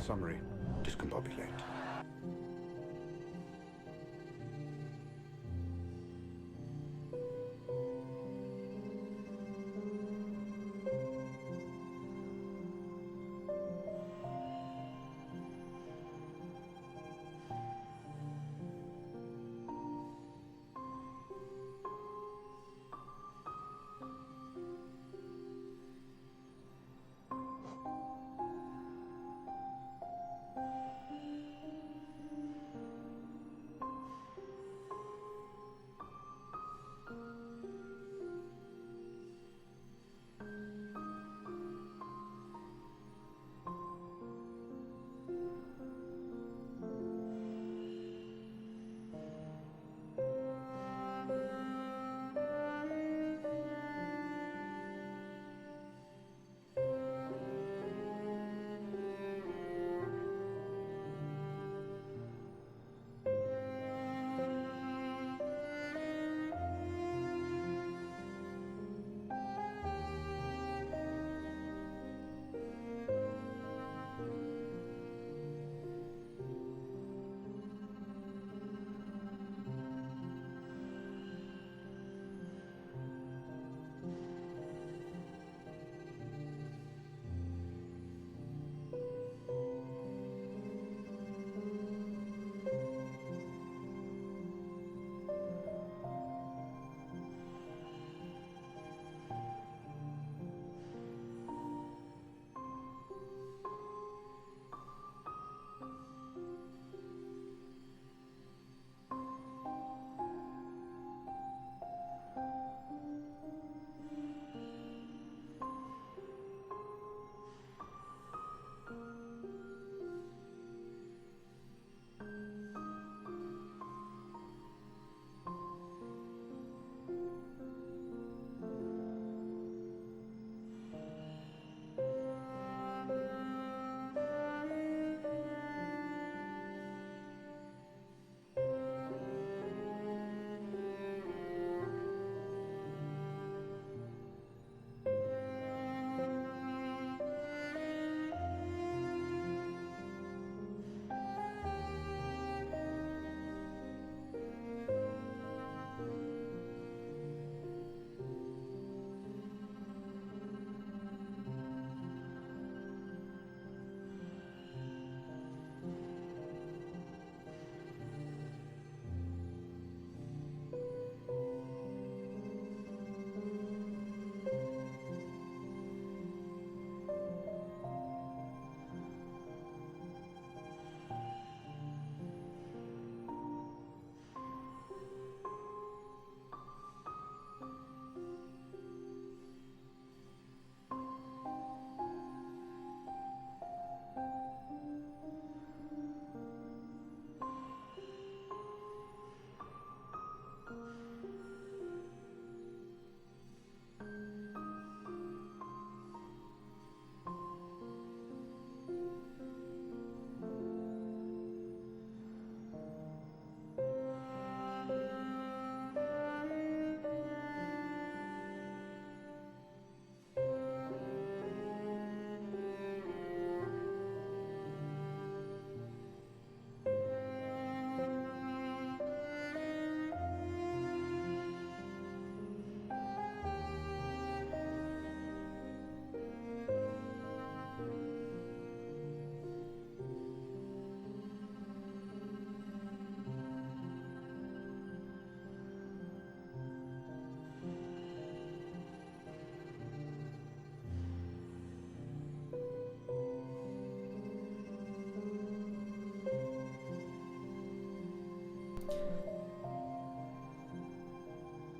summary. Discombobulate.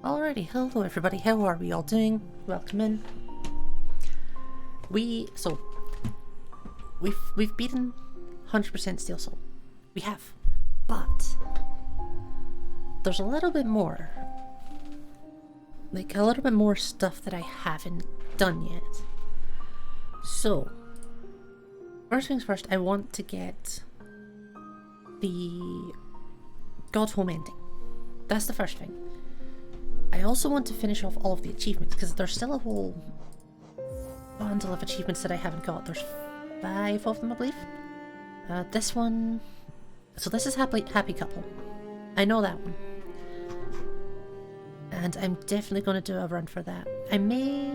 Alrighty, hello everybody, how are we all doing? Welcome in. We've beaten 100% Steel Soul. We have. But there's a little bit more. Like a little bit more stuff that I haven't done yet. So first things first, I want to get the God Home ending. That's the first thing. I also want to finish off all of the achievements, because there's still a whole bundle of achievements that I haven't got. There's 5 of them, I believe. This one... So this is Happy Couple. I know that one. And I'm definitely going to do a run for that. I may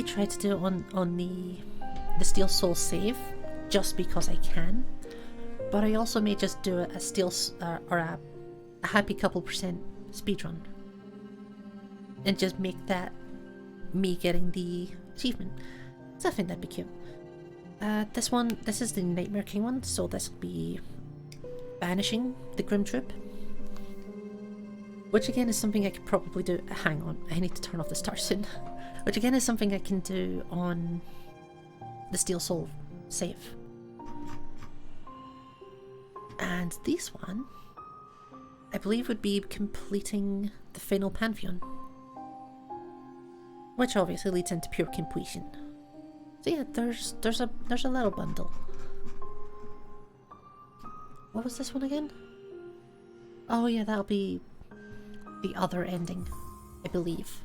try to do it on the Steel Soul save, just because I can. But I also may just do a Steel or a Happy Couple % speedrun. And just make that me getting the achievement. So I think that'd be cute. This is the Nightmare King one, so this will be banishing the Grim Troop. Which again is something I could probably do. Hang on, I need to turn off the star soon. Which again is something I can do on the Steel Soul save. And this one, I believe, would be completing the final Pantheon. Which obviously leads into pure completion. So yeah, there's a little bundle. What was this one again? Oh yeah, that'll be the other ending, I believe.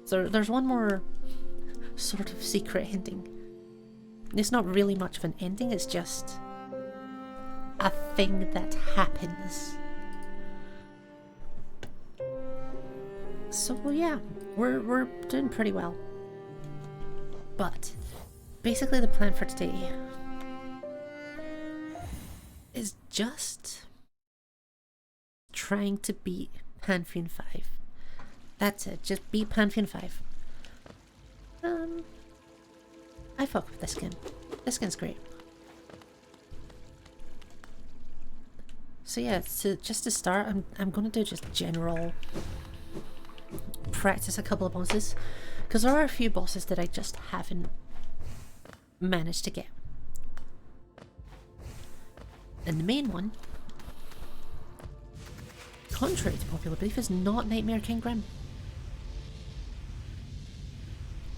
So there's one more sort of secret ending. It's not really much of an ending, it's just a thing that happens. So yeah, we're doing pretty well. But basically the plan for today is just trying to beat Pantheon 5. That's it, just beat Pantheon 5. I fuck with this skin. This skin's great. So yeah, just to start, I'm gonna do just general practice a couple of bosses, because there are a few bosses that I just haven't managed to get. And the main one, contrary to popular belief, is not Nightmare King Grim.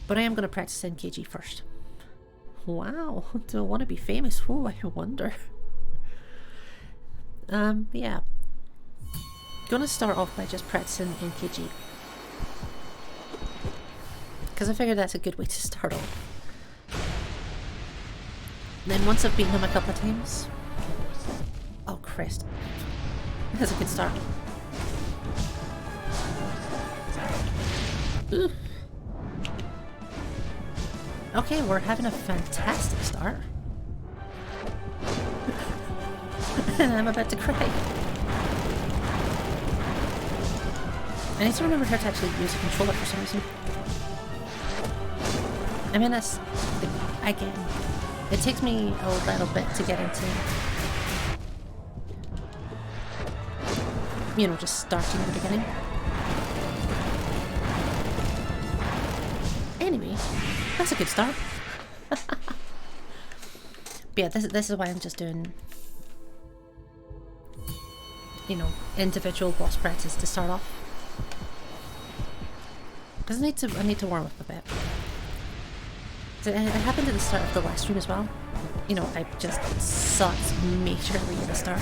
But I am going to practice NKG first. Wow, do I want to be famous? Oh, I wonder. Yeah. Gonna start off by just practicing NKG. Because I figured that's a good way to start off. And then once I've beaten him a couple of times... Oh, Christ. That's a good start. Ooh. Okay, we're having a fantastic start. And I'm about to cry. I need to remember how to actually use a controller for some reason. I mean, that's... Again, it takes me a little bit to get into... You know, just starting at the beginning. Anyway, that's a good start. But yeah, this is why I'm just doing, you know, individual boss practice to start off. Because I need to warm up a bit. So it happened at the start of the last stream as well. You know, I just sucked majorly at the start.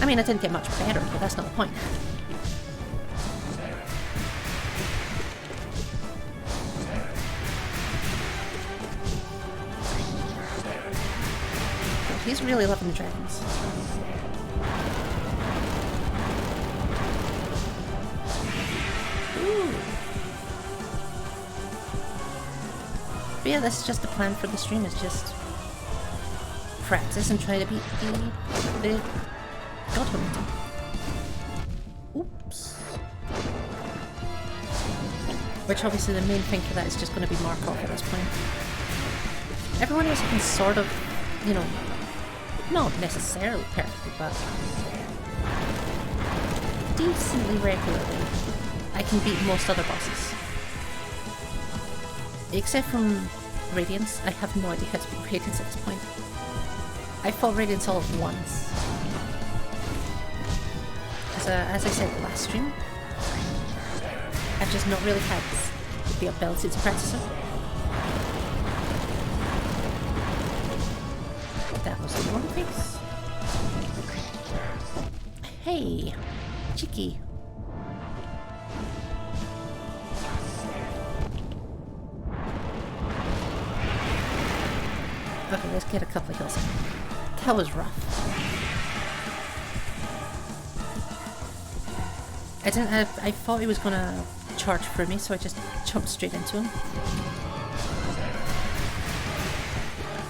I mean, I didn't get much better, but that's not the point. He's really loving the dragons. Ooh. But yeah, that's just the plan for the stream, is just practice and try to beat the God Hunter. Oops. Which obviously the main thing for that is just going to be Markoth at this point. Everyone else can sort of, you know, not necessarily perfectly, but decently regularly, I can beat most other bosses. Except from Radiance, I have no idea how to beat Radiance at this point. I fought Radiance all at once. As I said last stream, I've just not really had the ability to practice it. That was the wrong face. Hey, Chicky. Okay, let's get a couple of kills in. That was rough. I thought he was gonna charge through me, so I just jumped straight into him.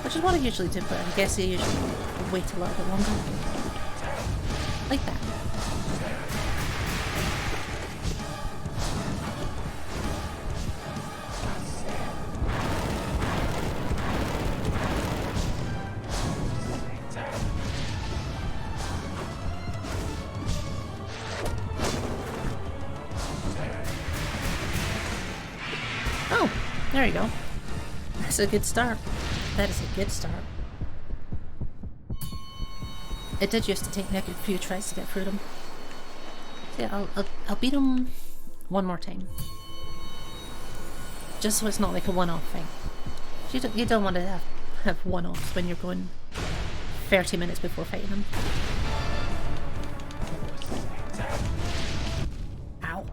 Which is what I usually do, but I guess I usually wait a little bit longer. Like that. Oh, there you go. That's a good start. That is a good start. It did used to take me a few tries to get through them. So yeah, I'll beat him one more time. Just so it's not like a one-off thing. You don't want to have one-offs when you're going 30 minutes before fighting them. Ow.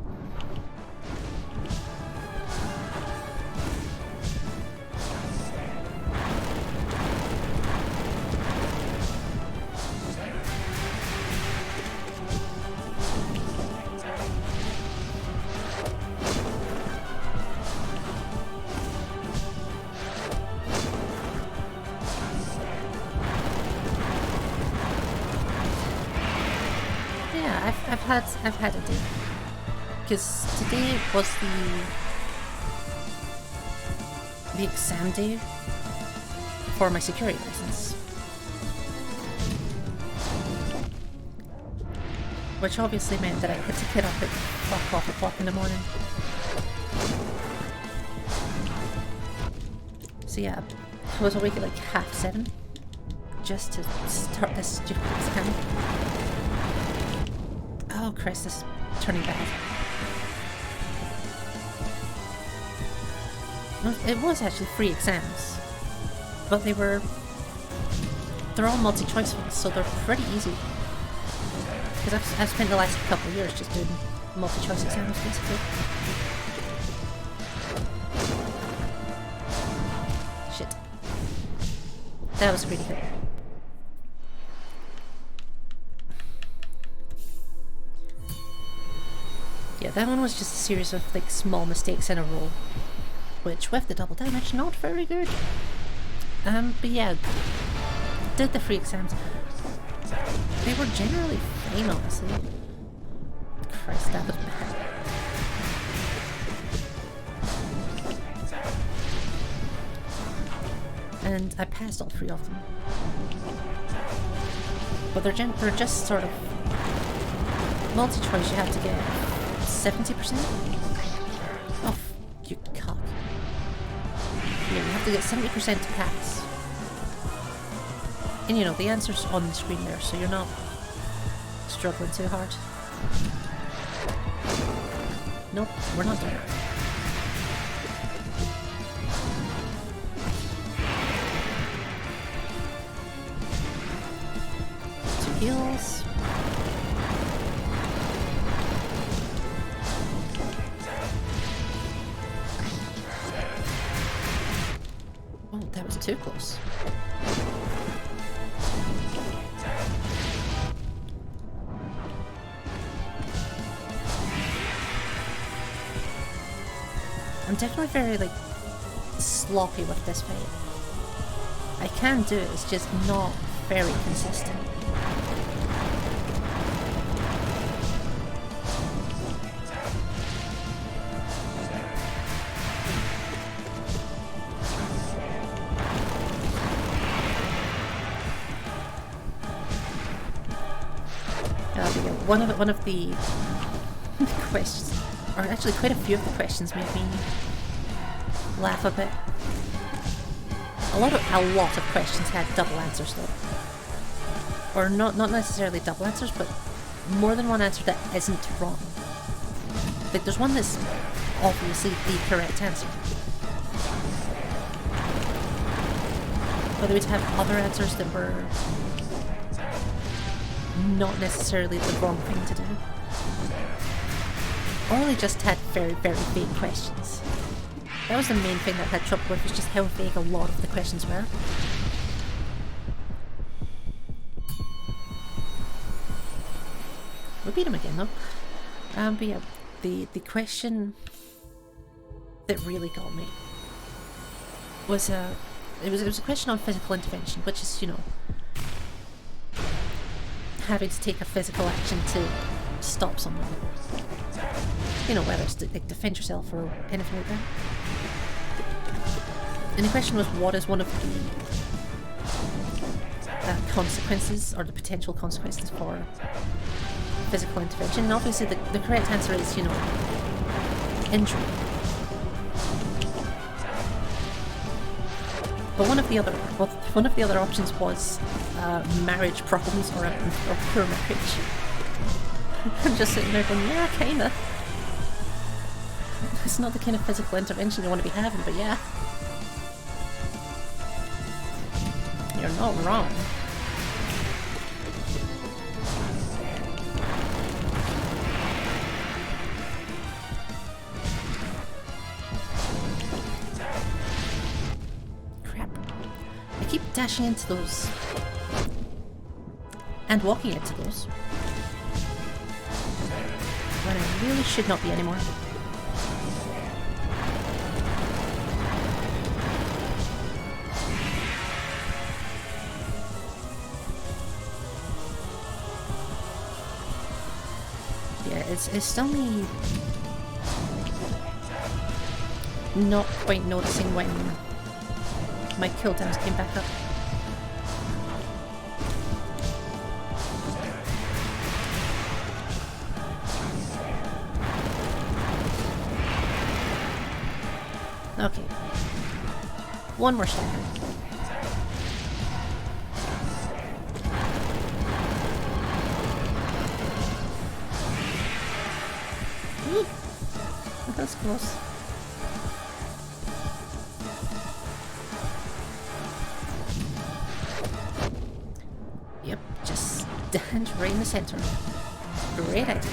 I've had a day. Because today was the exam day for my security license. Which obviously meant that I had to get up at 12 o'clock in the morning. So yeah, I was awake at like 7:30 just to start this stupid exam. Oh Christ, this is turning bad. It was actually 3 exams, but they're all multi-choice ones, so they're pretty easy. Because I've spent the last couple of years just doing multi-choice exams, basically. Shit. That was pretty good. Yeah, that one was just a series of like small mistakes in a row, which with the double damage, not very good. But yeah, did the 3 exams. They were generally fine, honestly. Christ, that was bad. And I passed all 3 of them. But they're just sort of multi-choice. You have to get 70%? Oh, you cock. Yeah, you have to get 70% to pass. And you know, the answer's on the screen there, so you're not struggling too hard. Nope, we're not doing it. Two heals. Oh, that was too close. I'm definitely very, like, sloppy with this fight. I can do it, it's just not very consistent. One of the questions, or actually quite a few of the questions, made me laugh a bit. A lot of questions had double answers though, or not necessarily double answers, but more than one answer that isn't wrong. Like there's one that's obviously the correct answer, but they would have other answers that were not necessarily the wrong thing to do. Or they just had very, very vague questions. That was the main thing that I had trouble with, was just how vague a lot of the questions were. We beat him again though. But yeah, the question that really got me was it was a question on physical intervention, which is, you know, having to take a physical action to stop someone. You know, whether it's to like, defend yourself or anything like that. And the question was, what is one of the consequences, or the potential consequences for physical intervention? And obviously the correct answer is, you know, injury. But one of the other options was marriage problems or poor marriage. I'm just sitting there going, yeah, kinda. It's not the kind of physical intervention you want to be having, but yeah. You're not wrong. Crap. I keep dashing into those. And walking into those. When I really should not be anymore. It's still me not quite noticing when my cooldowns came back up. Okay. One more stagger. That's close. Yep, just stand right in the center. Great idea.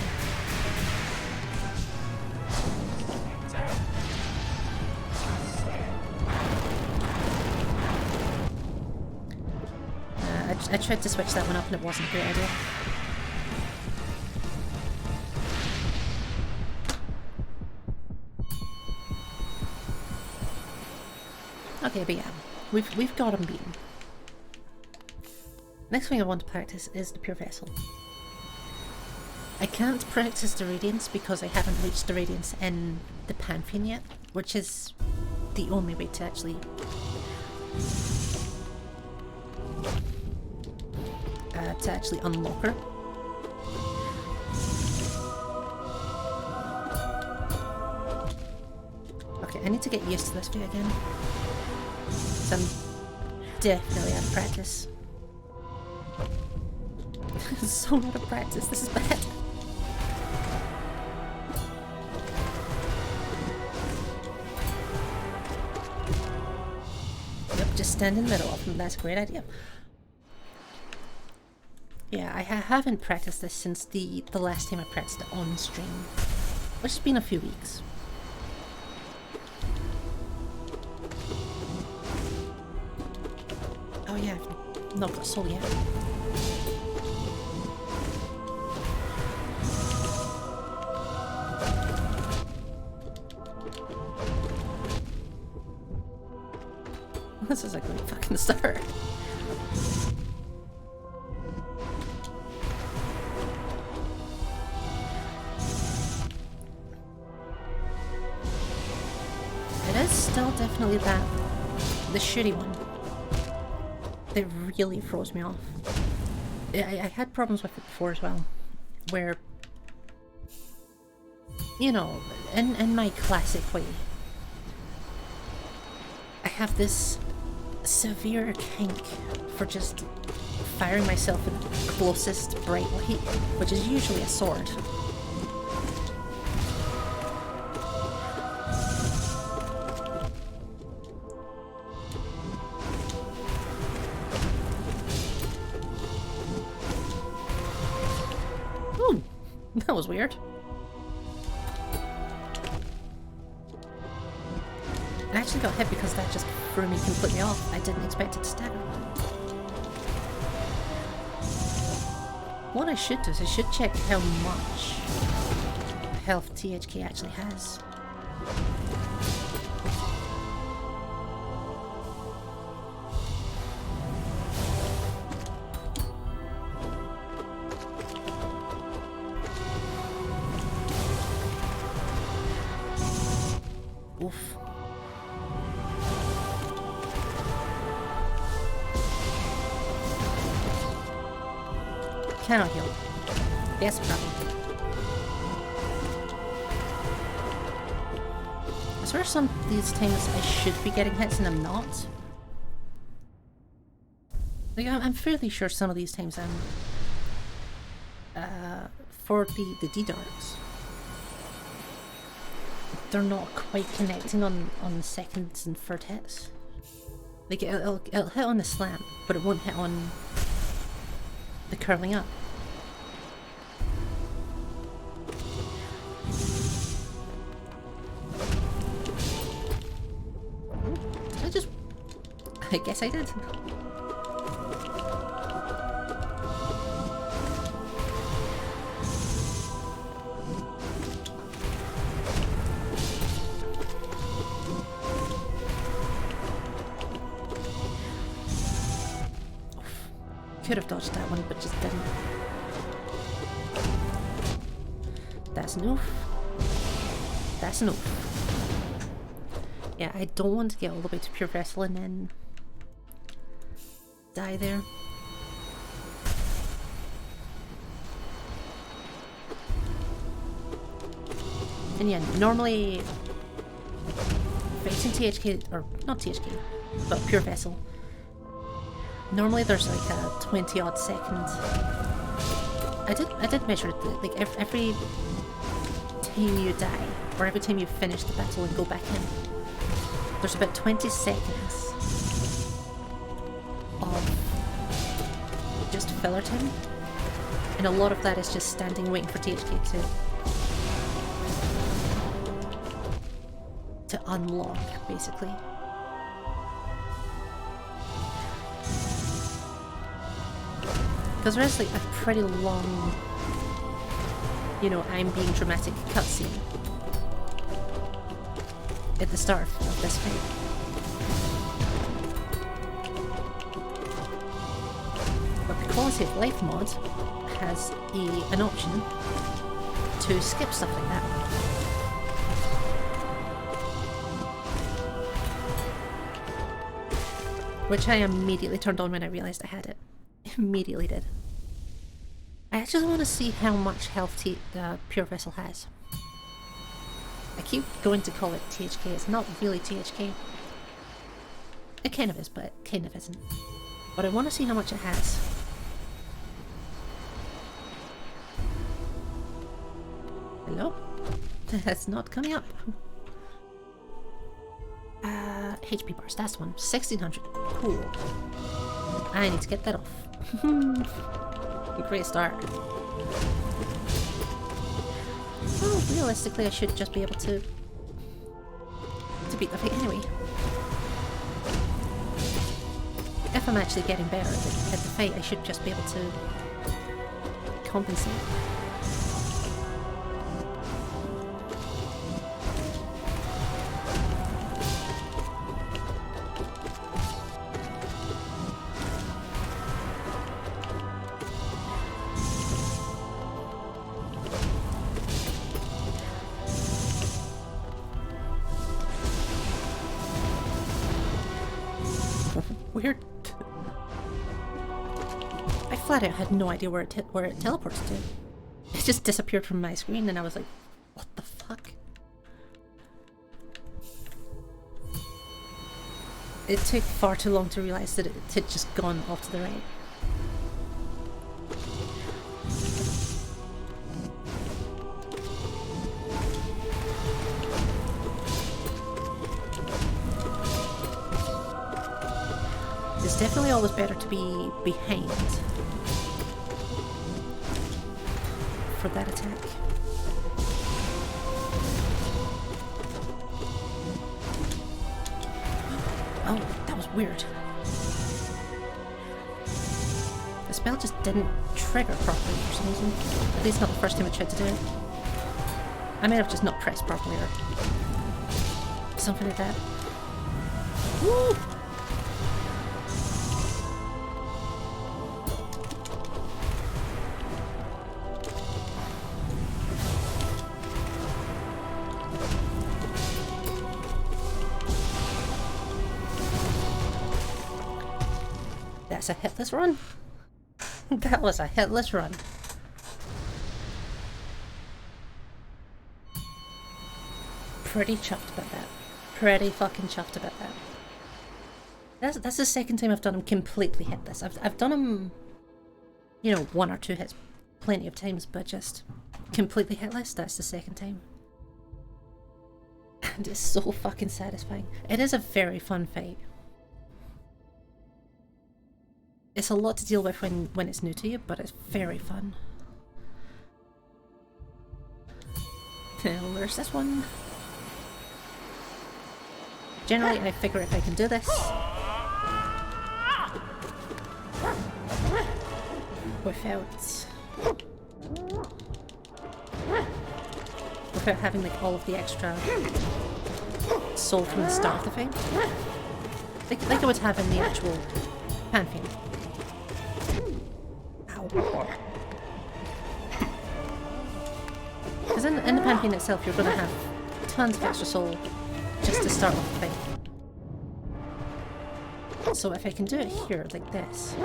I tried to switch that one up and it wasn't a great idea. Okay, but yeah, we've got him beaten. Next thing I want to practice is the Pure Vessel. I can't practice the Radiance because I haven't reached the Radiance in the Pantheon yet, which is the only way to actually unlock her. Okay, I need to get used to this bit again. So I'm definitely out of practice. So out of practice, this is bad. Yep, just stand in the middle of them, that's a great idea. Yeah, I haven't practiced this since the last time I practiced it on stream, which has been a few weeks. Oh yeah, I've not got a soul yet. This is a good fucking start. It is still definitely the shitty one. It really throws me off. I had problems with it before as well, where, you know, in my classic way, I have this severe kink for just firing myself with the closest bright light, which is usually a sword. That was weird. I actually got hit because that just threw me completely off. I didn't expect it to stagger. What I should do is I should check how much health THK actually has. Oof. Cannot heal. Yes, problem. I swear some of these times I should be getting hits and I'm not. Like, I'm fairly sure some of these times I'm... for the D-darts, they're not quite connecting on seconds and third hits. Like, it'll hit on the slam, but it won't hit on the curling up. I guess I did. Could have dodged that one, but just didn't. That's enough. That's enough. Yeah, I don't want to get all the way to pure vessel and then die there. And yeah, normally facing THK, or not THK, but pure vessel, normally there's like a 20 odd second. I did measure it, like every time you die, or every time you finish the battle and go back in, there's about 20 seconds of just filler time, and a lot of that is just standing waiting for THK to unlock, basically. Because there is like a pretty long, you know, I'm being dramatic cutscene at the start of this fight. But the quality of life mod has an option to skip stuff like that. Which I immediately turned on when I realised I had it. Immediately did. I actually want to see how much health Pure Vessel has. I keep going to call it THK, it's not really THK. It kind of is, but it kind of isn't. But I want to see how much it has. Hello? That's not coming up. HP bars, that's one. 1600. Cool. I need to get that off. Great start. Well, realistically I should just be able to beat the fight anyway. If I'm actually getting better at the fight, I should just be able to compensate. Weird. I flat out had no idea where it teleports to. It just disappeared from my screen and I was like, what the fuck? It took far too long to realise that it had just gone off to the right. It's definitely always better to be behind for that attack. Oh, that was weird. The spell just didn't trigger properly for some reason. At least not the first time I tried to do it. I may have just not pressed properly or something like that. Woo! That's a hitless run. That was a hitless run. Pretty chuffed about that. Pretty fucking chuffed about that. That's the second time I've done him completely hitless. I've done him, you know, 1 or 2 hits plenty of times, but just completely hitless, that's the second time. And it's so fucking satisfying. It is a very fun fight. It's a lot to deal with when it's new to you, but it's very fun. Now, where's this one? Generally, I figure if I can do this without having like all of the extra soul from the start of the fight, like I would have in the actual Pantheon. Because in the Pantheon itself, you're going to have tons of extra soul just to start off the fight. So if I can do it here, like this.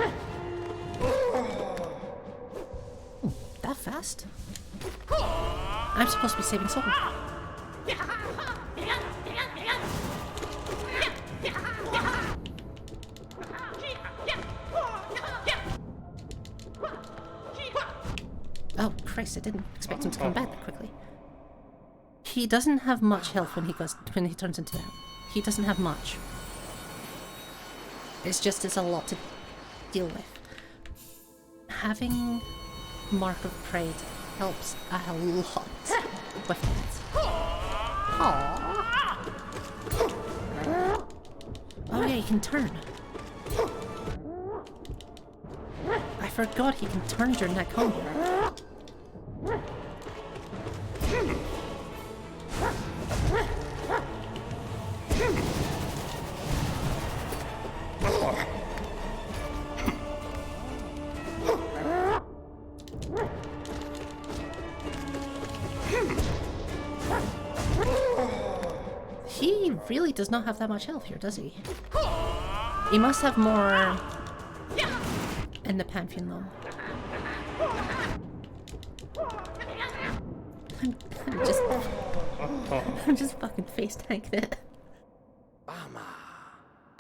Ooh, that fast? I'm supposed to be saving soul. Oh Christ, I didn't expect him to come back that quickly. He doesn't have much health when he turns into that. He doesn't have much. It's a lot to deal with. Having Mark of Pride helps a lot with that. Aww. Oh yeah, he can turn. I forgot he can turn during that combo. He really does not have that much health here, does he? He must have more in the Pantheon though. I'm just fucking face tanking it.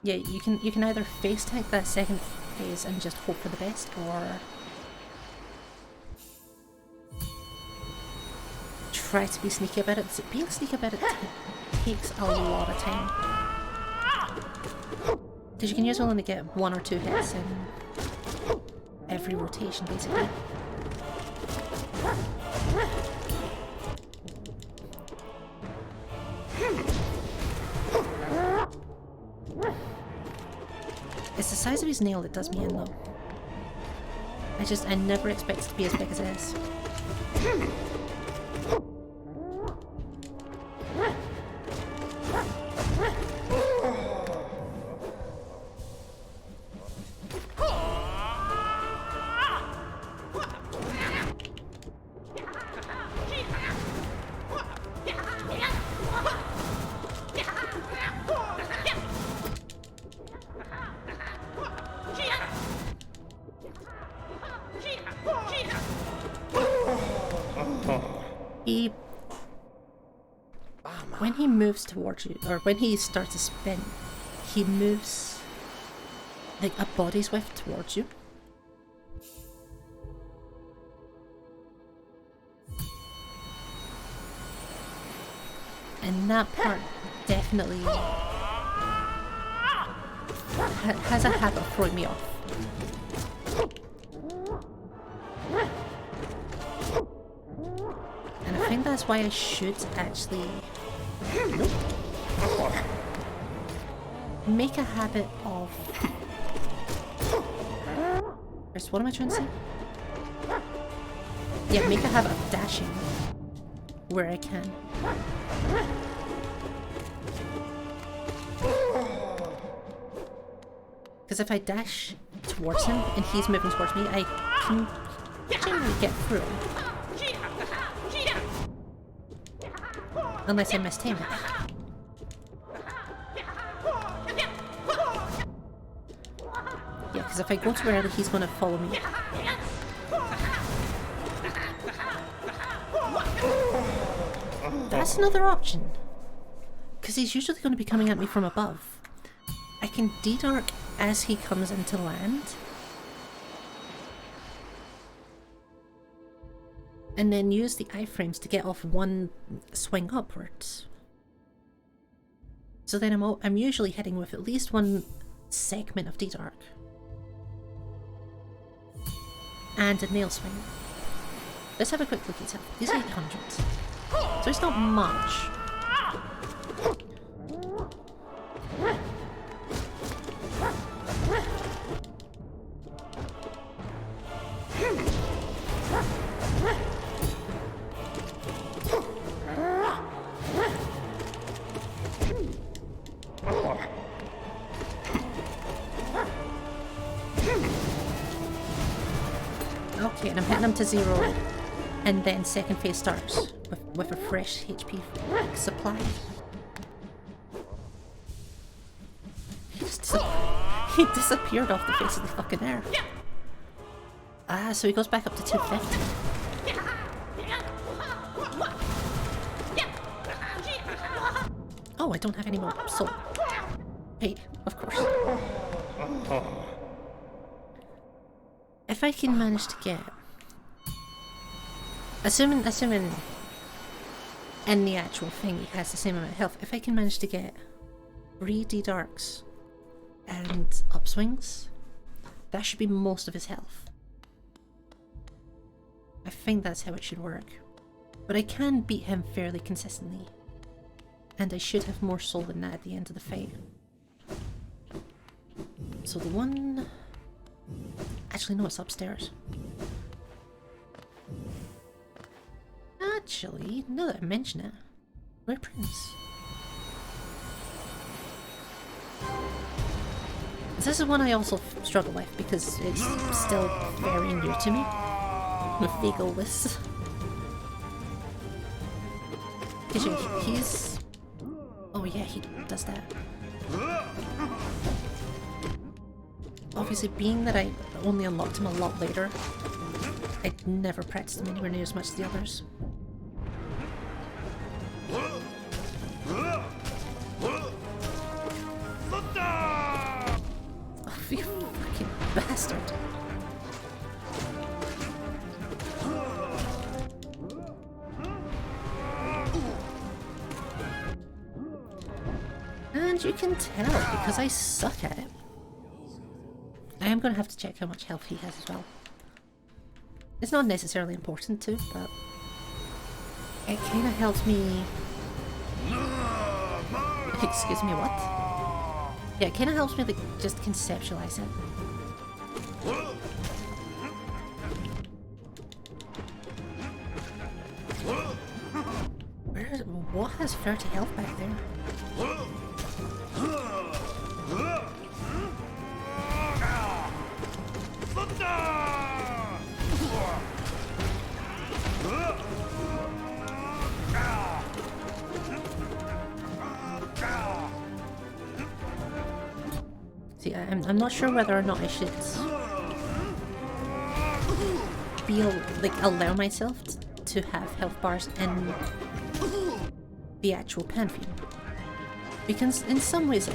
Yeah, you can either face tank that second phase and just hope for the best, or try to be sneaky about it. Being sneaky about it takes a lot of time. Because you can usually only get 1 or 2 hits in every rotation, basically. It's the size of his nail that does me in, though. I never expect it to be as big as it is. When he moves towards you, or when he starts to spin, he moves like a body's width towards you. And that part definitely has a habit of throwing me off. And I think that's why I should actually make a habit of First, what am I trying to say? Yeah, make a habit of dashing where I can. Because if I dash towards him and he's moving towards me, I can generally get through him. Unless I mistime it. Yeah, because if I go too early, he's going to follow me. That's another option. Because he's usually going to be coming at me from above. I can de-dark as he comes into land. And then use the iframes to get off one swing upwards. So then I'm usually hitting with at least one segment of de-dark. And a nail swing. Let's have a quick look at it. He's 800. So it's not much. Okay, and I'm hitting him to 0, and then second phase starts with a fresh HP supply. He disappeared off the face of the fucking earth. Ah, so he goes back up to 250. Oh, I don't have any more soul. Hey, of course. If I can manage to get... Assuming in the actual thing he has the same amount of health, if I can manage to get 3 D-Darks and upswings, that should be most of his health. I think that's how it should work. But I can beat him fairly consistently. And I should have more soul than that at the end of the fight. So the one... Actually, no, it's upstairs. Actually, now that I mention it, where Prince? This is one I also struggle with because it's still very new to me. With Vagalus. Because he's... Oh yeah, he does that. Obviously, being that I only unlocked him a lot later, I'd never practiced him anywhere near as much as the others. Oh, you fucking bastard. And you can tell because I suck at it. I am going to have to check how much health he has as well. It's not necessarily important to, but it kind of helps me... Excuse me, what? Yeah, it kind of helps me like just conceptualize it. What has 30 health back there? See, I'm not sure whether or not I should allow myself to have health bars in the actual Pantheon. Because in some ways it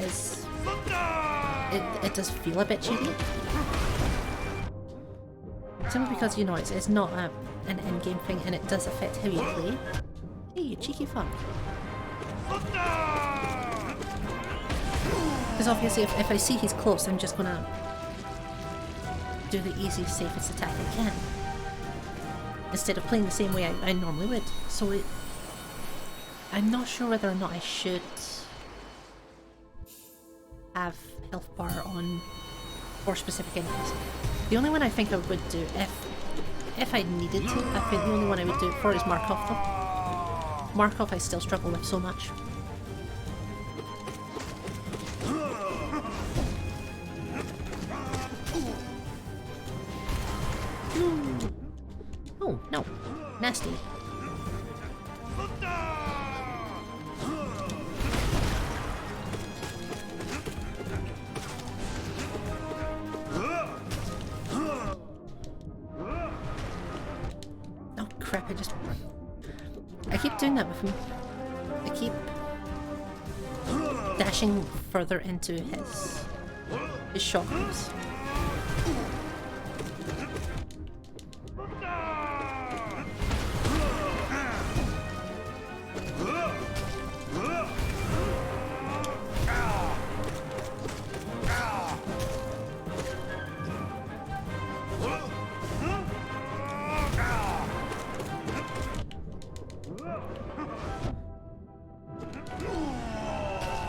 does feel a bit cheaty. Simply because, you know, it's not an in-game thing and it does affect how you play. Hey, you cheeky fuck. Because obviously if I see he's close, I'm just gonna do the easiest, safest attack I can. Instead of playing the same way I normally would. So I'm not sure whether or not I should have health bar on for specific enemies. The only one I think I would do if I needed to, I think the only one I would do it for is Markoth though. Markoth I still struggle with so much. Oh, no. Nasty. Oh crap, I keep doing that with him. I keep dashing further into his shockwaves.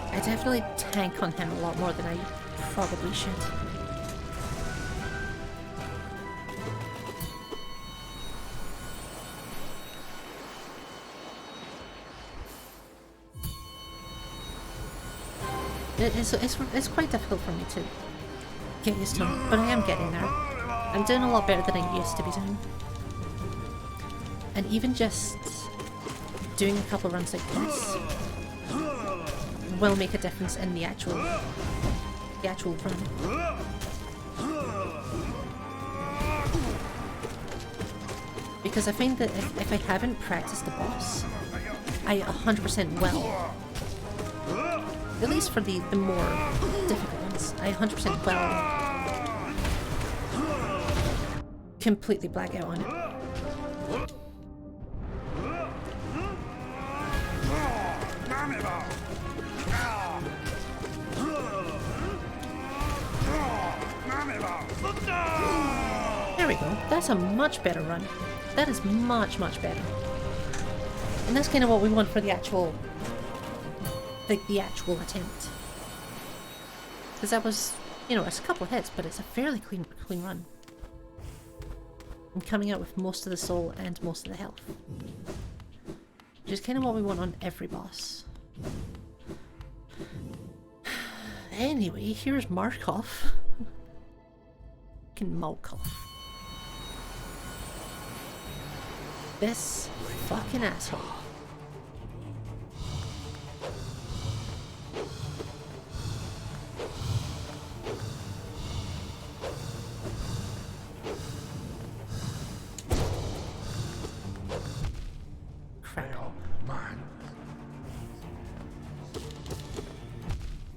I definitely tank on him a lot more than I probably should. It's quite difficult for me to get used to him, but I am getting there. I'm doing a lot better than I used to be doing. And even just doing a couple runs like this will make a difference in the actual run. Because I find that if I haven't practiced the boss, I 100% will. At least for the more difficult ones, I 100% will completely black out on it. There we go. That's a much better run. That is much, much better. And that's kind of what we want for the actual... the actual attempt. Because that was, you know, it's a couple of hits, but it's a fairly clean run. And coming out with most of the soul and most of the health. Which is kind of what we want on every boss. Anyway, here's Markoth. Fucking Markoth. This fucking asshole. Crap.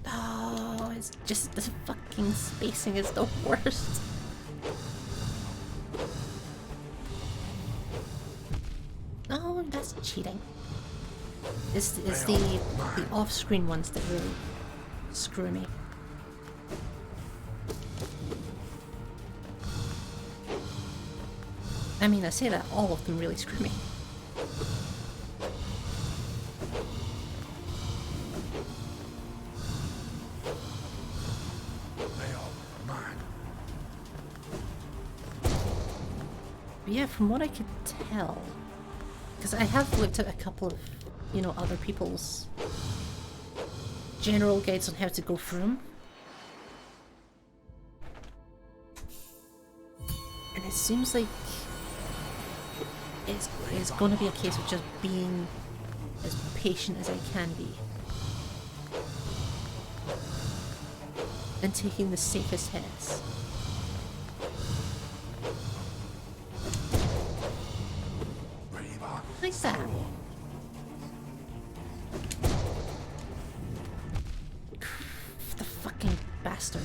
Oh, it's just the fucking spacing is the worst. Oh, that's cheating. It's the off-screen ones that really screw me. I mean, I say that all of them really screw me. But yeah, from what I could tell, because I have looked at a couple of, you know, other people's general guides on how to go through them. And it seems like it's going to be a case of just being as patient as I can be. And taking the safest hits. Like that. The fucking bastard.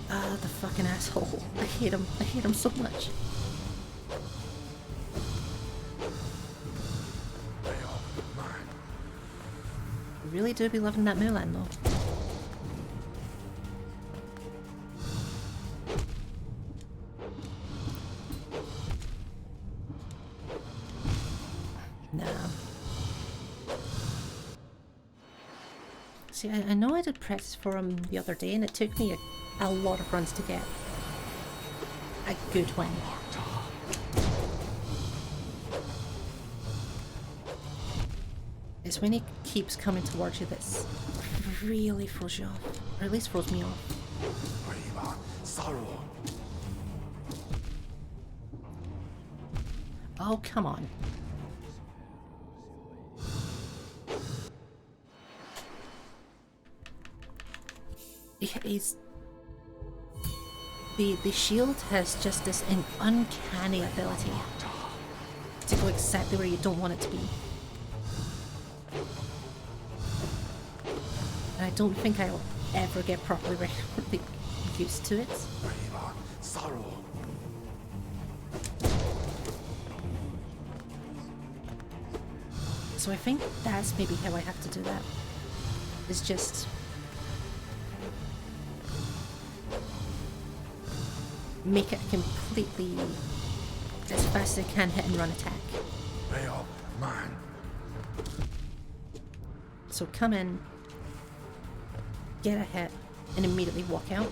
Ah, the fucking asshole. I hate him. I hate him so much. I really do be loving that Mulan though. See, I know I did practice for him the other day, and it took me a lot of runs to get a good one. It's when he keeps coming towards you that's really throws you off, or at least throws me off. Oh, come on. He's... The shield has just this uncanny ability to go exactly where you don't want it to be. And I don't think I'll ever get properly used to it. So I think that's maybe how I have to do that. Is just make it a completely as fast as I can hit and run attack. So come in, get a hit, and immediately walk out.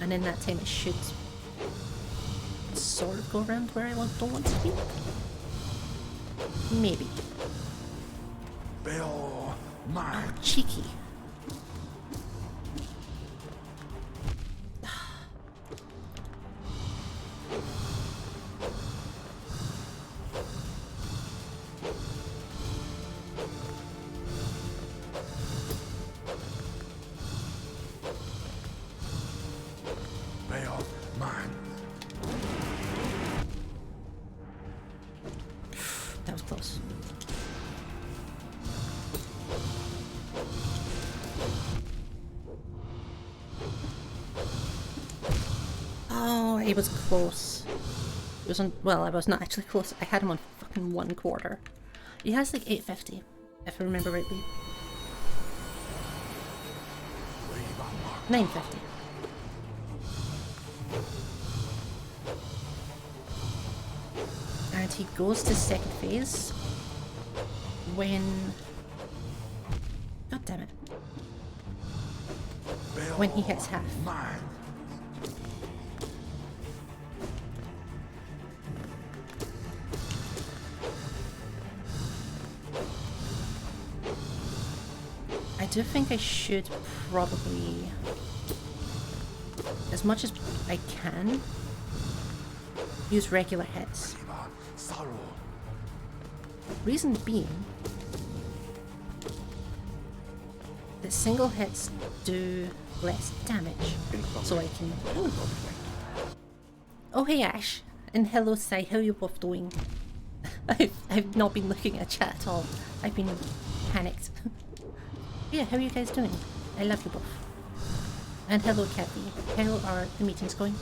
And in that time it should sort of go around where I don't want to be. Maybe. Oh, cheeky. That was close. Oh, it was close. It was on, well, I was not actually close. I had him on fucking 1/4. He has like 850, if I remember rightly. 950. And he goes to second phase when... God damn it. When he hits half. I do think I should probably, as much as I can, use regular hits. Reason being that single hits do less damage, so I can... Oh hey Ash, and hello Sai, how are you both doing? I've not been looking at chat at all. I've been panicked. Yeah, how are you guys doing? I love you both. And hello Kathy, how are the meetings going?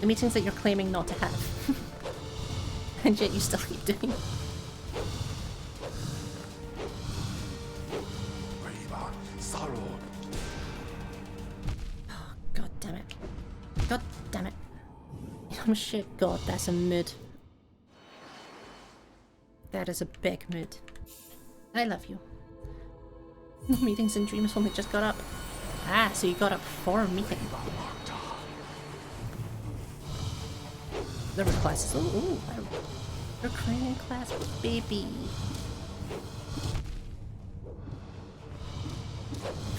The meetings that you're claiming not to have. And yet you still keep doing. Oh, god damn it. God damn it. Oh shit, god, that's a mood. That is a big mood. I love you. No meetings and dreams only just got up. Ah, so you got up for a meeting. There were classes. Oh, they're crying in class, baby.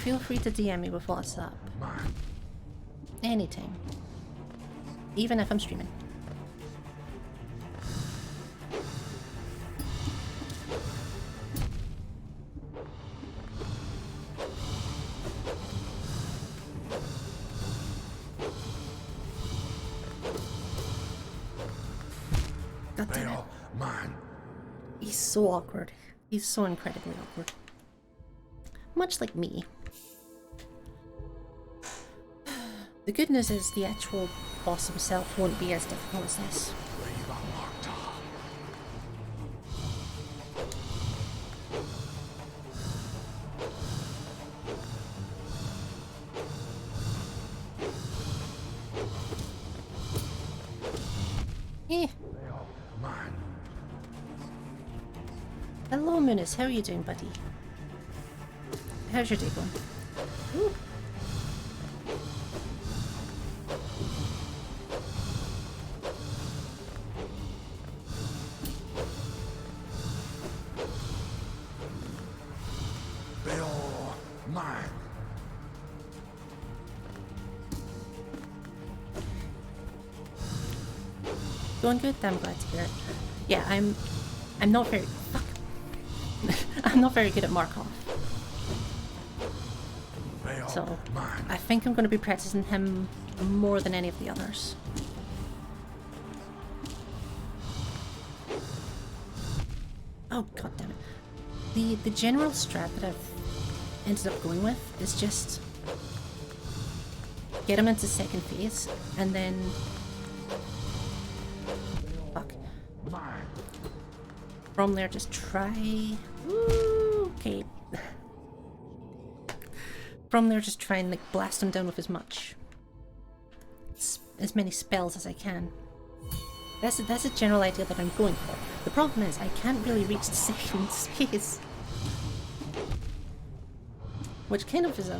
Feel free to DM me with what's up. Anytime. Even if I'm streaming. God damn it. He's so awkward. He's so incredibly awkward. Much like me. The good news is the actual boss himself won't be as difficult as this. Eh. Hello Munis, how are you doing, buddy? how's your day going? Ooh. Mine. Going good? I'm glad to hear it. Yeah, I'm not very... Fuck. I'm not very good at Markoth. So, I think I'm going to be practicing him more than any of the others. Oh, god damn it. The general strat that I've ended up going with is just get him into second phase and then... Fuck. From there, just try... Ooh, okay. From there, just try and like blast him down with as many spells as I can. That's a general idea that I'm going for. The problem is I can't really reach the second phase, which kind of is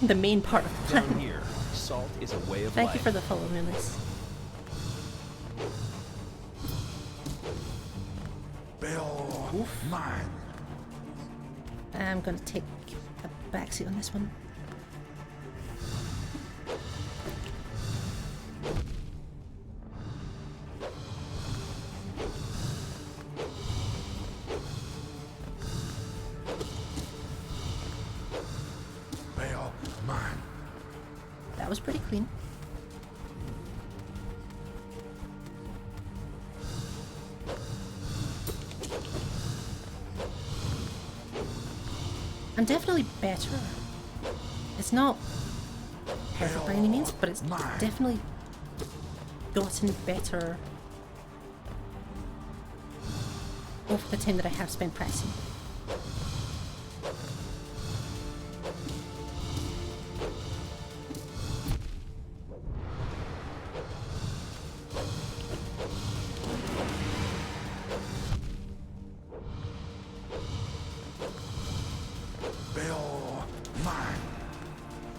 the main part of the plan. Down here, salt is a way of Thank life. you for the follow, Moonless. Bill, mine. I'm gonna take a backseat on this one. Bill, mine. That was pretty clean. I'm definitely better. It's not perfect by any means, but it's definitely gotten better over the time that I have spent practicing.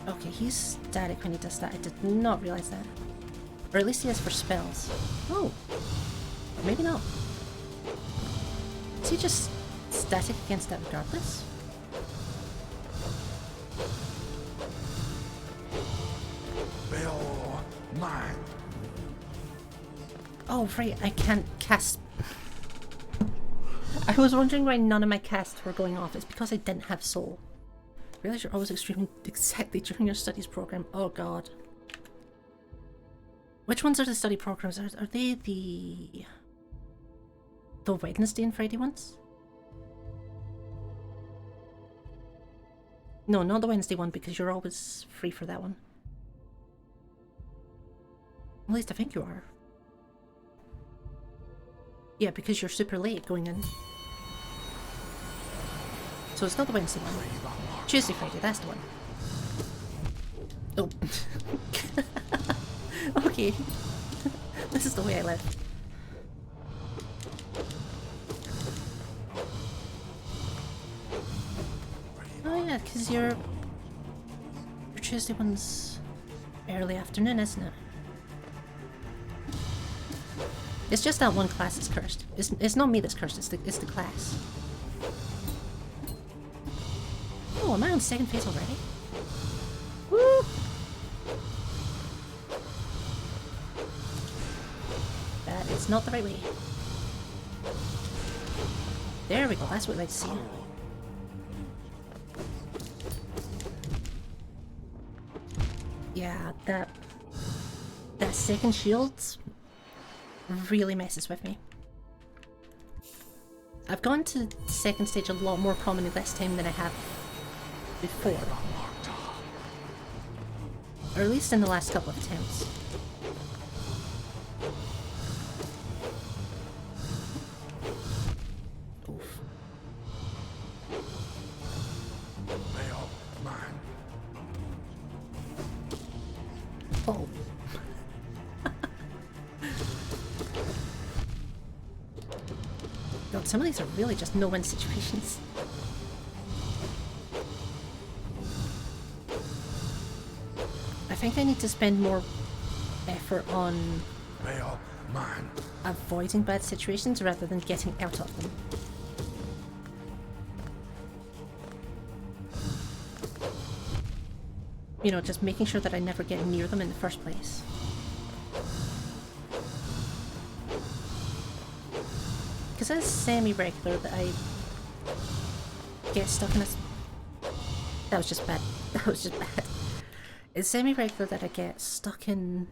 Okay, he's static when he does that. I did not realize that. Or at least he has for spells. Oh. Or maybe not. Is he just static against that regardless? Bill, mine. Oh, right, I can't cast... I was wondering why none of my casts were going off. It's because I didn't have soul. Realize you're always extremely exactly during your studies program. Oh god. Which ones are the study programs? Are they the Wednesday and Friday ones? No, not the Wednesday one because you're always free for that one. At least I think you are. Yeah, because you're super late going in. So it's not the Wednesday one. Tuesday, Friday, that's the one. Oh. Okay. This is the way I live. Oh yeah, because your Tuesday one's early afternoon, isn't it? It's just that one class that's cursed. It's not me that's cursed, it's the class. Oh, am I on second phase already? Woo! That is not the right way. There we go, that's what I'd like to see. Yeah, that second shield really messes with me. I've gone to second stage a lot more commonly this time than I have before. Or at least in the last couple of attempts. Oof. Oh. God, some of these are really just no-win situations. think I need to spend more effort on Bail, mine. avoiding bad situations rather than getting out of them. You know, just making sure that I never get near them in the first place. Because it's semi-regular that I get stuck in a... That was just bad. That was just bad. It's semi-regular that I get stuck in,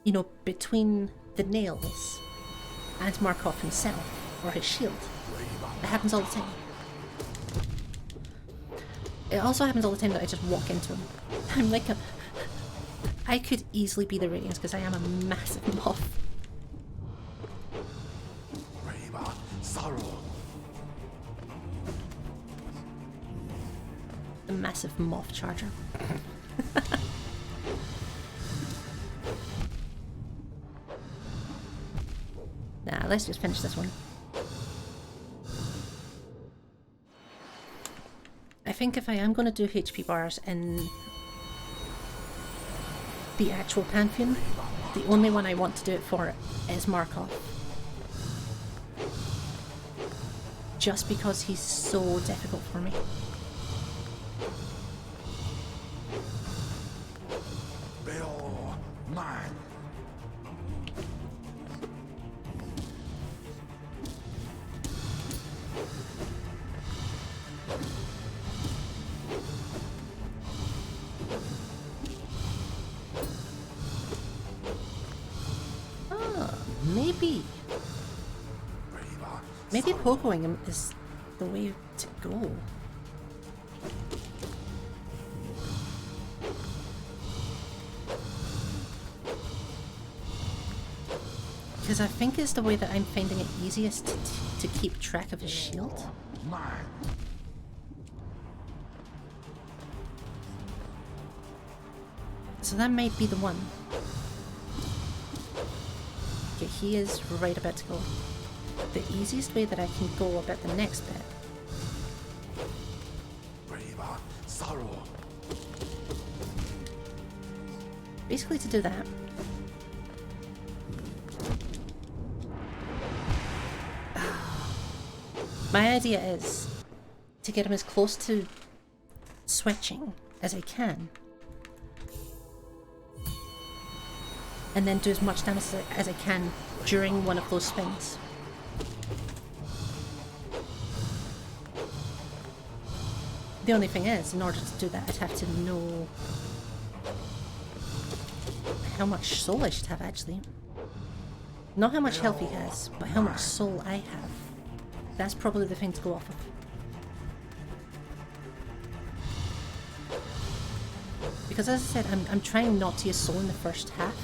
you know, between the nails and Markoth himself, or his shield. It happens all the time. It also happens all the time that I just walk into him. I'm like a... I could easily be the Radiance because I am a massive moth. A massive moth charger. Nah, let's just finish this one. I think if I am going to do HP bars in the actual Pantheon, the only one I want to do it for is Markoth. Just because he's so difficult for me. Bail, mine. Maybe pogoing him is the way to go. Because I think it's the way that I'm finding it easiest to keep track of his shield. Mine. So that might be the one. Okay, he is right about to go. The easiest way that I can go about the next bit. Sorrow. Basically to do that. My idea is to get him as close to switching as I can. And then do as much damage as I can during one of those spins. The only thing is, in order to do that, I'd have to know how much soul I should have, actually. Not how much health he has, but how much soul I have. That's probably the thing to go off of. Because as I said, I'm trying not to use soul in the first half.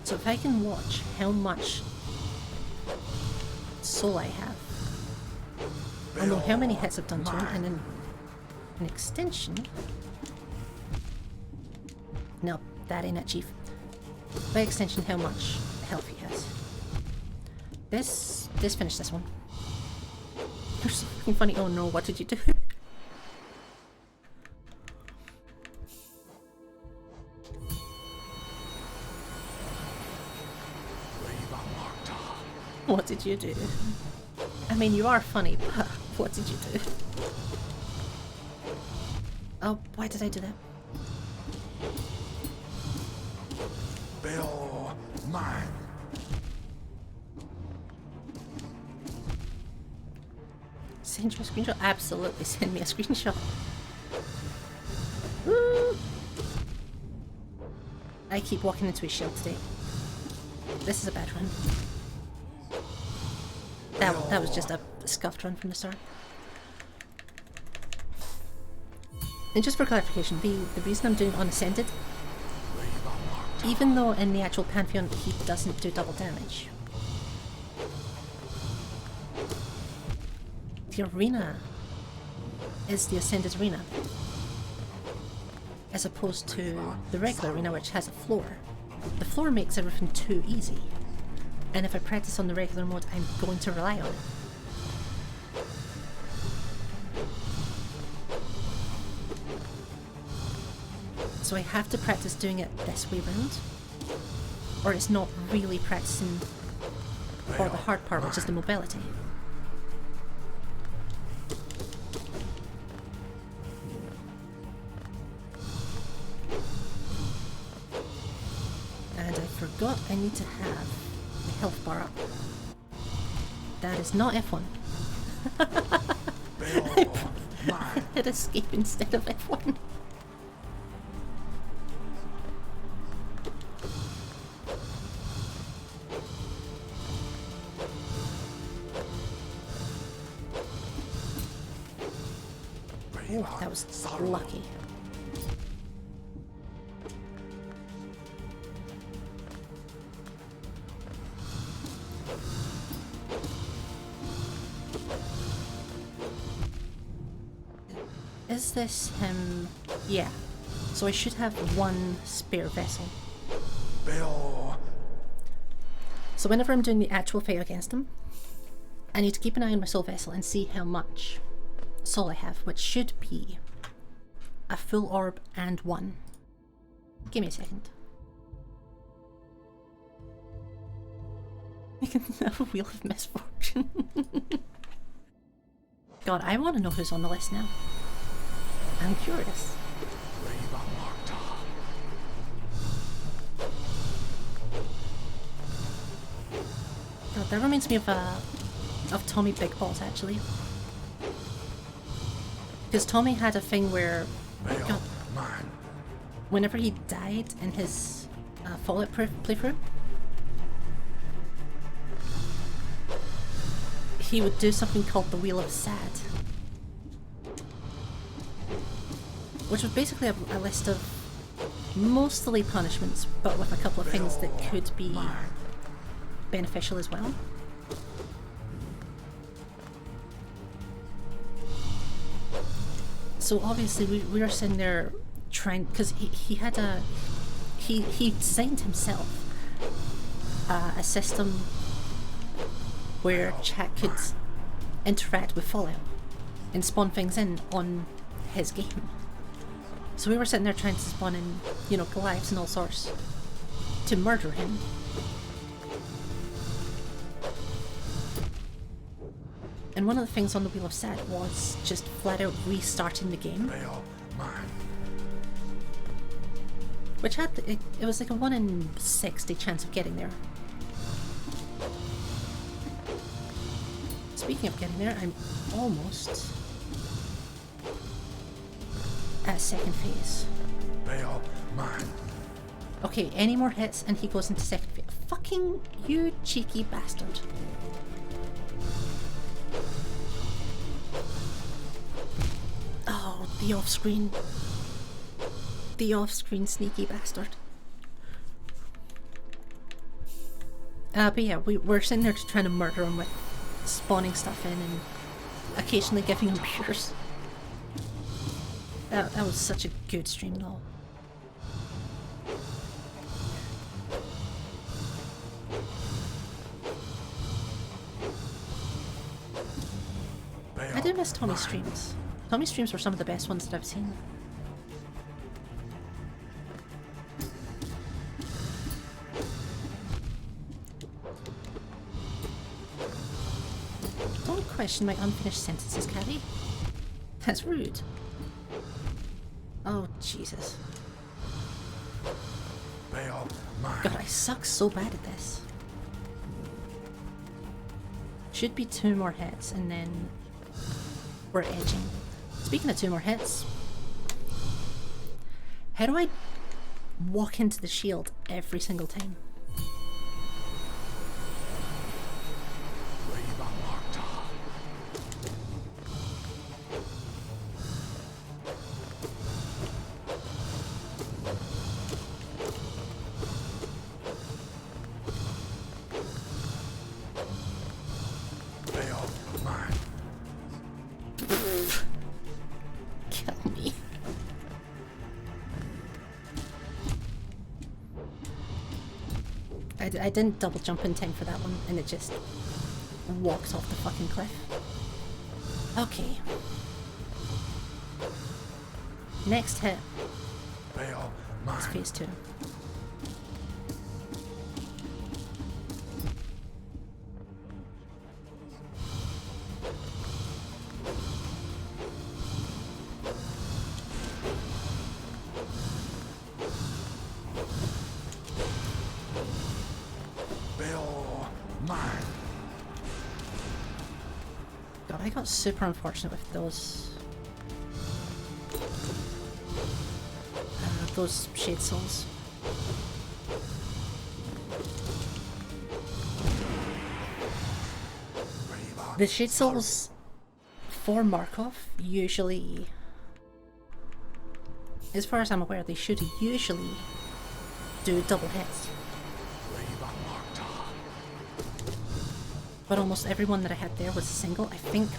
So if I can watch how much soul I have, I'll know how many hits I've done to him, and then an extension. No, that ain't it, Chief. By extension, how much health he has. This finished this one. You're so fucking funny. Oh no, what did you do? What did you do? I mean, you are funny, but what did you do? Oh, why did I do that? Bail, mine. Send you a screenshot? Absolutely, send me a screenshot. Woo! I keep walking into his shield today. This is a bad run. That was just a scuffed run from the start. And just for clarification, the reason I'm doing Unascended, even though in the actual Pantheon he doesn't do double damage, the arena is the Ascended arena, as opposed to the regular arena, which has a floor. The floor makes everything too easy, and if I practice on the regular mode, I'm going to rely on it. So I have to practice doing it this way round, or it's not really practicing for the hard part, which is the mobility. And I forgot I need to have the health bar up. That is not F1. I hit escape instead of F1. Oh, that was lucky. Is this him? Yeah. So I should have one spare vessel. So whenever I'm doing the actual fight against him, I need to keep an eye on my soul vessel and see how much soul I have, which should be a full orb and one. Give me a second. I can have a wheel of misfortune. God, I want to know who's on the list now. I'm curious. God, that reminds me of Tommy Big Balls, actually. Because Tommy had a thing where, God, whenever he died in his Fallout playthrough, he would do something called the Wheel of Sad, which was basically a list of mostly punishments, but with a couple of things that could be beneficial as well. So obviously we were sitting there trying, because he designed himself a system where chat could interact with Fallout and spawn things in on his game. So we were sitting there trying to spawn in, you know, Goliaths and all sorts to murder him. And one of the things on the Wheel of Sad was just flat out restarting the game. Which had, it was like a 1 in 60 chance of getting there. Speaking of getting there, I'm almost at second phase. Okay, any more hits and he goes into second phase. Fucking you cheeky bastard. Oh, the off-screen sneaky bastard. But yeah, we're sitting there trying to murder him with spawning stuff in and occasionally giving him pures. That was such a good stream though. I do miss Tommy's streams. Tommy's streams were some of the best ones that I've seen. Don't question my unfinished sentences, Caddy. That's rude. Oh, Jesus. God, I suck so bad at this. Should be 2 more hits and then we're edging. Speaking of 2 more hits, how do I walk into the shield every single time? Kill me. I didn't double jump in time for that one, and it just walks off the fucking cliff. Okay. Next hit. Bail It's mine. phase 2. Bail mine. God, I got super unfortunate with those shade souls. Riva The shade souls for Markoth usually, as far as I'm aware, they should usually do double hits. Riva Marta. But almost everyone that I had there was single. I think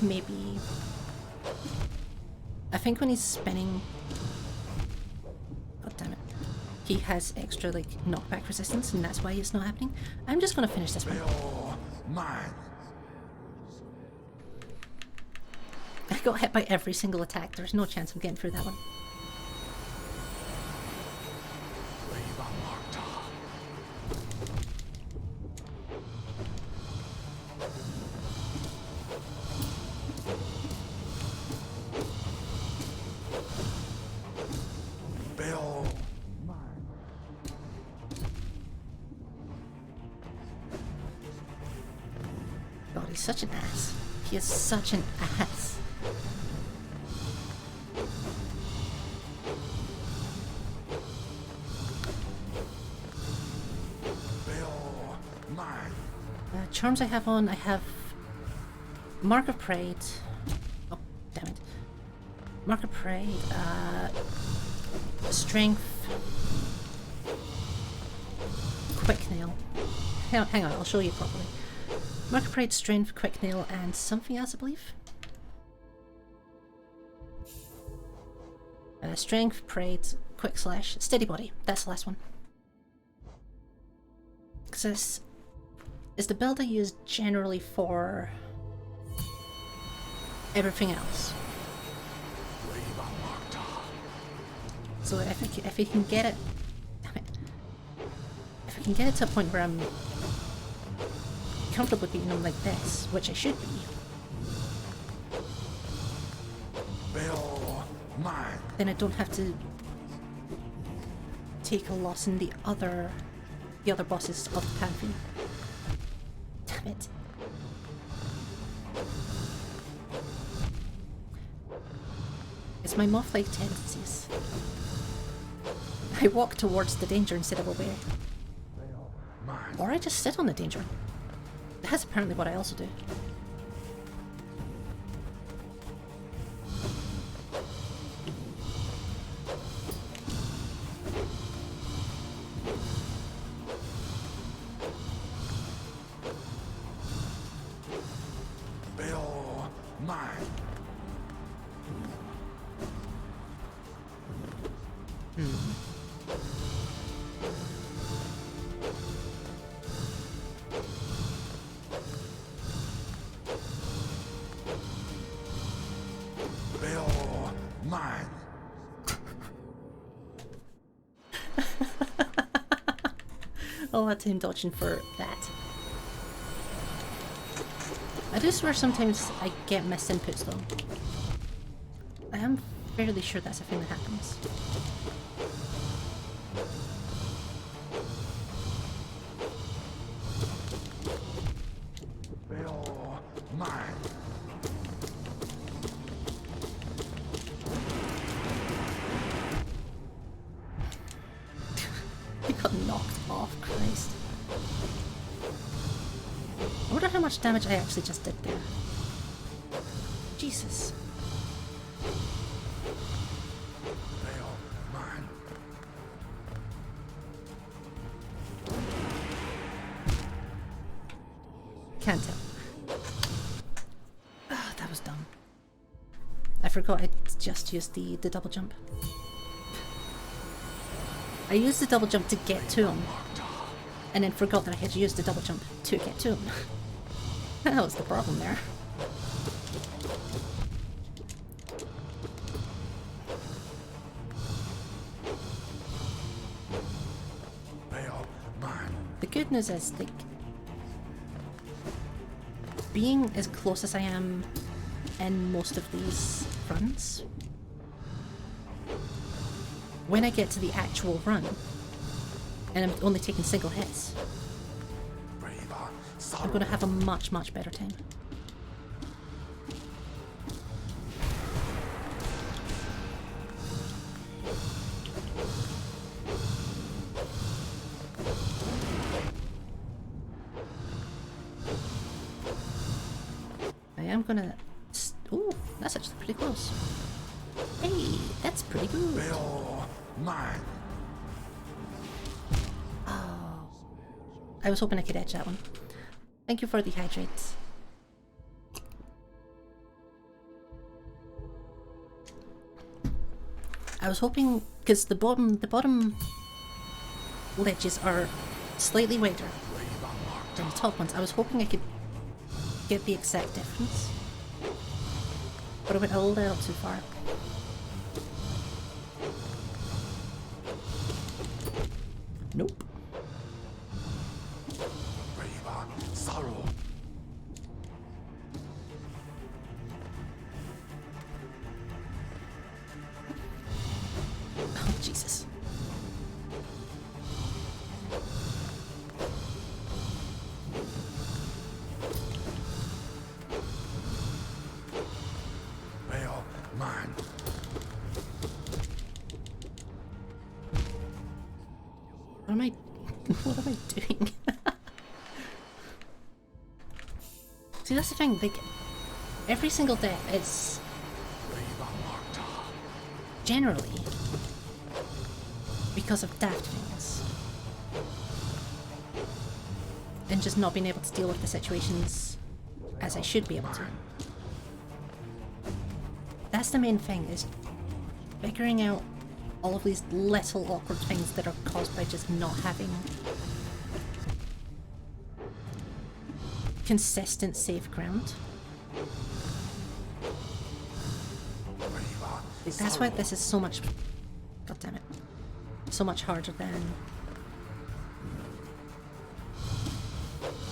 when he's spinning, god damn it, he has extra like knockback resistance, and that's why it's not happening. I'm just gonna finish this one. Bail mine. I got hit by every single attack. There's no chance I'm getting through that one. Riva Marta. Bail mine. God, he's such an ass. He is such an ass. Bail mine. Charms I have on, I have Mark of Pride. Oh, damn it. Mark of Pride, Strength, Quick Nail. Hang on, I'll show you properly. Mark of Pride, Strength, Quick Nail, and something else, I believe. Strength, Pride, Quick Slash, Steady Body. That's the last one. Because this is the build I use generally for everything else. Riva Marta. So if we can get it, if I can get it to a point where I'm comfortable beating them like this, which I should be, Bail mine. then I don't have to take a loss in the other bosses of the Pantheon. Damn it. It's my moth-like tendencies. I walk towards the danger instead of away. Bail mine. Or I just sit on the danger. That's apparently what I also do. Bail mine. Bail mine. All that time dodging for that. I do swear sometimes I get missed inputs though. I am fairly sure that's a thing that happens. Bail mine. He got knocked off, Christ. I wonder how much damage I actually just did there. Jesus. Bail mine. Can't tell. Ah, that was dumb. I forgot I just used the double jump. I used the double jump to get to him, and then forgot that I had used the double jump to get to him. That was the problem there. good news is, like, being as close as I am in most of these runs, when I get to the actual run, and I'm only taking single hits, I'm going to have a much, much better time. I am gonna... Ooh, that's actually pretty close. Hey, that's pretty good. They are mine. Oh. I was hoping I could edge that one. Thank you for the hydrates. I was hoping, because the bottom ledges are slightly wider than the top ones. I was hoping I could get the exact difference, but I went a little too far. Nope. Sorrow. Oh, Jesus. They are mine. What am I... what am I doing? See, that's the thing, like, every single death is generally because of daft things. And just not being able to deal with the situations as I should be able to. That's the main thing, is figuring out all of these little awkward things that are caused by just not having consistent safe ground. That's why this is so much... God damn it. So much harder than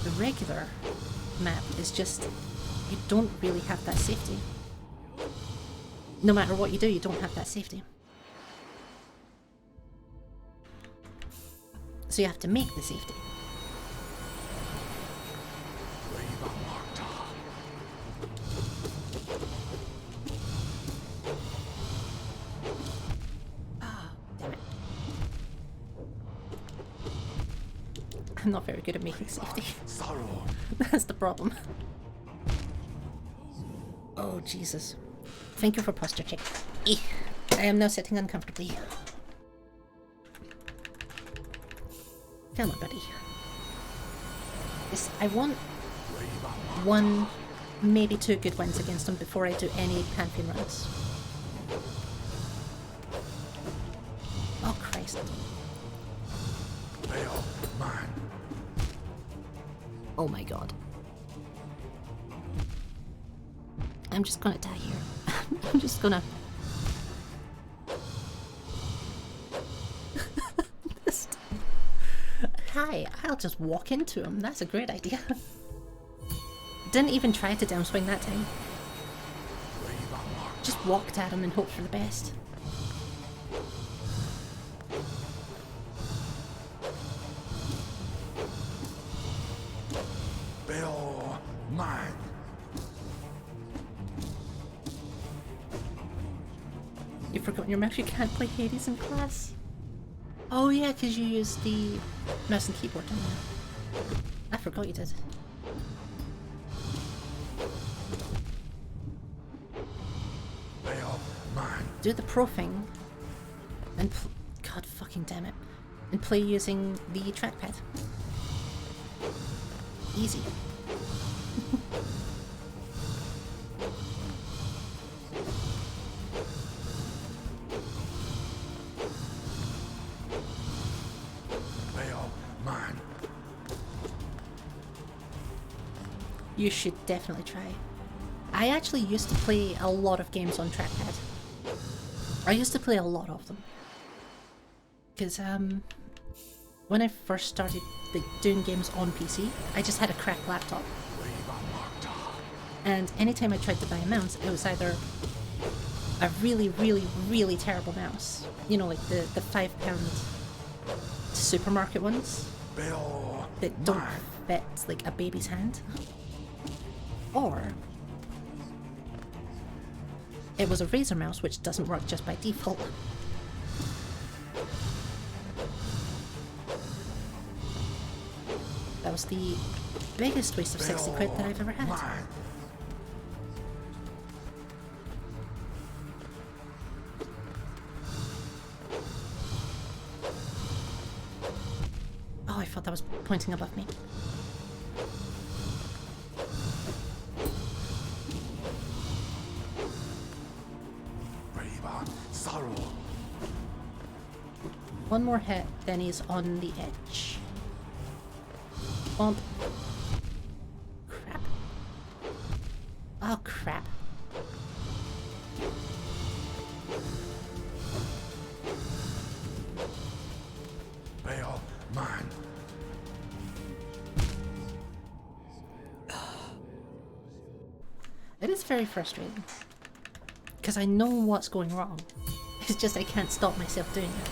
the regular map. Is just... you don't really have that safety. No matter what you do, you don't have that safety. So you have to make the safety. I'm not very good at making safety. Sorrow. That's the problem. Oh, Jesus. Thank you for posture check. I am now sitting uncomfortably. Come on, buddy. Yes, I want one, maybe two good wins against him before I do any Pantheon runs. Oh, Christ. They are mine. Oh my god. I'm just gonna die here. I'm just gonna... Hi, I'll just walk into him. That's a great idea. Didn't even try to downswing that time. Just walked at him and hoped for the best. They are mine. You've forgotten your mouse. You can't play Hades in class. Oh yeah, because you used the mouse and keyboard, didn't you? I forgot you did. They are mine. Do the pro thing and God fucking damn it. And play using the trackpad. Easy. They are mine. You should definitely try. I actually used to play a lot of games on trackpad. I used to play a lot of them. Because, when I first started like, doing games on PC, I just had a cracked laptop. And anytime I tried to buy a mouse, it was either a really, really, really terrible mouse. You know, like the £5 supermarket ones that don't fit like a baby's hand. Or it was a Razer mouse, which doesn't work just by default. That was the biggest waste of 60 quid that I've ever had. Oh, I thought that was pointing above me. One more hit, then he's on the edge. Bump. Crap. Oh, crap. Bail, mine. It is very frustrating. Because I know what's going wrong. It's just I can't stop myself doing it.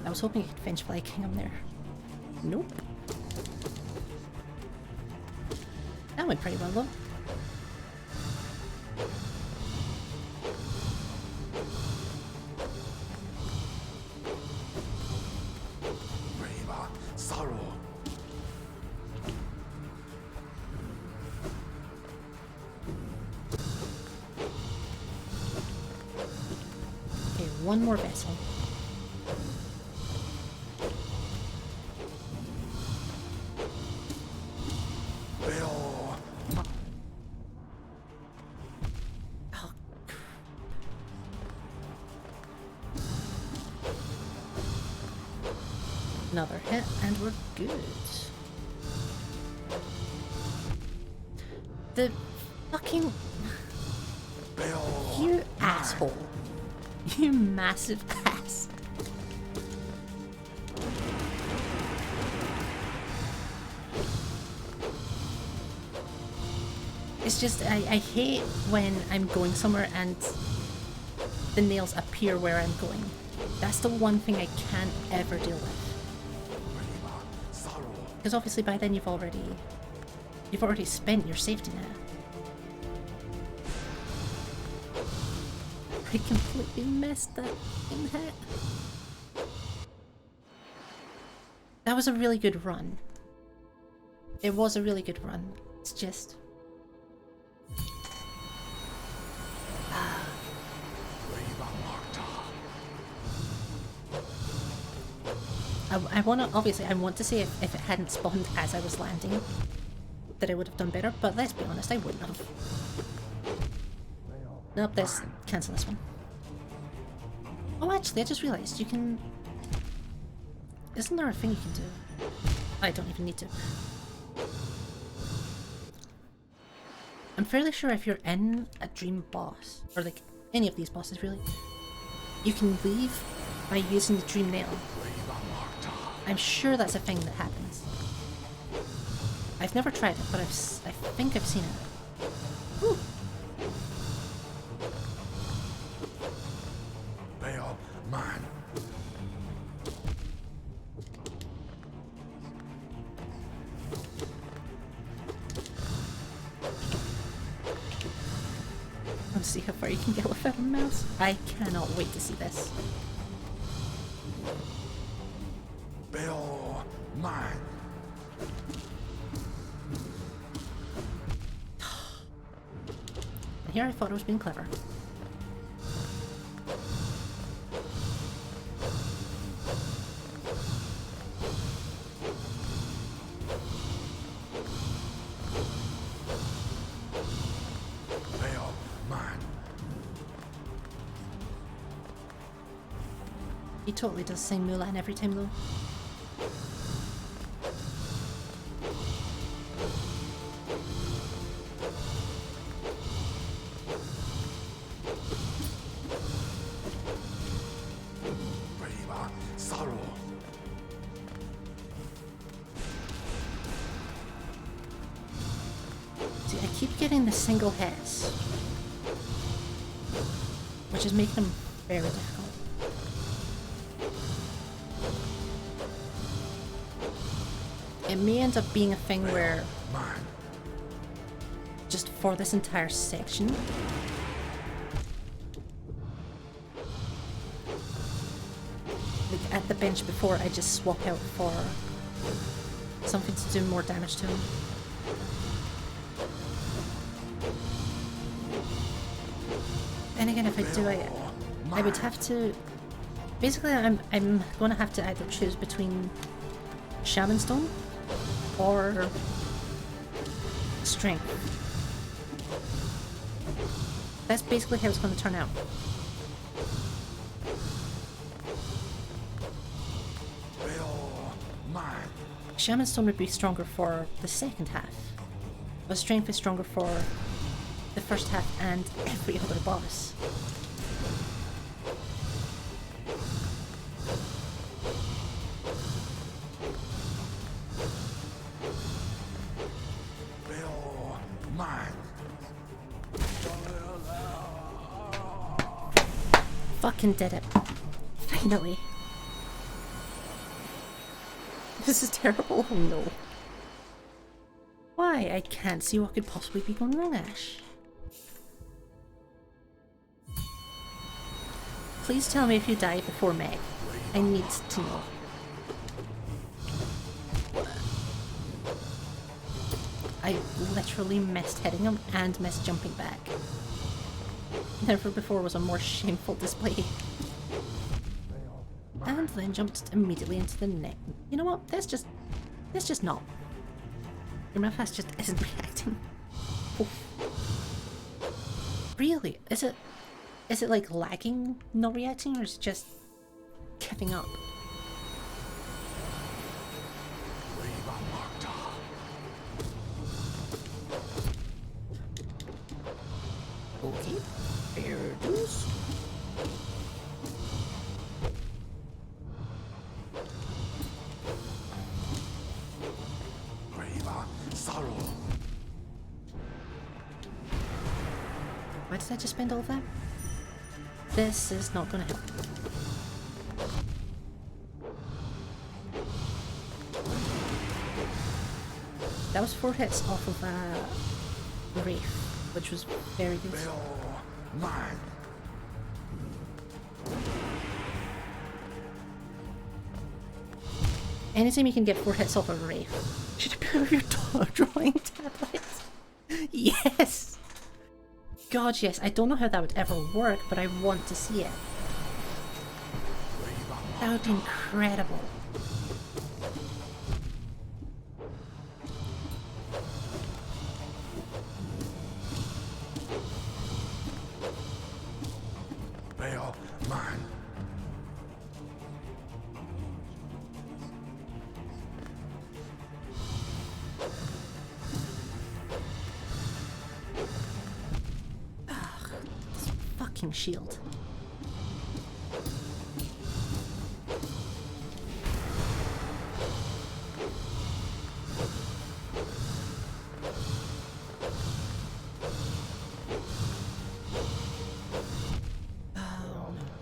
I was hoping I could finish Fly Kingdom there. Nope. That went pretty well though. Okay, one more vessel. Another hit, and we're good. The fucking... You asshole. You massive ass. It's just, I hate when I'm going somewhere and the nails appear where I'm going. That's the one thing I can't ever deal with. Because obviously by then you've already spent your safety net. I completely missed that fucking hit. That was a really good run. It was a really good run. It's just... I want to say if it hadn't spawned as I was landing, that I would have done better, but let's be honest, I wouldn't have. Nope, let's cancel this one. Oh, actually, I just realised you can... Isn't there a thing you can do? I don't even need to. I'm fairly sure if you're in a dream boss, or like any of these bosses really, you can leave by using the dream nail. I'm sure that's a thing that happens. I've never tried it, but I think I've seen it. Whew. Bail, mine. Let's see how far you can get without a mouse. I cannot wait to see this. Bail, mine. And here I thought I was being clever. Bail, mine. He totally does sing Mulan every time though. hitting the single hits, which is making them very difficult. It may end up being a thing where, Mine. just for this entire section, like at the bench before, I just swap out for something to do more damage to him. And again, if I do it, I would have to. Basically, I'm going to have to either choose between Shaman Stone or Strength. That's basically how it's going to turn out. Mine. Shaman Stone would be stronger for the second half, but Strength is stronger for the first half and every other boss. Mine. Fucking did it. Finally. This is terrible. Oh no. Why? I can't see what could possibly be going wrong, Ash. Please tell me if you die before Meg. I need to know. I literally missed hitting him and missed jumping back. Never before was a more shameful display. And then jumped immediately into the net. You know what? Let's just not. Your Mephias just isn't reacting. Oh. Really? Is it like lagging, not reacting, or is it just giving up? Okay, fair dues. Sorrow. Why did I just spend all that? This is not gonna help. That was 4 hits off of Wraith, which was very good. Mine. Anytime you can get 4 hits off of a Wraith, should you put over your drawing tablet? Yes! God, yes. I don't know how that would ever work, but I want to see it. That would be incredible. Veil. Mine. Fucking shield.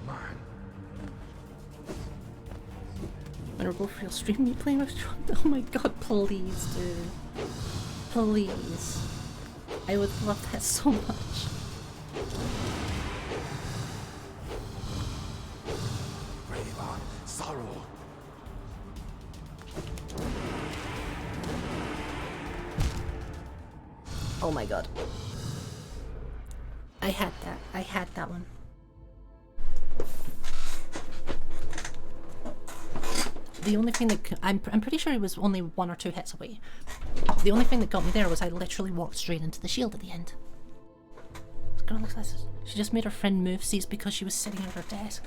Mine. When we're both real stream, you playing with Trump? Oh my god, please, dude. Please. I would love that so much. Sorrow. Oh my god. I had that. I had that one. The only thing that I'm pretty sure it was only 1 or 2 hits away. The only thing that got me there was I literally walked straight into the shield at the end. It's gonna look like this. She just made her friend move seats because she was sitting at her desk.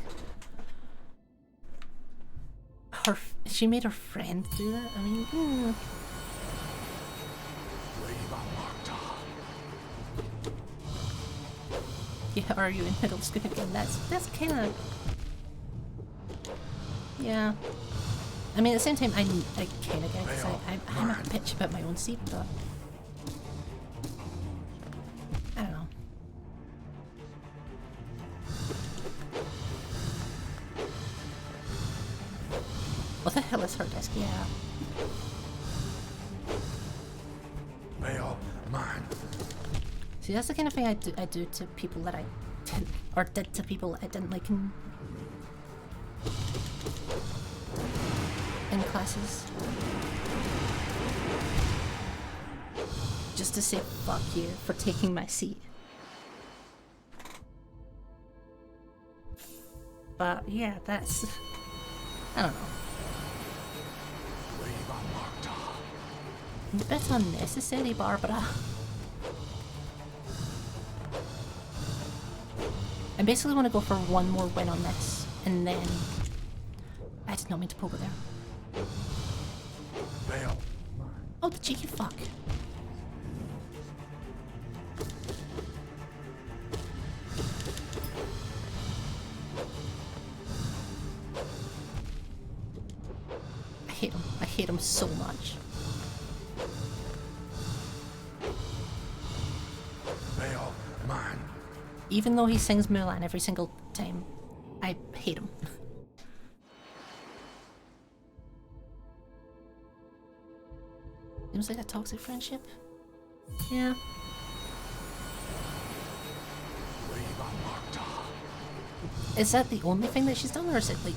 She made her friend do that? I mean, Yeah, are you in middle school again? That's kind of... Yeah. I mean, at the same time, I kind of get it, because I'm a bitch about my own seat, but... What the hell is her desk? Yeah. Bail mine. See, that's the kind of thing I do to people that I didn't, or did to people I didn't like in classes. Just to say fuck you for taking my seat. But yeah, that's... I don't know. A bit unnecessary, Barbara. I basically want to go for one more win on this, and then... I did not mean to poke it there. Bail. Oh, the cheeky fuck. I hate him. I hate him so much. Bail mine. Even though he sings Mulan every single time, I hate him. Seems like a toxic friendship. Yeah. Is that the only thing that she's done, or is it like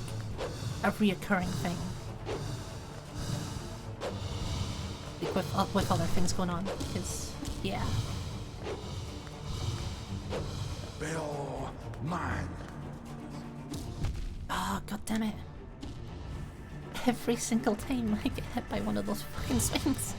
a reoccurring thing? Like with other things going on? Because, yeah. Bail mine. Oh, god damn it. Every single time I get hit by one of those fucking swings.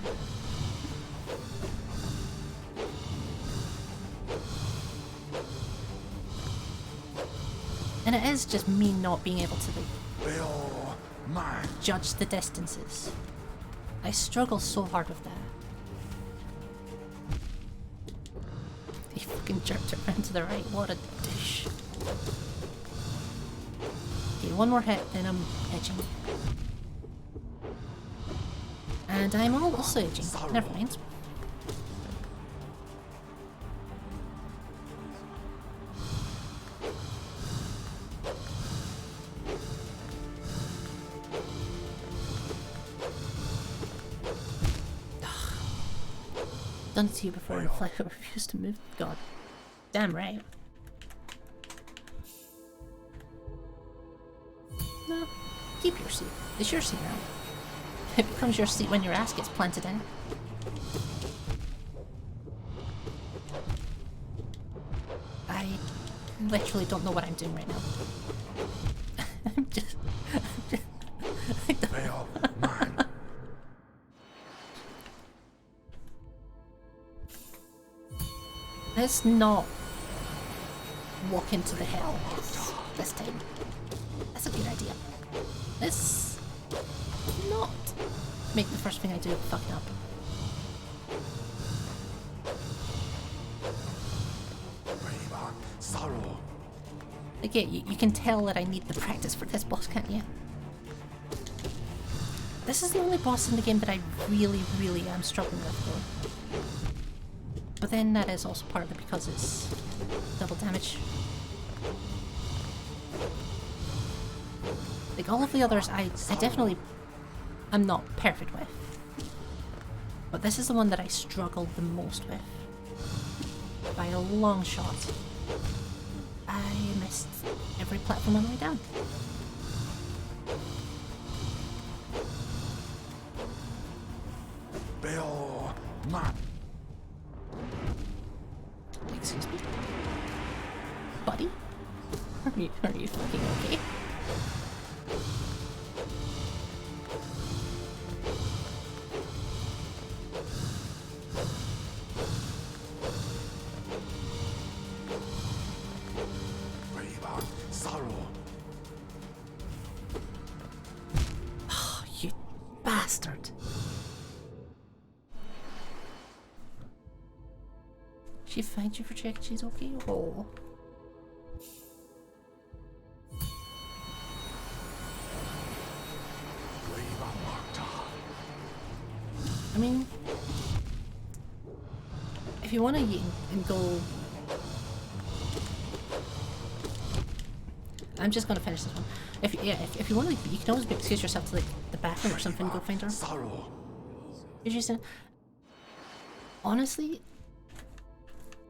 And it is just me not being able to like Bail mine. judge the distances. I struggle so hard with that. He fucking jerked it around to the right. What a douche. Okay, one more hit, then I'm edging. And I'm also edging. Never mind. Done it to you before. I refuse to move. God. Damn right. No. Keep your seat. It's your seat now. It becomes your seat when your ass gets planted in. I literally don't know what I'm doing right now. I'm just... Bail mine. Let's not walk into the hell this time. That's a good idea. Let's not make the first thing I do fucking up. Sorrow. Again, you can tell that I need the practice for this boss, can't you? This is the only boss in the game that I really, really am struggling with, though. But then that is also partly because it's double damage. Like, all of the others I definitely am not perfect with. But this is the one that I struggle the most with. By a long shot. I missed every platform on the way down. Bail mine. Excuse me? Buddy? Are you fucking okay? Sorrow. Oh, you bastard. She finds you for checking she's okay? Oh. I mean, if you want to eat and go... I'm just gonna finish this one. If you want to, you can always excuse yourself to like bathroom or something, go find her. Sorrow. Interesting. Honestly,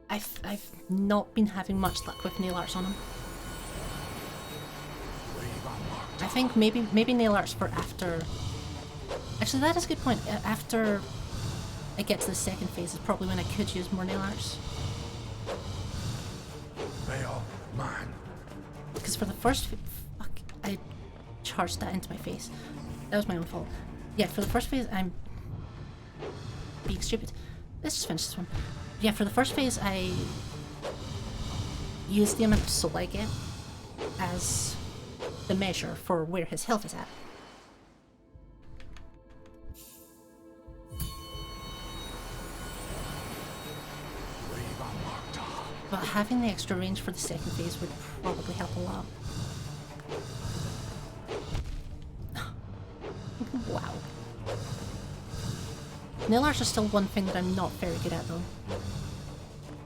I've not been having much luck with nail arts on him. I think maybe nail arts for after. Actually, that is a good point. After I get to the second phase is probably when I could use more nail arts. Veil mine. Because for the first fuck, I charged that into my face. That was my own fault. Yeah, for the first phase, I'm being stupid. Let's just finish this one. Yeah, for the first phase, I used the amount of soul I get as the measure for where his health is at. But having the extra range for the second phase would probably help a lot. Wow. Nail arts are still one thing that I'm not very good at though.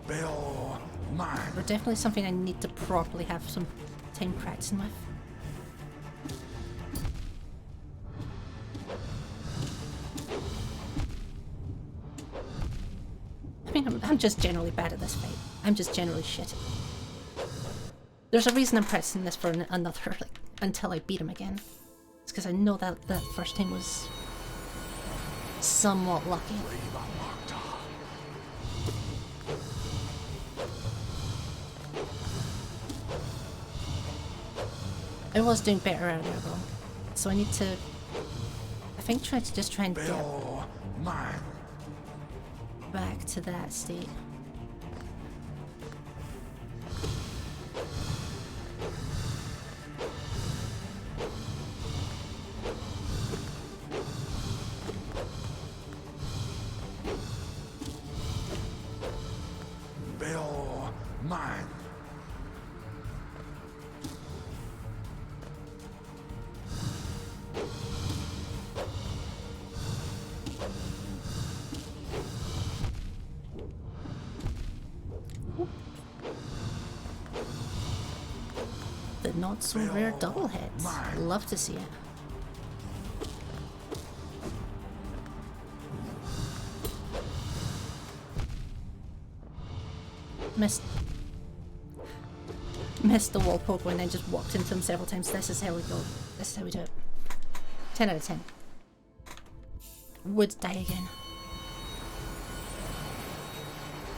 Veil mine. They're definitely something I need to properly have some time practicing with. I mean, I'm just generally bad at this fight. I'm just generally shit. There's a reason I'm practicing this for another, like, until I beat him again. It's because I know that that first time was somewhat lucky. I was doing better earlier though, so I need to, I think, try and get Veil mine. back to that state. Veil mine. The not so rare double hits. Love to see it. Missed the wall poke and then just walked into him several times. This is how we go. This is how we do it. 10 out of 10. Would die again.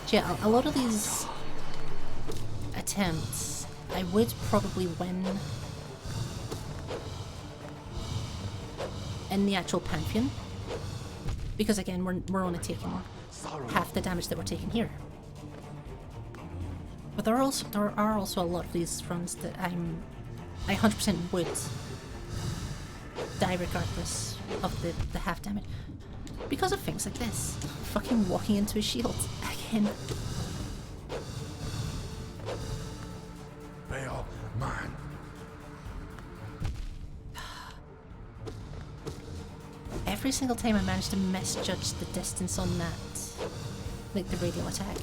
Yeah, a lot of these attempts I would probably win in the actual Pantheon. Because again, we're only taking half the damage that we're taking here. But there are also a lot of these runs that I 100% would die regardless of the half damage. Because of things like this. Fucking walking into a shield again. Veil mine. Every single time I manage to misjudge the distance on that, like the radial attack.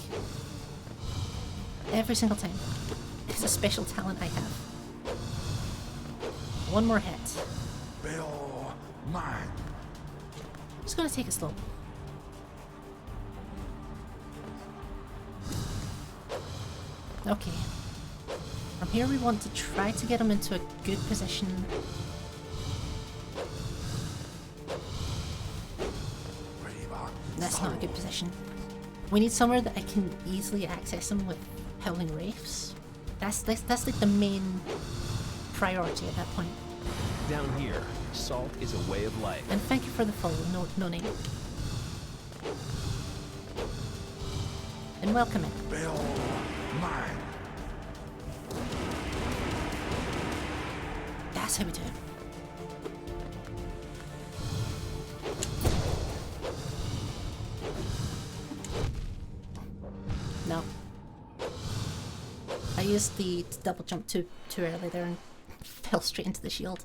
Every single time. It's a special talent I have. One more hit. Veil mine. Just gonna take it slow. Okay. From here we want to try to get him into a good position. That's not a good position. We need somewhere that I can easily access him with Howling Wraiths. That's like the main priority at that point. Down here, salt is a way of life. And thank you for the follow, no name. And welcome in. Veil mine. That's how we do it. No. I used the double jump too early there and fell straight into the shield.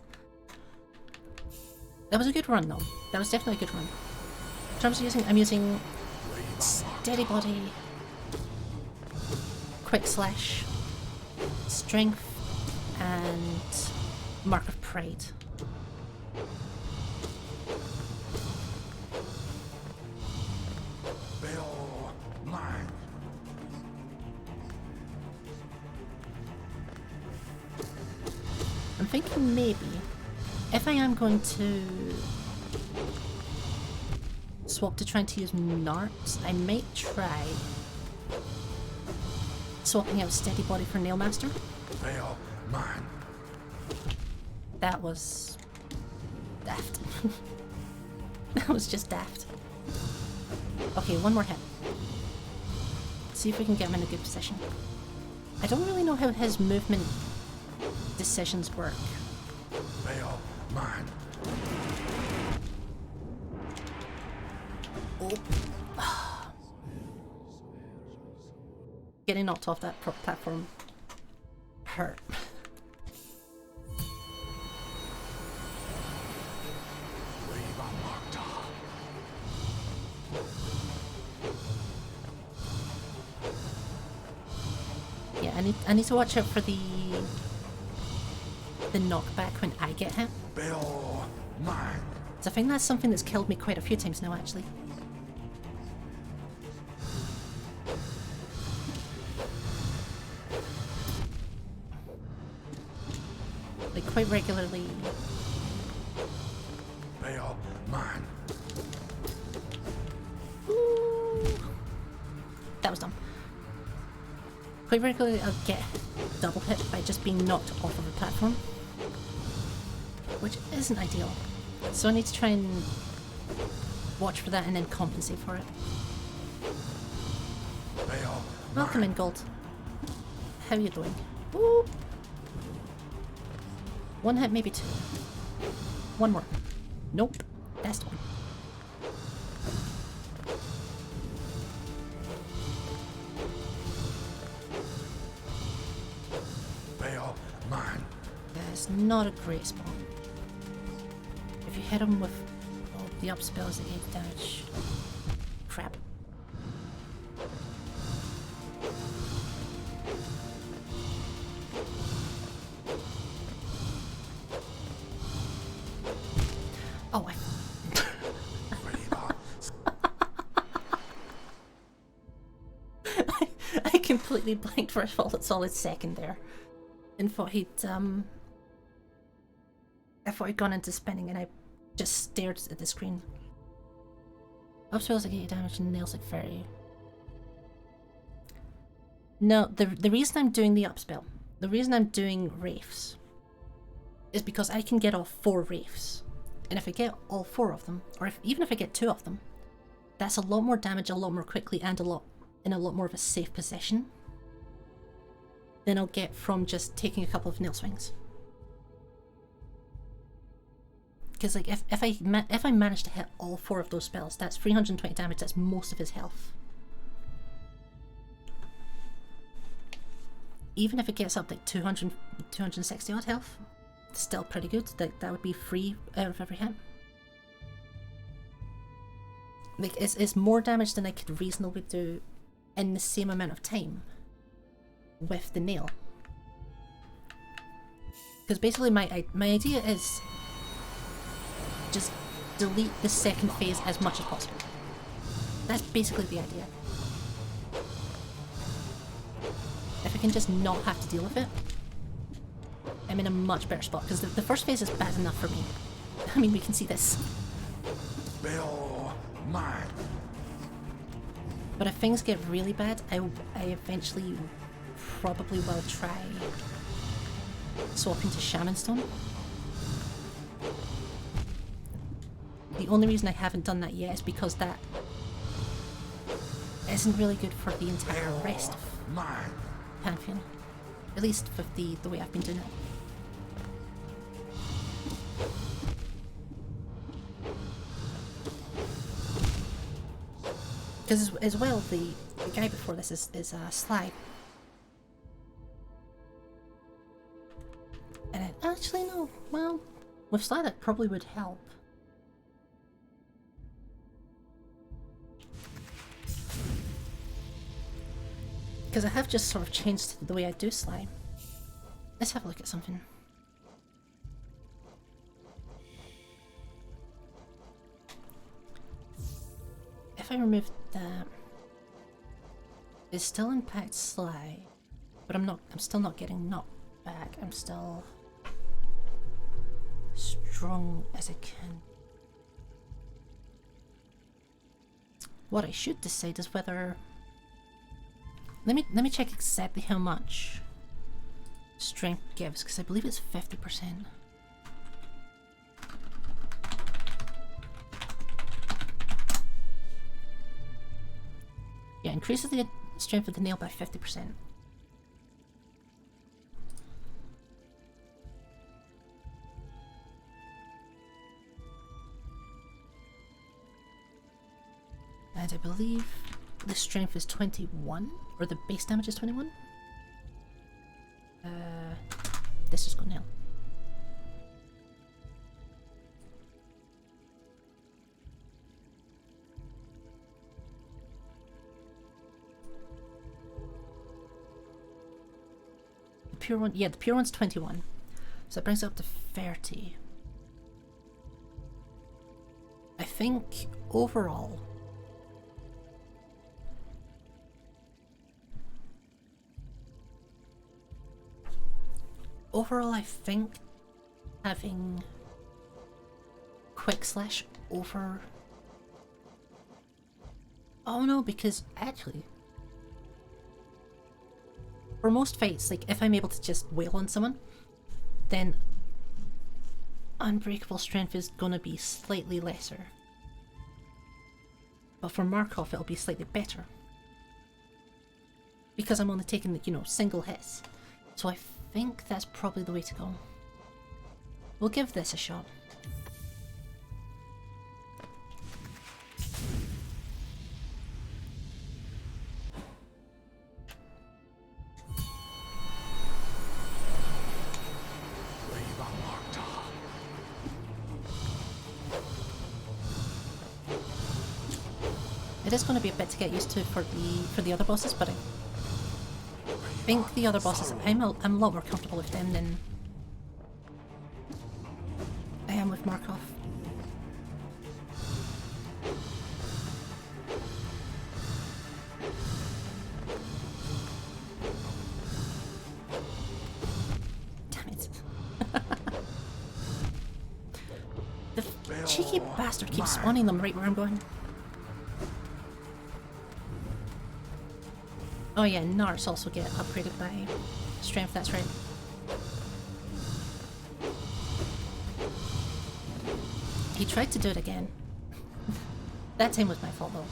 That was a good run though. That was definitely a good run. In terms of using, I'm using Steady Body, Quick Slash, Strength, and Mark of Pride. thinking maybe if I am going to swap to trying to use Narps, I might try swapping out Steady Body for Nail Master. Veil mine. That was daft. That was just daft. Okay, one more hit. See if we can get him in a good position. I don't really know how his movement decisions work. Veil mine. Oh. Getting knocked off that platform hurt. Yeah, I need to watch out for the knockback when I get hit. Veil mine. So I think that's something that's killed me quite a few times now, actually. Like, quite regularly. Veil mine. Ooh. That was dumb. Quite regularly I'll get double hit by just being knocked off of the platform, which isn't ideal. So I need to try and watch for that and then compensate for it. Veil Welcome in, Gold. How are you doing? Ooh. One hit, maybe two. One more. Nope. Best one. Veil mine. That's not a great spot. If you hit him with the up spells, it 8 damage. Crap. Oh, I completely blanked for a solid second there, and thought he'd I thought he'd gone into spinning, and I just stared at the screen. Up spells that get you damage and nails like fairy. No, the reason I'm doing the up spell, the reason I'm doing wraiths, is because I can get off 4 wraiths. And if I get all 4 of them, or even if I get 2 of them, that's a lot more damage a lot more quickly and in a lot more of a safe position than I'll get from just taking a couple of nail swings. Because like if I manage to hit all 4 of those spells, that's 320 damage. That's most of his health. Even if it gets up like 260 odd health, it's still pretty good. That would be 3 out of every hit. Like it's more damage than I could reasonably do in the same amount of time with the nail. Because basically my idea is just delete the second phase as much as possible. That's basically the idea. If I can just not have to deal with it, I'm in a much better spot, because the first phase is bad enough for me. I mean, we can see this. Veil mine. But if things get really bad, I eventually probably will try swapping to Shaman Stone. The only reason I haven't done that yet is because that isn't really good for the entire rest of Mine. Pantheon. At least with the way I've been doing it. Because as well, the guy before this is Sly. And actually no, well, with Sly that probably would help. Because I have just sort of changed the way I do Sly. Let's have a look at something. If I remove that, it still impacts Sly, but I'm still not getting knocked back. I'm still strong as I can. What I should decide is whether... Let me check exactly how much strength gives, because I believe it's 50%. Yeah, increases the strength of the nail by 50%. And I believe the strength is 21, or the base damage is 21. This is good nail. The pure one, yeah, the pure one's 21. So that brings it up to 30. I think overall, I think having quick slash over... Oh no, because actually, for most fights, like if I'm able to just wail on someone, then unbreakable strength is gonna be slightly lesser. But for Markoth it'll be slightly better. Because I'm only taking the, you know, single hits. So I think that's probably the way to go. We'll give this a shot. It is going to be a bit to get used to for the other bosses, but I think the other bosses, I'm a lot more comfortable with them than I am with Markoth. Damn it. The cheeky bastard keeps spawning them right where I'm going. Oh yeah, Narts also get upgraded by strength, that's right. He tried to do it again. That time was my fault though.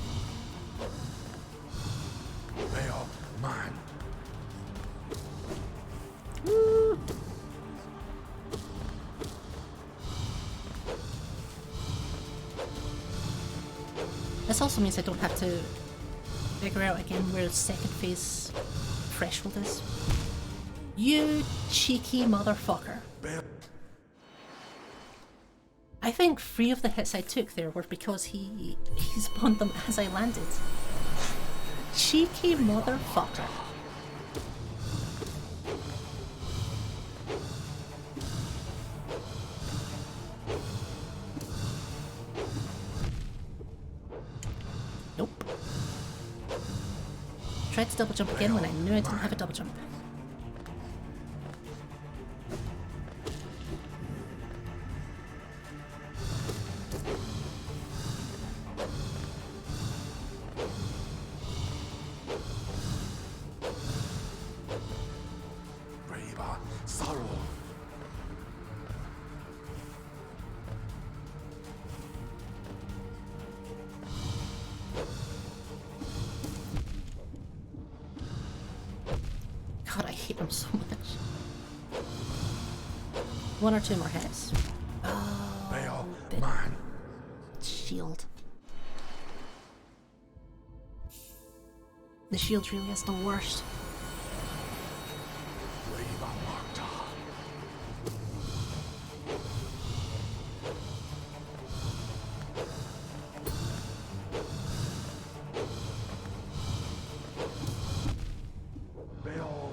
Veil mine. Woo! This also means I don't have to figure out again where the second phase threshold is. You cheeky motherfucker. I think 3 of the hits I took there were because he spawned them as I landed. Cheeky motherfucker. Nope. Tried to double jump again when I knew I didn't have a double jump. God, I hate him so much. 1 or 2 more hits. Oh, mine. Shield. The shield really is the worst.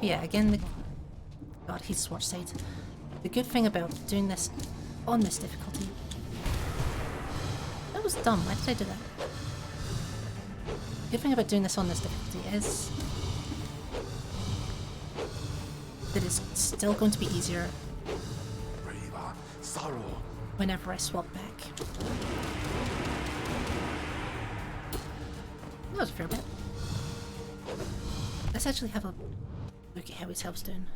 Yeah, again, God, he's sword side. The good thing about doing this on this difficulty... That was dumb, why did I do that? The good thing about doing this on this difficulty is that it's still going to be easier whenever I swap back. That was a fair bit. Let's actually have a look at how his health's doing.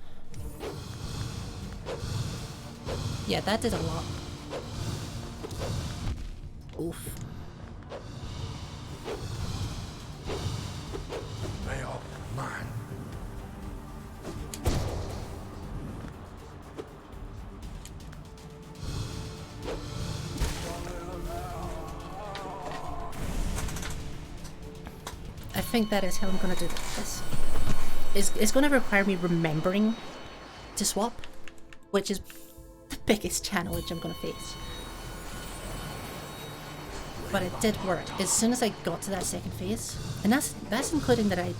Yeah, that did a lot. Oof. They are mine. I think that is how I'm gonna do this. It's gonna require me remembering to swap, which is the biggest challenge I'm gonna face. But it did work as soon as I got to that second phase, and that's including that I'd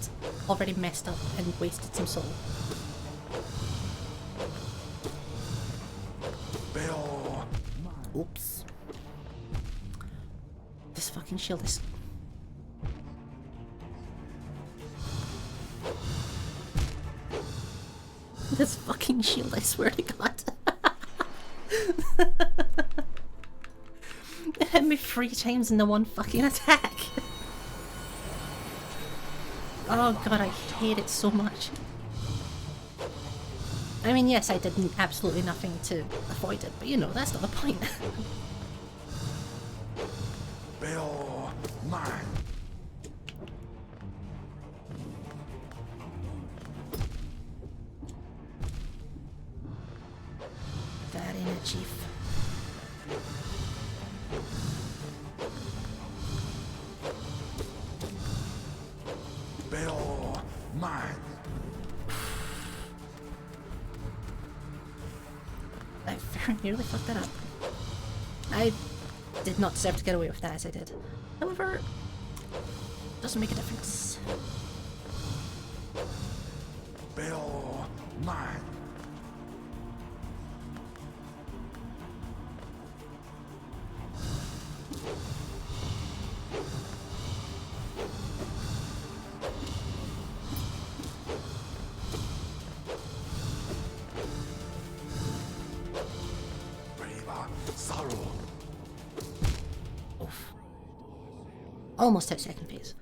already messed up and wasted some soul. Bill. Oops. This fucking shield is... This fucking shield, I swear to God. It hit me 3 times in the one fucking attack. Oh god, I hate it so much. I mean, yes, I did absolutely nothing to avoid it, but you know, that's not the point. Bill. Mine. That ain't it, Chief. Bill. Mine. I very nearly fucked that up. I did not deserve to get away with that as I did. However, doesn't make a difference. Bill. Mine. Sorrow. Oof. Almost at second phase.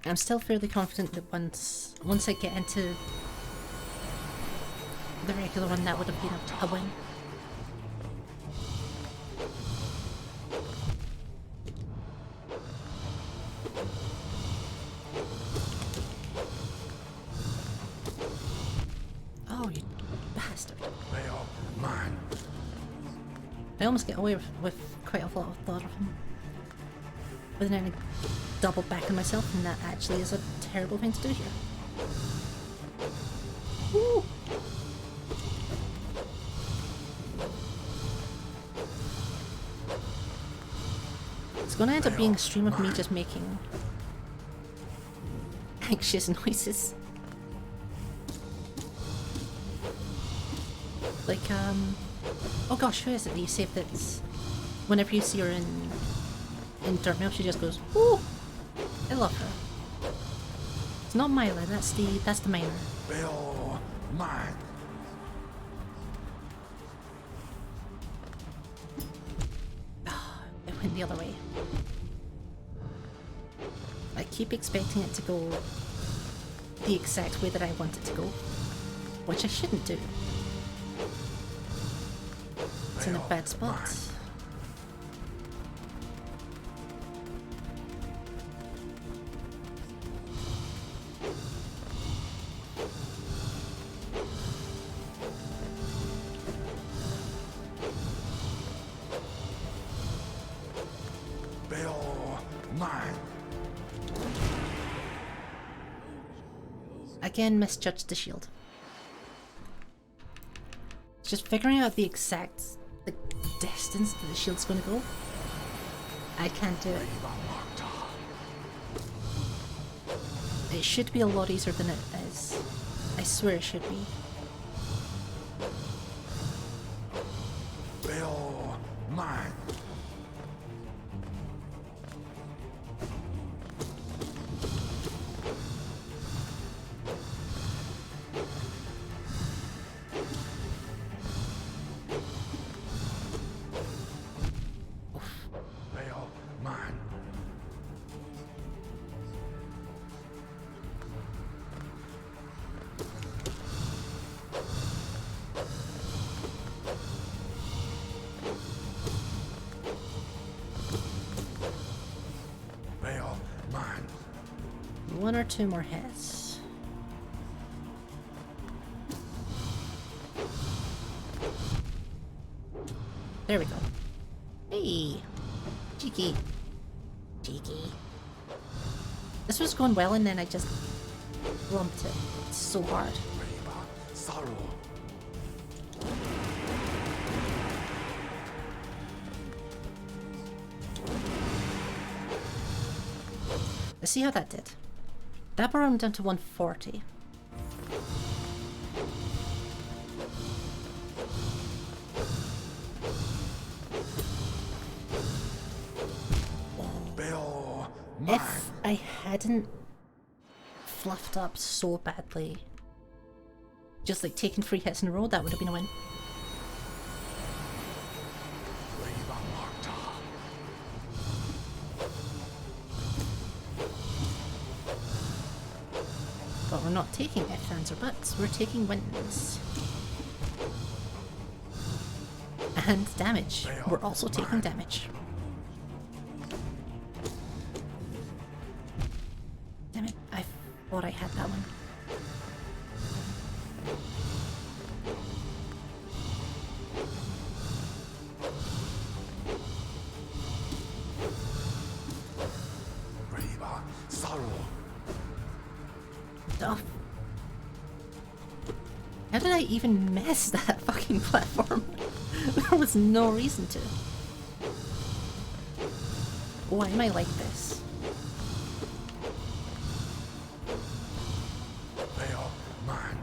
I'm still fairly confident that once I get into the regular one, that would have been a win. Oh, you bastard. They are mine. I almost get away with quite a lot of them. But then I double back on myself, and that actually is a terrible thing to do here. Woo! It's gonna end up being a stream of me just making anxious noises. Like, oh gosh, who is it that you saved that's... Whenever you see her in Dirtmill, she just goes, "Ooh!" I love her. It's not Myla, that's the minor. Bill. Mine. It went the other way. I keep expecting it to go the exact way that I want it to go, which I shouldn't do. It's in a bad spot. Bill. Mine. Again, misjudged the shield. Just figuring out the exact distance that the shield's gonna go. I can't do it. It should be a lot easier than it is. I swear it should be. Bill. Mine. one or two more hits. There we go. Hey! Cheeky. Cheeky. This was going well and then I just lumped it so hard. Sorrow. Let's see how that did. That brought him down to 140. Bill. If I hadn't fluffed up so badly, just like taking 3 hits in a row, that would have been a win. But we're not taking ifs, ands, or buts, we're taking wins. And damage. We're also taking damage. Damn it, I thought I had that one. Sorrow. Oh. How did I even miss that fucking platform? There was no reason to. Why am I like this? Bill. Mine.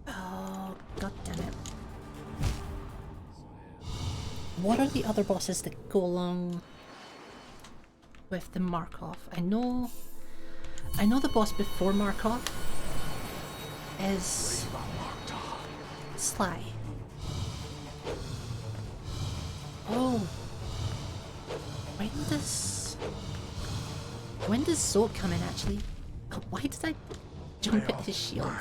Oh, god damn it. What are the other bosses that go along with the Markoth? I know the boss before Markoth is Sly. Oh. When does Zolt come in actually? Oh, why did I jump at his shield?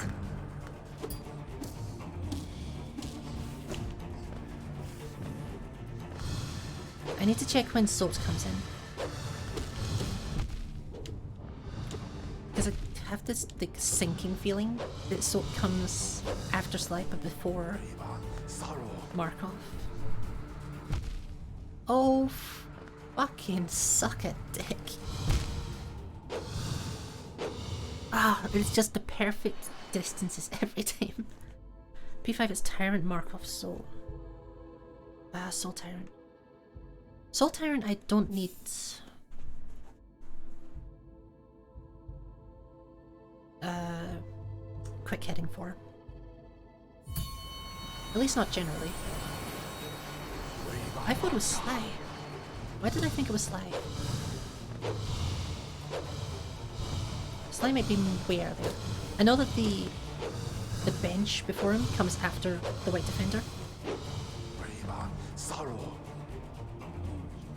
I need to check when Zolt comes in. Because I have this like sinking feeling that Zolt comes after Sly but before Markoth. Oh, fucking suck it, dick. Ah, it's just the perfect distances every time. P5 is Tyrant, Markoth, Soul. Soul Tyrant. Soul Tyrant I don't need... quick hitting for. At least not generally. I thought it was Sly. Why did I think it was Sly? Sly might be way earlier. I know that the bench before him comes after the White Defender.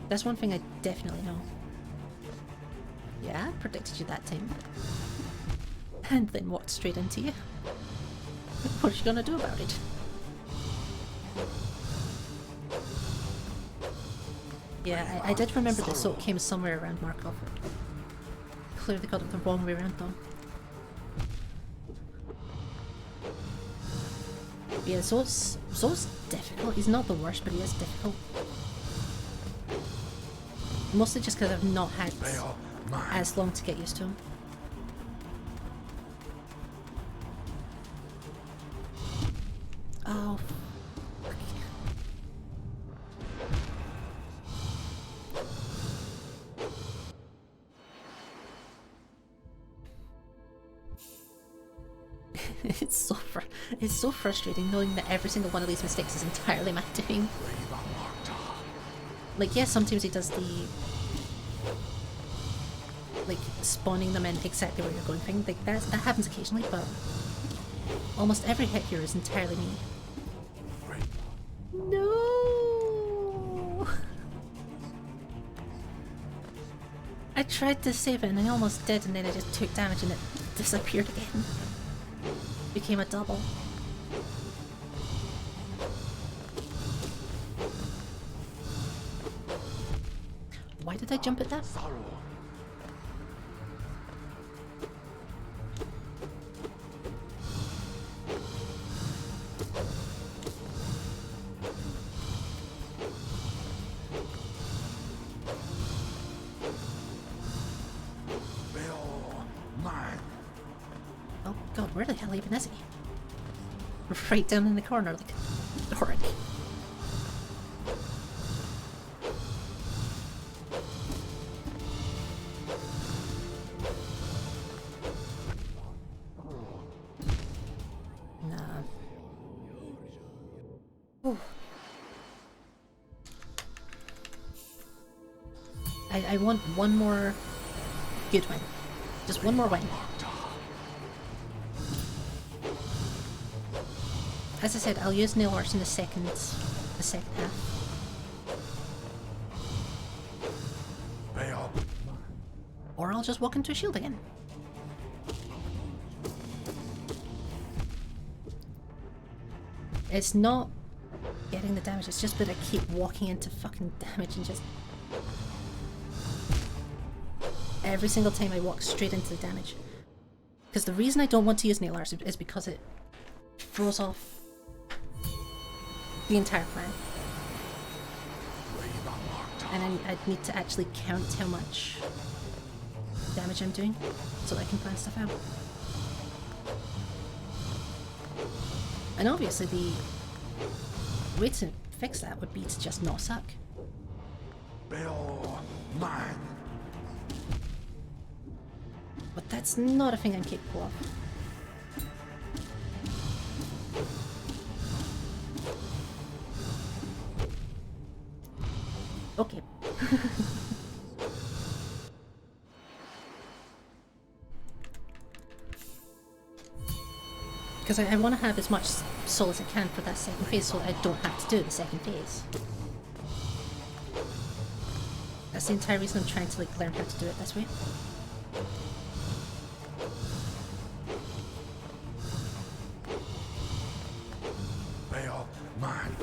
That's one thing I definitely know. Yeah, I predicted you that time. And then walked straight into you. What are you gonna do about it? Yeah, I did remember that Zolt came somewhere around Markoth. Clearly got it the wrong way around though. Yeah, Zolt's difficult. He's not the worst, but he is difficult. Mostly just because I've not had as long to get used to him. Oh, fuck. It's so frustrating knowing that every single one of these mistakes is entirely my doing. Like, yeah, sometimes he does the like spawning them in exactly where you're going thing. Like that happens occasionally, but almost every hit here is entirely me. No. I tried to save it and I almost did, and then I just took damage and it disappeared again. Became a double. Why did I jump at that? where the hell even is he? Right down in the corner, like a dork. Nah. Ooh. I want one more good win. Just one more win. As I said, I'll use nail arts in the second half. Bail. Or I'll just walk into a shield again. It's not getting the damage, it's just that I keep walking into fucking damage and just... Every single time I walk straight into the damage. Because the reason I don't want to use nail arts is because it throws off the entire plan. And I'd need to actually count how much damage I'm doing so that I can plan stuff out. And obviously the way to fix that would be to just not suck. Bail. Mine. But that's not a thing I'm capable of. Okay. Because I want to have as much soul as I can for that second phase so I don't have to do the second phase. That's the entire reason I'm trying to like learn how to do it this way. Bail. Mine.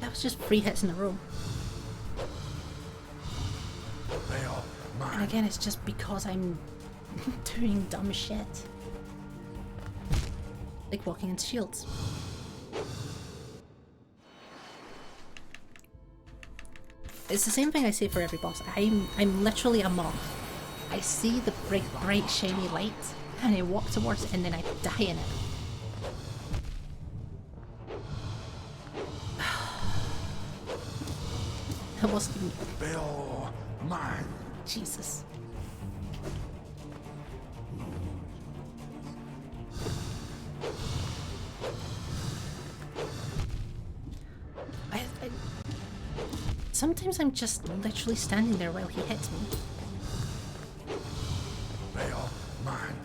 That was just 3 hits in a row. Bail. Mine. And again, it's just because I'm doing dumb shit. Like walking into shields. It's the same thing I say for every boss. I'm literally a moth. I see the bright shiny light and I walk towards it and then I die in it. That wasn't even... Bail. Mine. Jesus. Sometimes I'm just literally standing there while he hits me. Bail. Mine.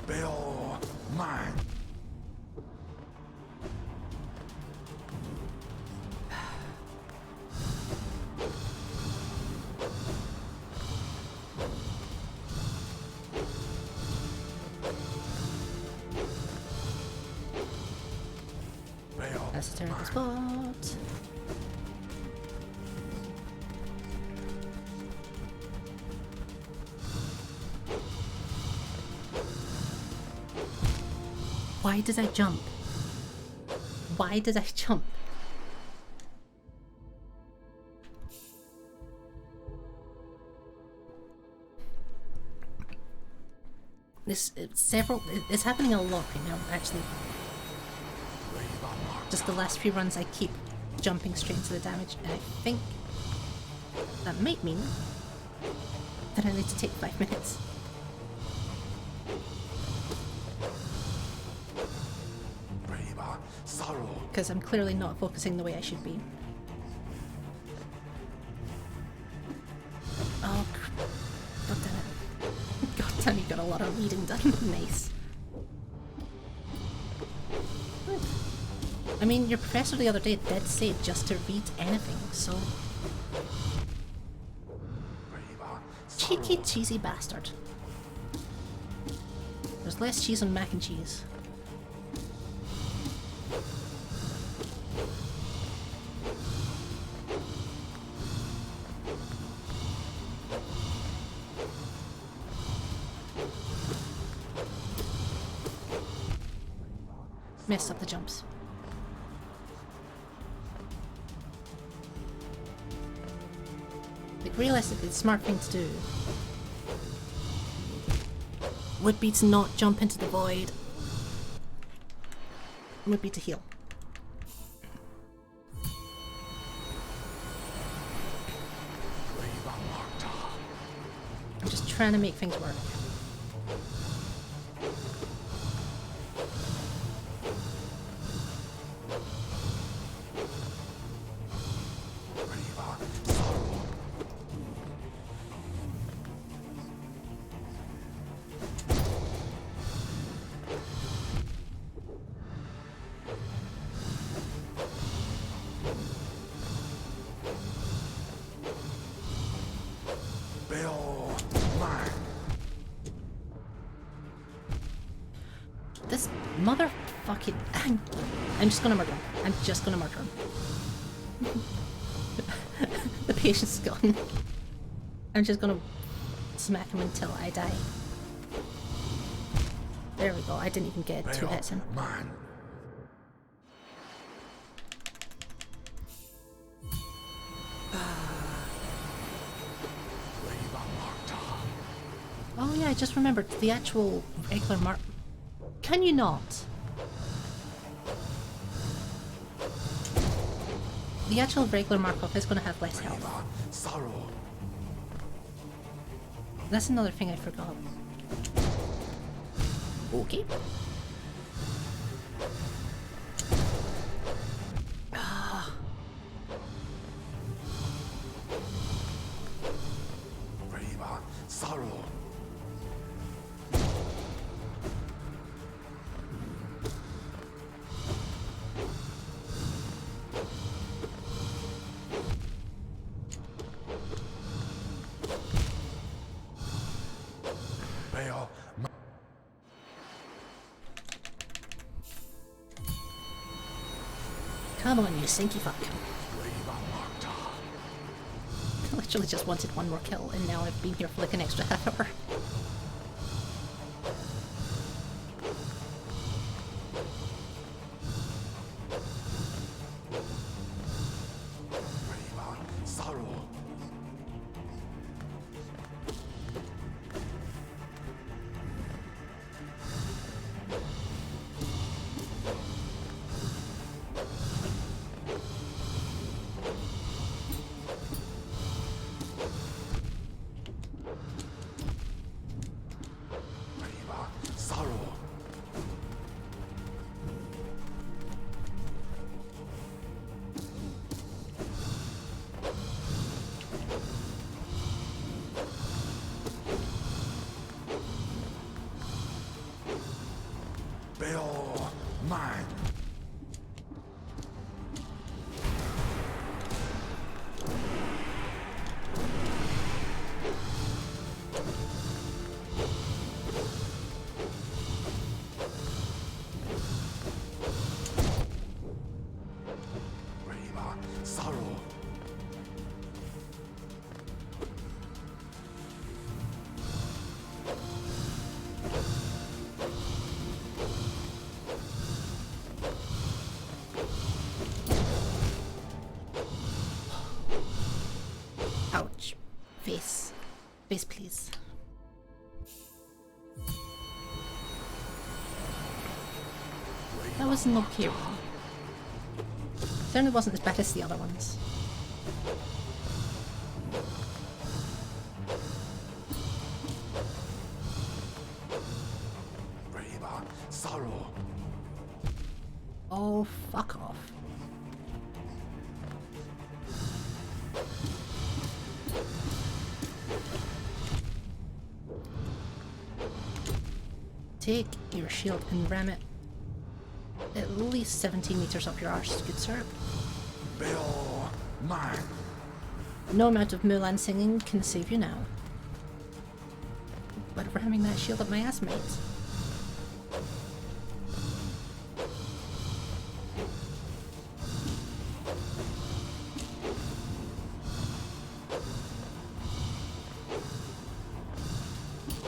Bail. Mine. That's a terrible spot. Why did I jump? Why did I jump? It's happening a lot right now, actually. Just the last few runs I keep jumping straight into the damage, and I think that might mean that I need to take 5 minutes. Because I'm clearly not focusing the way I should be. Oh, god damn it. God damn, you got a lot of reading done. Nice. I mean, your professor the other day did say just to read anything, so... cheeky, cheesy bastard. There's less cheese on mac and cheese. Messed up the jumps. Like, realistically, the smart thing to do would be to not jump into the void. Would be to heal. I'm just trying to make things work. This motherfucking... I'm just gonna murder him. I'm just gonna murder him. The patience is gone. I'm just gonna smack him until I die. There we go. I didn't even get 2 hits in. Mine. Oh yeah, I just remembered. The actual regular mark... Can you not? The actual regular Markoth is going to have less health. Sorrow. That's another thing I forgot. Okay. Sorrow. Come on, you sinky fuck. I literally just wanted one more kill, and now I've been here for like an extra half hour. Mine. Sorrow. Ouch. Face. Face, please. That was an okay one. Certainly wasn't as bad as the other ones. Sorrow. Oh, fuck off. Take your shield and ram it at least 17 meters up your arse, good sir. Mine. No amount of Mulan singing can save you now. but ramming that shield up my ass, mate.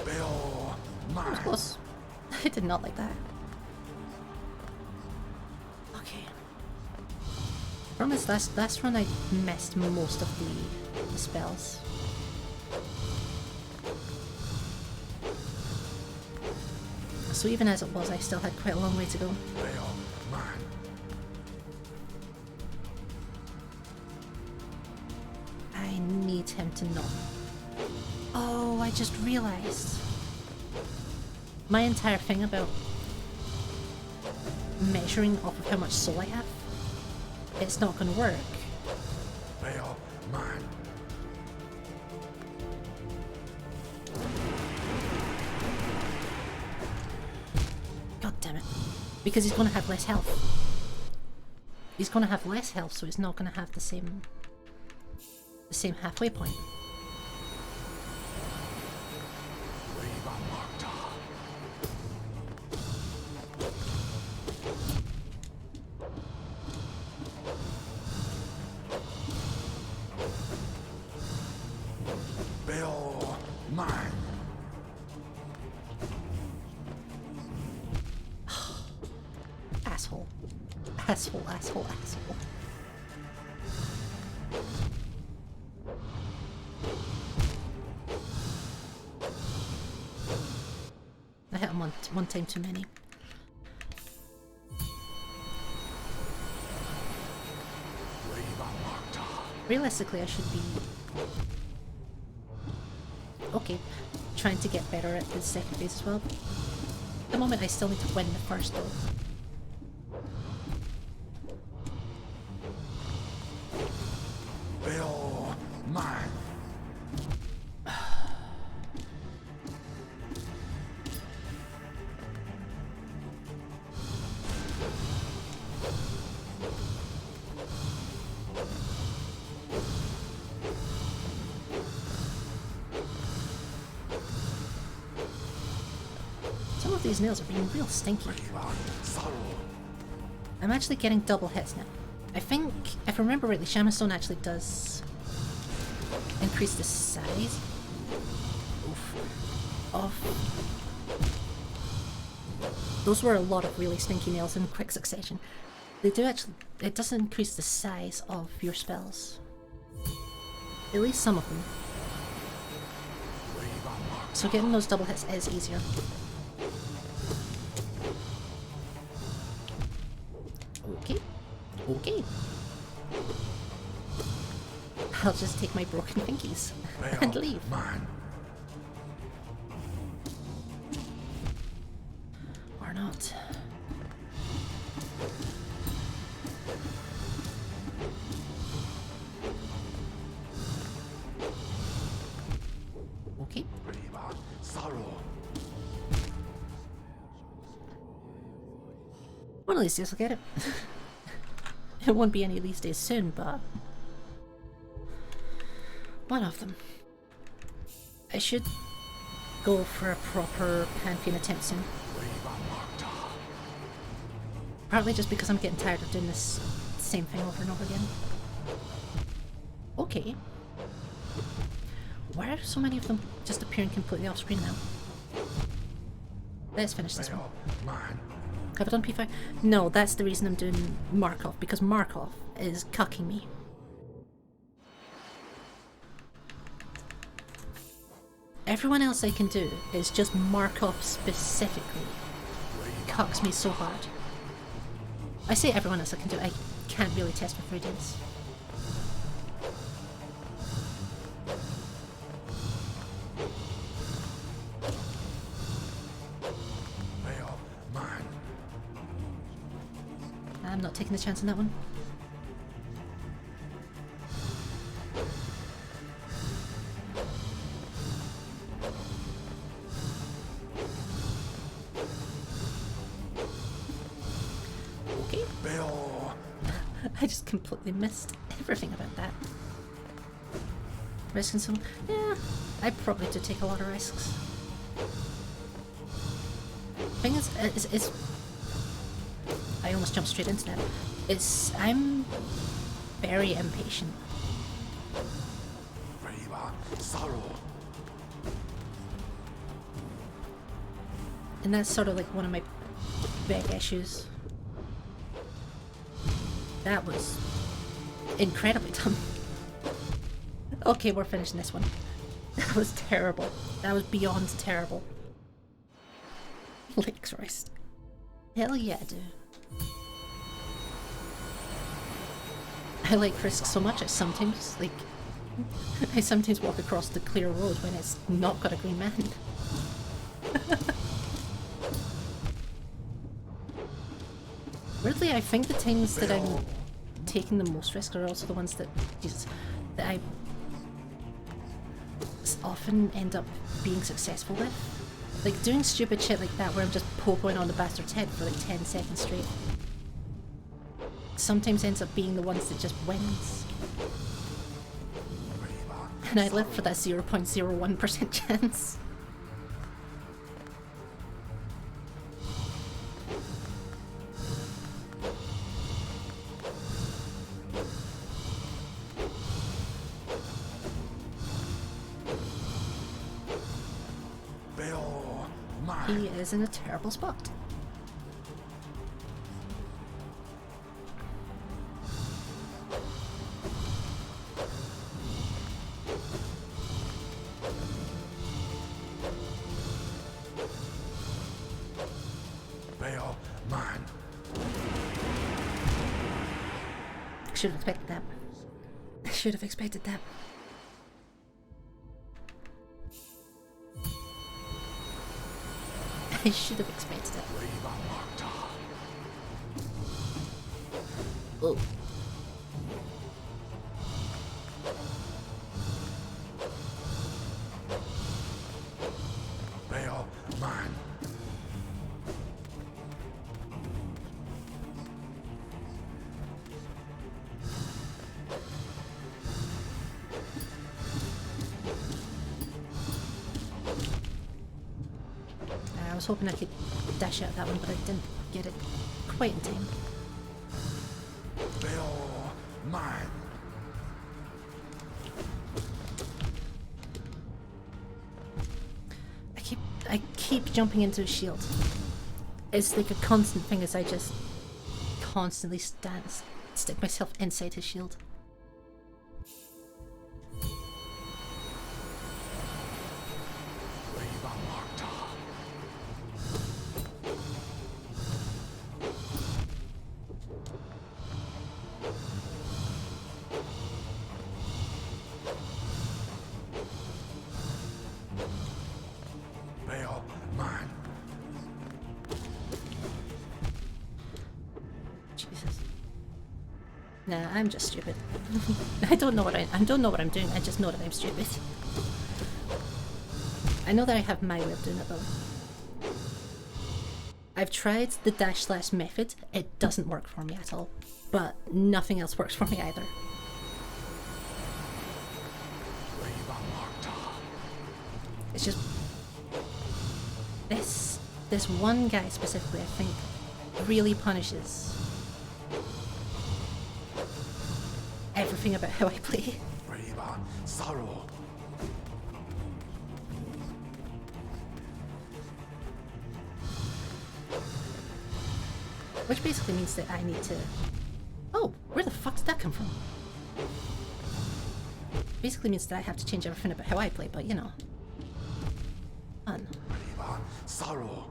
Bill, That was mine. close. I did not like that. Okay. Problem is, last run I missed most of the spells. So even as it was, I still had quite a long way to go. Bill, mine. I need him to not. Oh, I just realised. My entire thing about measuring off of how much soul I have, it's not going to work. Bill, mine. God damn it. Because he's going to have less health. He's going to have less health, so he's not going to have the same halfway point. Viva Magda. Bill, mine. Asshole. Asshole, asshole, asshole. I hit him one time too many. Viva Magda. Realistically, I should be... okay, trying to get better at the second phase as well. At the moment, I still need to win the first though. Bill, mine. Some of these nails are being real stinky. Viva sorrow. I'm actually getting double hits now. I think, if I remember rightly, Shaman Stone actually does increase the size of... Those were a lot of really stinky nails in quick succession. They do actually... It does increase the size of your spells. At least some of them. Viva Magda. So getting those double hits is easier. Okay. Okay. I'll just take my broken pinkies and leave. Mine. Or not. Okay. Viva sorrow. One of these days I'll get it. It won't be any of these days soon, but... one of them. I should go for a proper Pantheon attempt soon. Viva Magda. Partly just because I'm getting tired of doing this same thing over and over again. Okay. Why are so many of them just appearing completely off screen now? Let's finish this one. Bill, mine. Have I done P5? No, that's the reason I'm doing Markoth, because Markoth is cucking me. Everyone else I can do is just Markoth specifically. Cucks me so hard. I say everyone else I can do, I can't really test for 3 days. Bill, mine. I'm not taking the chance on that one. Okay. Bill. I just completely missed everything about that. Risking some... yeah, I probably do take a lot of risks. Thing is I almost jumped straight into that. I'm very impatient. Favor, sorrow. And that's sort of like one of my big issues. That was incredibly dumb. Okay, we're finishing this one. That was terrible. That was beyond terrible. Lakes Rest. Hell yeah, dude. I like Risk so much I sometimes walk across the clear road when it's not got a green man. Weirdly, I think the times that I'm taking the most risk are also the ones that I often end up being successful with. Like doing stupid shit like that where I'm just poking on the bastard's head for like 10 seconds straight. Sometimes ends up being the ones that just wins. And I live for that 0.01% chance. He is in a terrible spot. Veil, mine. I should have expected that. I should have expected that. I should have expected it. Oh. Veil, mine. I was hoping I could dash out that one, but I didn't get it quite in time. Veil, mine. I keep jumping into his shield. It's like a constant thing as I just constantly stick myself inside his shield. Veil, mine. Jesus. Nah, I'm just stupid. I don't know what I'm doing. I just know that I'm stupid. I know that I have my way of doing it though. I've tried the dash slash method. It doesn't work for me at all. But nothing else works for me either. It's just this one guy specifically, I think, really punishes everything about how I play. Sorrow. Which basically means that I need to... Oh, where the fuck did that come from? Basically means that I have to change everything about how I play, but you know. Fun. Sorrow.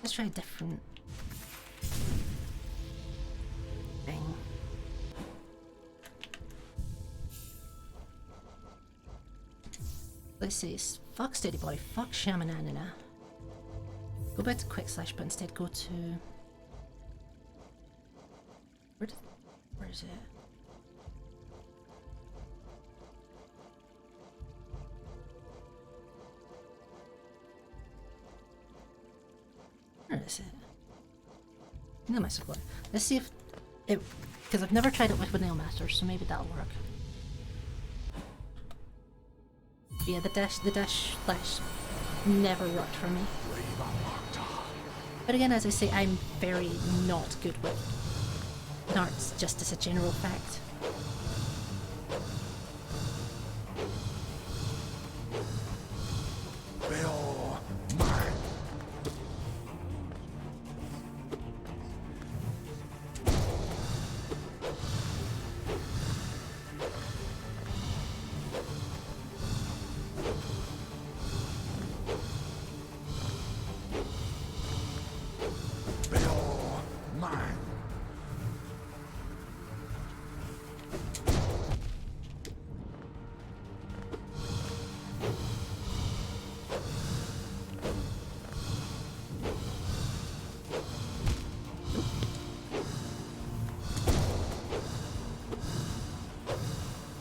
Let's try a different thing. Let's see, fuck steady body, fuck shamananina. Go back to quick slash, but instead go to... Where is it? Where is it? Nail Master Glory. Let's see if it... Because I've never tried it with Nail Master, so maybe that'll work. Yeah, the dash slash never worked for me. But again, as I say, I'm very not good with darts, just as a general fact. Bill, mine. Bill, mine.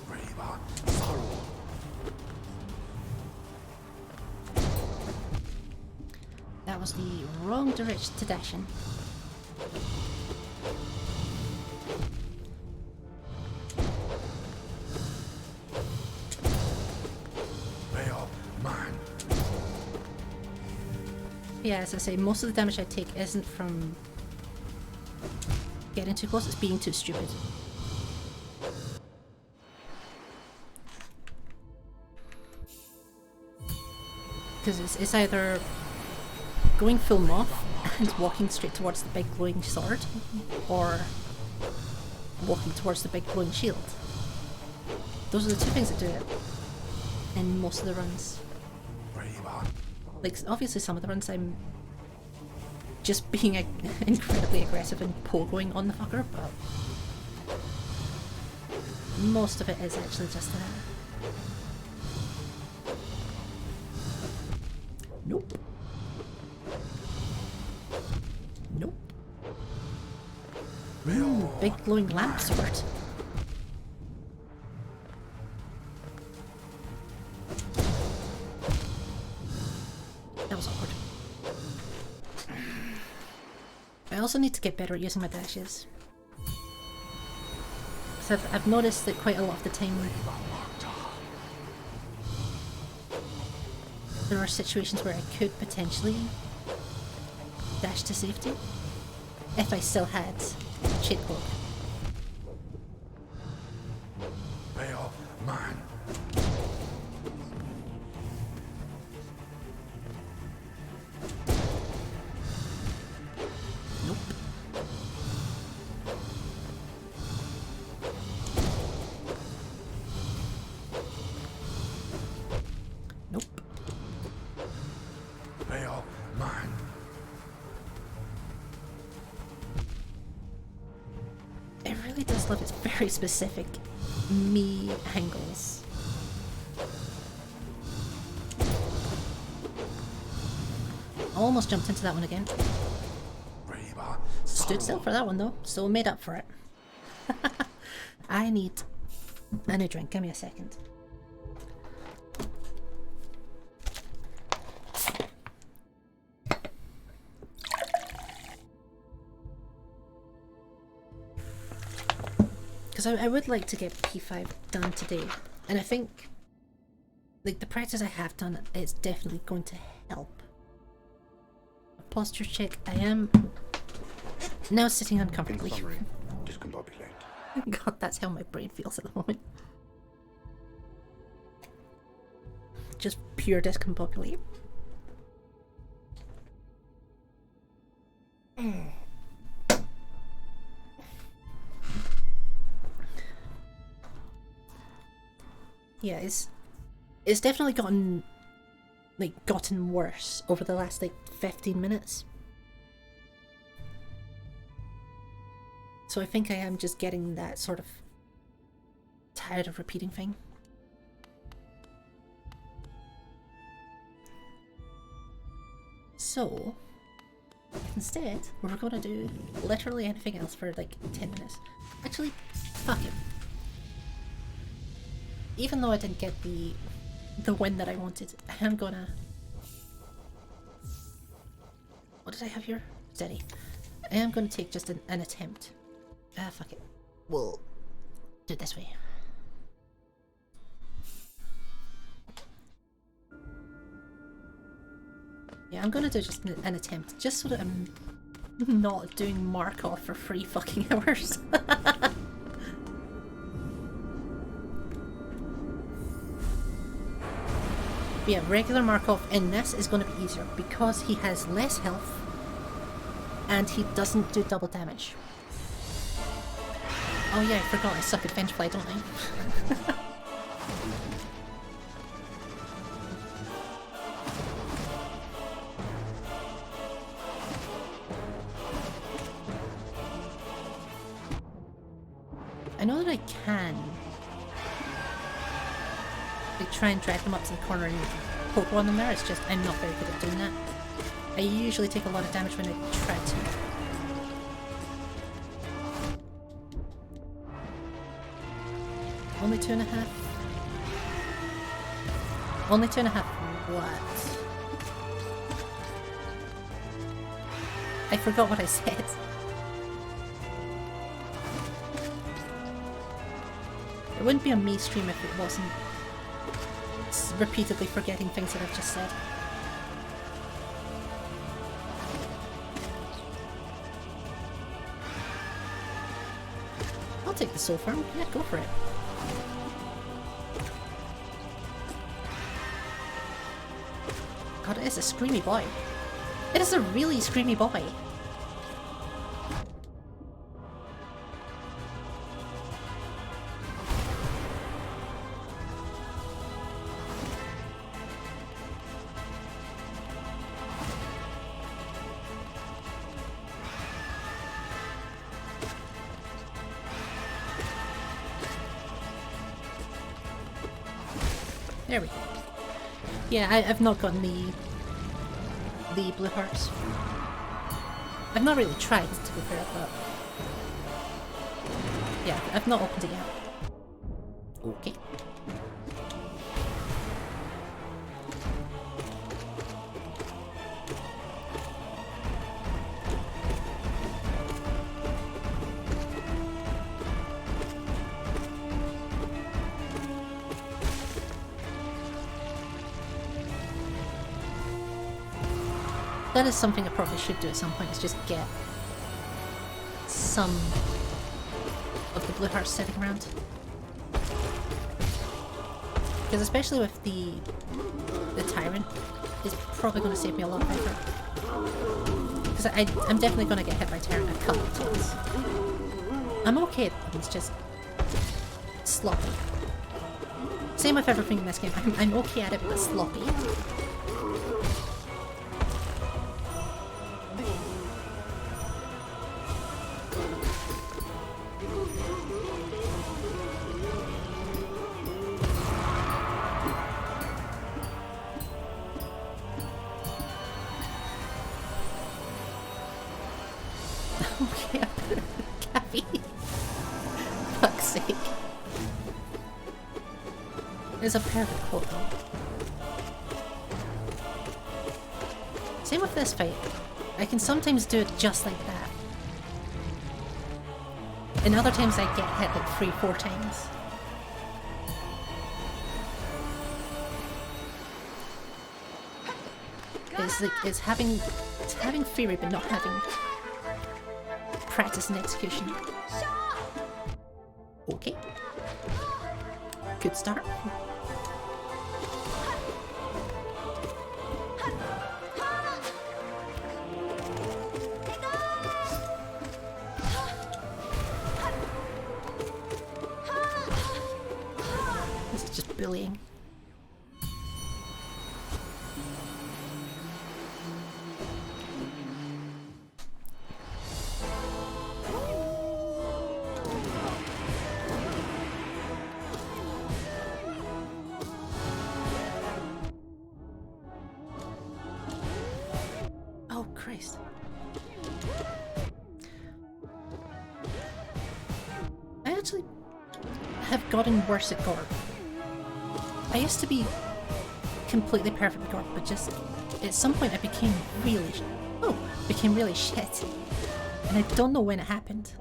Braver, sorrow. That was the wrong direction to dash in. Bill, mine. Yeah, as I say, most of the damage I take isn't from getting too close, it's being too stupid. Because it's either going full moth and walking straight towards the big glowing sword, or walking towards the big glowing shield. Those are the two things that do it in most of the runs. Braver. Like, obviously some of the runs I'm just being incredibly aggressive and pogoing on the fucker, but most of it is actually just that. Nope. Nope. Big glowing lamp sword. That was awkward. I also need to get better at using my dashes. So I've noticed that quite a lot of the time there are situations where I could potentially dash to safety if I still had shade cloak. Bill, mine. Nope. Nope. Bill, mine. It really does love its very specific me angles. Almost jumped into that one again. Braver, Stood still sorrow. for that one though, so made up for it. I need a new drink, give me a second. Because I would like to get P5 done today, and I think like the practice I have done, it's definitely going to help. A posture check, I am now sitting uncomfortably. In summary, discombobulate. God, that's how my brain feels at the moment. Just pure discombobulate. Yeah, it's definitely gotten worse over the last 15 minutes. So I think I am just getting that sort of tired of repeating thing. So instead, we're gonna do literally anything else for 10 minutes. Actually, fuck it. Even though I didn't get the win that I wanted, I am gonna... What did I have here? Steady. I am gonna take just an attempt. Fuck it. We'll do it this way. Yeah, I'm gonna do just an attempt, just so that I'm not doing Markoth for 3 fucking hours. But yeah, regular Markoth in this is going to be easier because he has less health and he doesn't do double damage. Oh yeah, I forgot I suck at Vengefly, don't I? I know that I can try and drag them up to the corner and poke one of them there, it's just I'm not very good at doing that. I usually take a lot of damage when I try to. Only 2.5? Only 2.5 what? I forgot what I said. It wouldn't be a me stream if it wasn't repeatedly forgetting things that I've just said. I'll take the soul farm. Yeah, go for it. God, it is a screamy boy. It is a really screamy boy. There we go. Yeah, I've not gotten the blue hearts. I've not really tried, to be fair, but yeah, I've not opened it yet. Okay. That is something I probably should do at some point, is just get some of the blue hearts sitting around. Because especially with the Tyrant, it's probably going to save me a lot of effort. Because I'm definitely going to get hit by Tyrant a couple of times. I'm okay, it's just sloppy. Same with everything in this game, I'm okay at it, but sloppy. Okay, Cappy. Fuck's sake. It's a perfect quote though. Same with this fight. I can sometimes do it just like that. And other times I get hit like 3-4 times. It's having theory but not having practice and execution. Okay. Good start. This is just bullying. Oh, Christ. I actually have gotten worse at Gorb. I used to be completely perfect at Gorb, but just at some point I became really shit. And I don't know when it happened.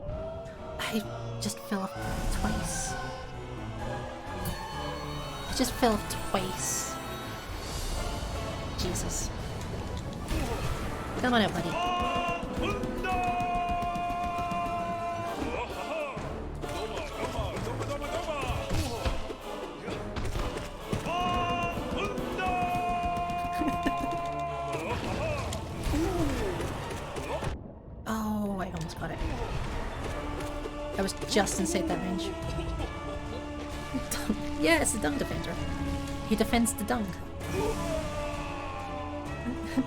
I just fell off twice. I just fell off twice. Jesus. Come on out, buddy. Oh, I almost got it. I was just inside that range. Yeah, it's the dung defender. He defends the dung.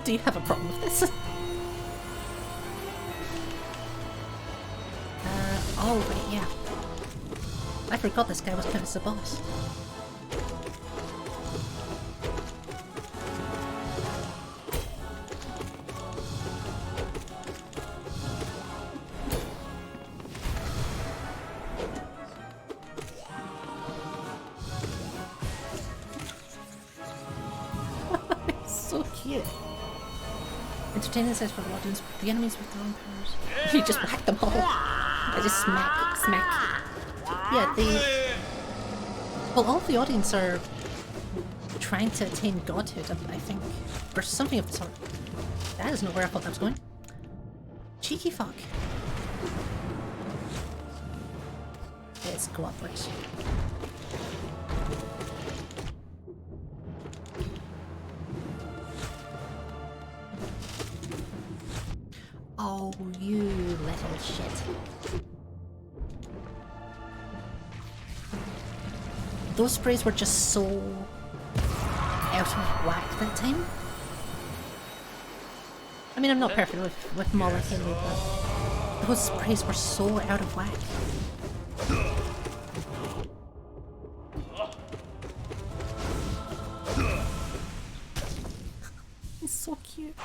Do you have a problem with this? Oh, right, yeah. I forgot this guy was kind of the boss. So cute. Entertaining says for the audience, the enemies with their own powers. You just whack them all. I just smack, smack. Yeah, well, all of the audience are trying to attain godhood, I think. Or something of the sort. That is not where I thought that was going. Cheeky fuck. Let's go upwards. Oh, you little shit. Those sprays were just so out of whack that time. I mean, I'm not perfect with Molly Haley, but those sprays were so out of whack. It's so cute.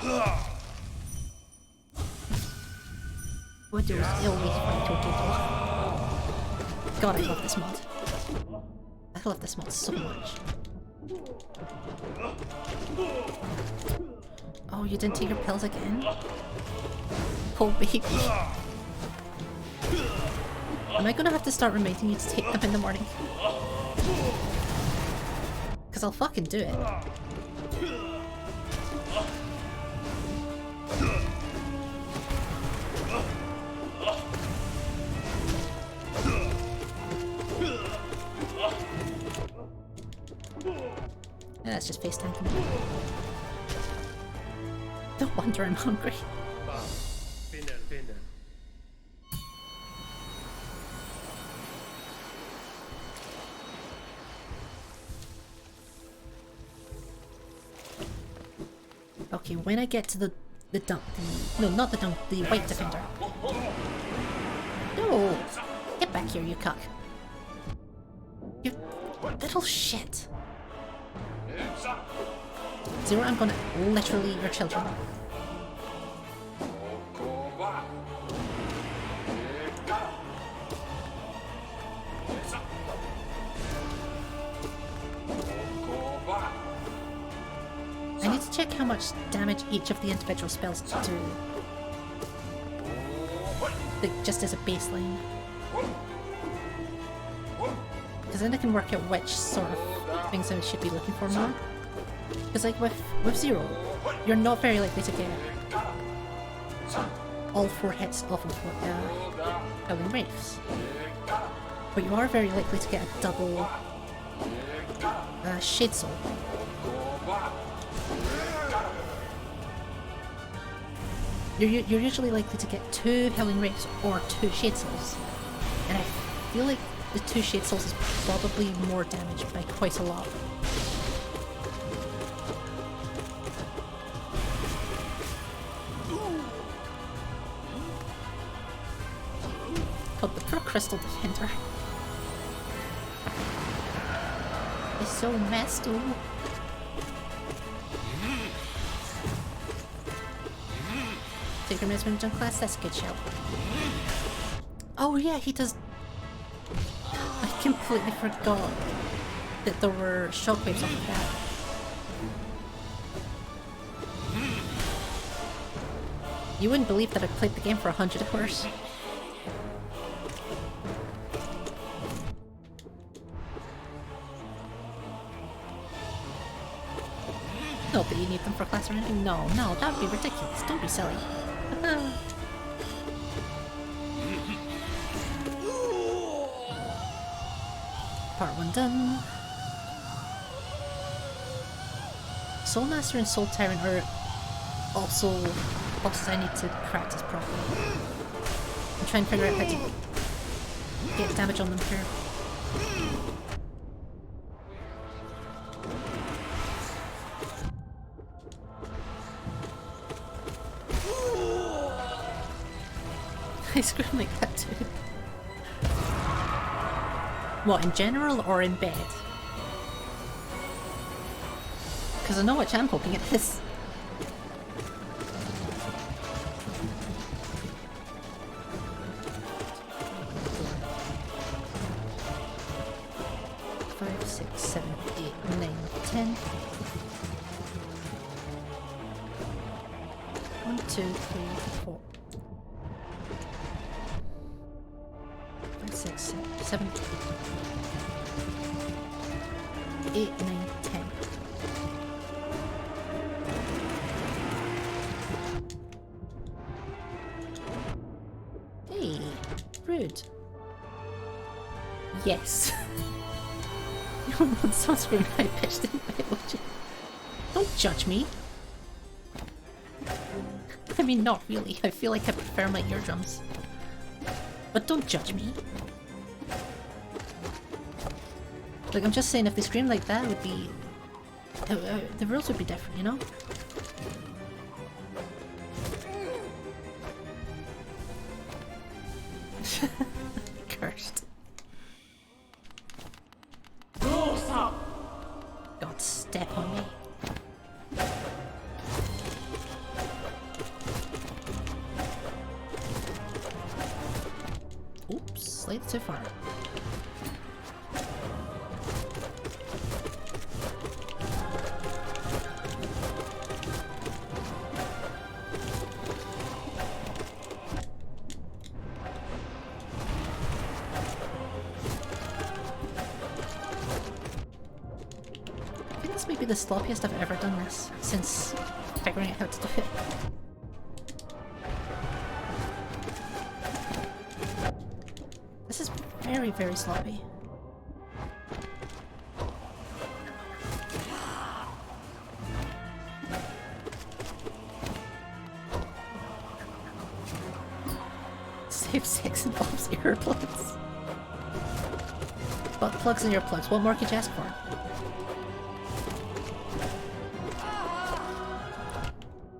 What do is ill with my total. God, I love this mod. I love this mod so much. Oh, you didn't take your pills again? Oh, baby. Am I gonna have to start reminding you to take them in the morning? Because I'll fucking do it. Yeah, that's just face tanking. No wonder I'm hungry. Okay, when I get to the dunk, no, not the dunk, the white defender. No! Get back here, you cuck. You little shit. Zero, I'm gonna literally eat your children. I need to check how much damage each of the individual spells do. Like, just as a baseline. Because then I can work out which sort of things I should be looking for more. Because like with Zero, you're not very likely to get all 4 hits off of Howling Wraiths. But you are very likely to get a double Shade Soul. You're usually likely to get 2 Howling Wraiths or 2 Shade Souls. And I feel like the 2 Shade Souls is probably more damage by quite a lot. God, the poor Crystal Defender. It's so messed up. Take your minutes when you're done class, that's a good shout. Oh yeah, he does. I completely forgot that there were shockwaves off of that. You wouldn't believe that I played the game for 100 hours. Not that you need them for class or anything. No, no, that would be ridiculous. Don't be silly. Part 1 done. Soul Master and Soul Tyrant are also bosses I need to practice properly. I'm trying to figure out how to get damage on them here. I scream like that too. What, in general or in bed? Because I know which I'm hoping it is. Five, 6, 7, 8, 9, 10. 1, 2, 3, 4. 5, 6, 7, 8, 9, 10. Hey, rude. Yes. You don't want sunscreen high pitched in bed, would you? Don't judge me. I mean, not really. I feel like I prefer my eardrums. But don't judge me. Like, I'm just saying, if they scream like that, it would be... the rules would be different, you know? Cursed. God, step on me. Oops, slightly too far. I think this may be the sloppiest I've ever done this since figuring out how to do it. This is very, very sloppy. Save sex involves earplugs. Butt plugs and earplugs. What more could you ask for?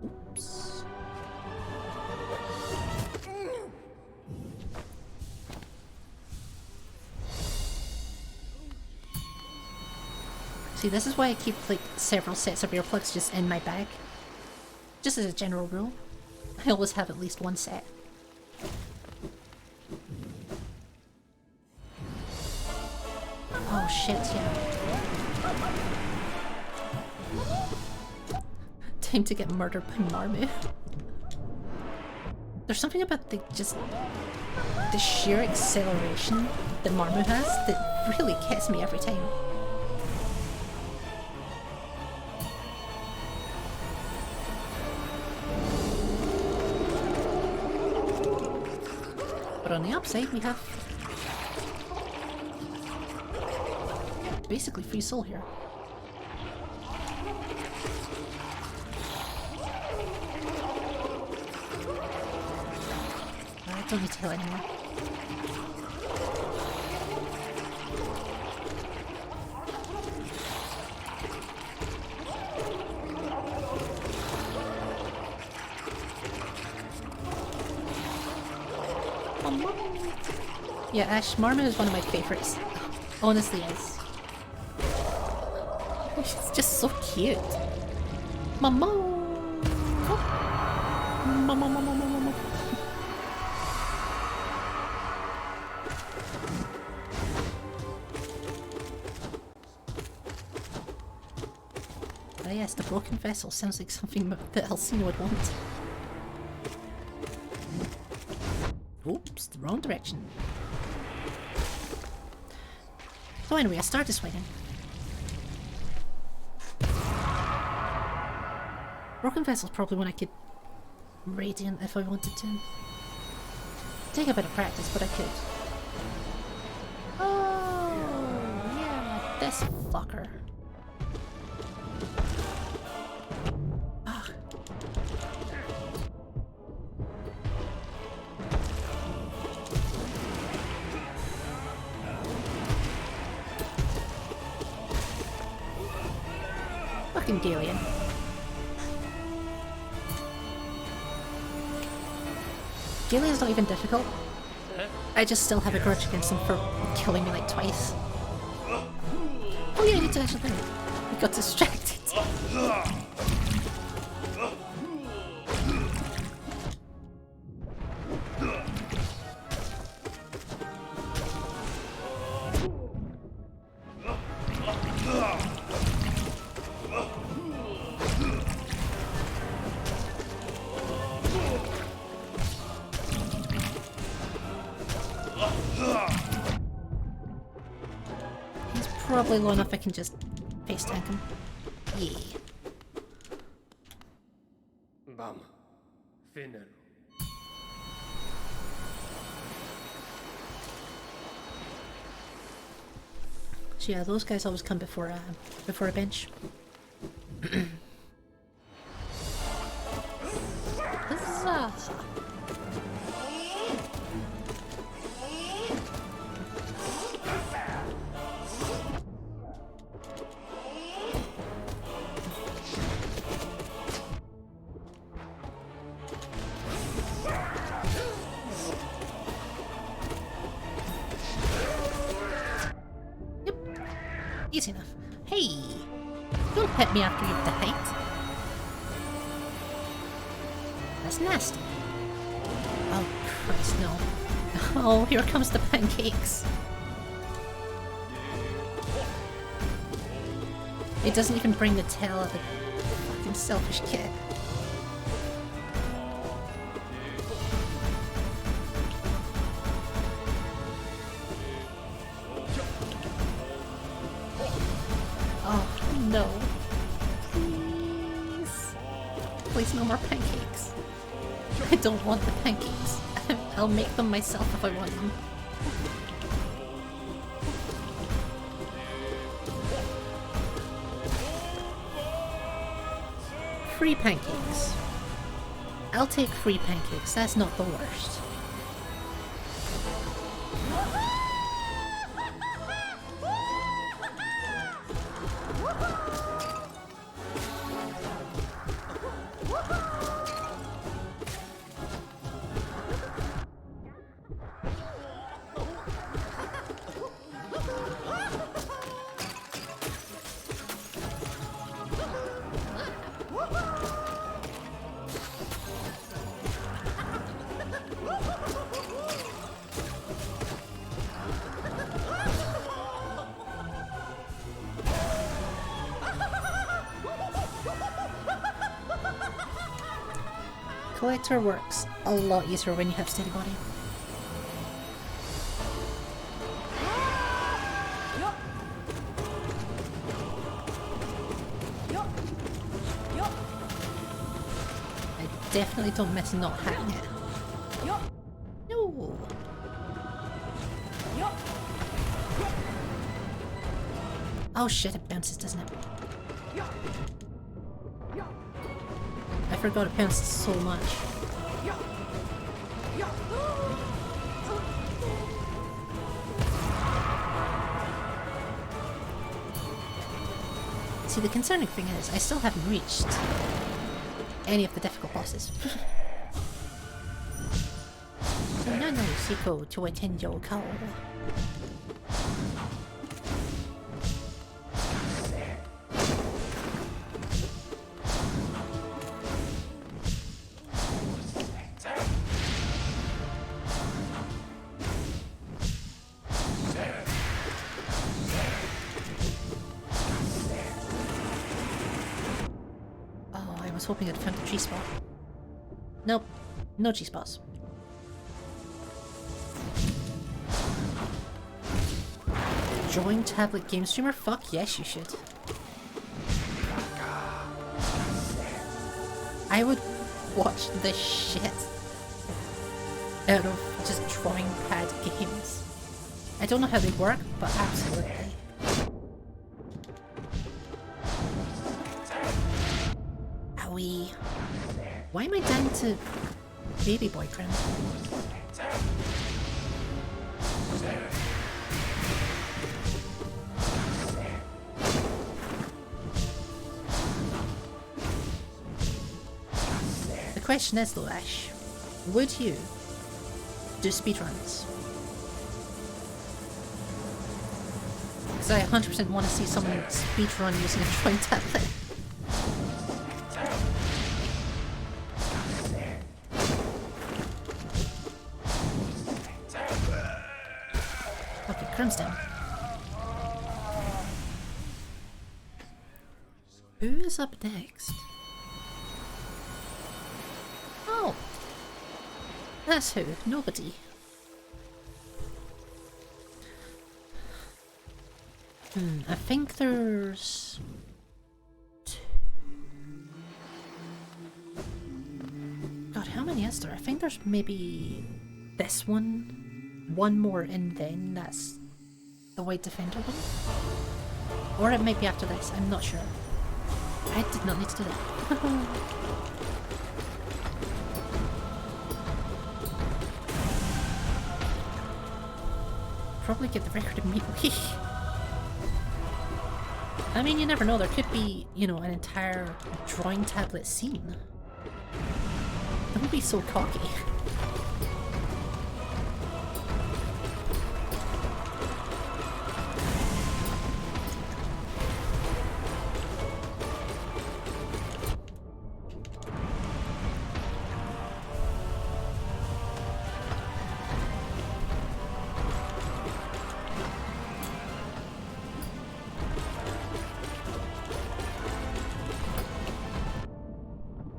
Oops. See, this is why I keep like several sets of earplugs just in my bag. Just as a general rule. I always have at least one set. Oh shit, yeah. Time to get murdered by Marmu. There's something about the sheer acceleration that Marmu has that really gets me every time. But on the upside we have basically free soul here. I don't need to heal anymore. Yeah, Ash, Marmon is one of my favorites. Honestly is. She's just so cute. Mama! Oh. Mama, mama, mama, mama. Ah yes, the broken vessel sounds like something that Alcina would want. Oops, the wrong direction. So anyway, I started swinging. Broken Vessel's probably one I could Radiant if I wanted to. Take a bit of practice, but I could. Oh, yeah, this fucker. Ugh. Fucking Gillian. Gillian's not even difficult. I just still have a grudge against him for killing me like twice. Oh yeah, I need to actually... I got distracted. Probably low enough I can just face tank him. Yeah. Vamos. Finero. So yeah, those guys always come before a bench. Huzzah! Easy enough. Hey! Don't hit me after you've died. That's nasty. Oh, Christ, no. Oh, here comes the pancakes. It doesn't even bring the tail of the fucking selfish kid. No. Please. Please, no more pancakes. I don't want the pancakes. I'll make them myself if I want them. Free pancakes. I'll take free pancakes. That's not the worst. Collector works a lot easier when you have steady body. I definitely don't miss not having it. No. Oh shit, it bounces, doesn't it? I forgot it bounces so much. See, the concerning thing is, I still haven't reached any of the difficult bosses. No, Siko, to attend your call. I was hoping I'd found a G-spot. Nope, no G-spots. Join tablet game streamer? Fuck yes, you should. I would watch the shit out of just drawing pad games. I don't know how they work, but absolutely. Owie. Why am I down to baby boy trim? The question is though, Ash, would you do speedruns? Because I 100% want to see someone speedrun using a drawing tablet. Okay, Crim's down. Who is up next? Oh! That's who. Nobody. I think there's... God, how many is there? I think there's maybe this one more, and then that's the White Defender one? Or it might be after this, I'm not sure. I did not need to do that. Probably get the record immediately. I mean, you never know, there could be, you know, an entire drawing tablet scene. That would be so cocky.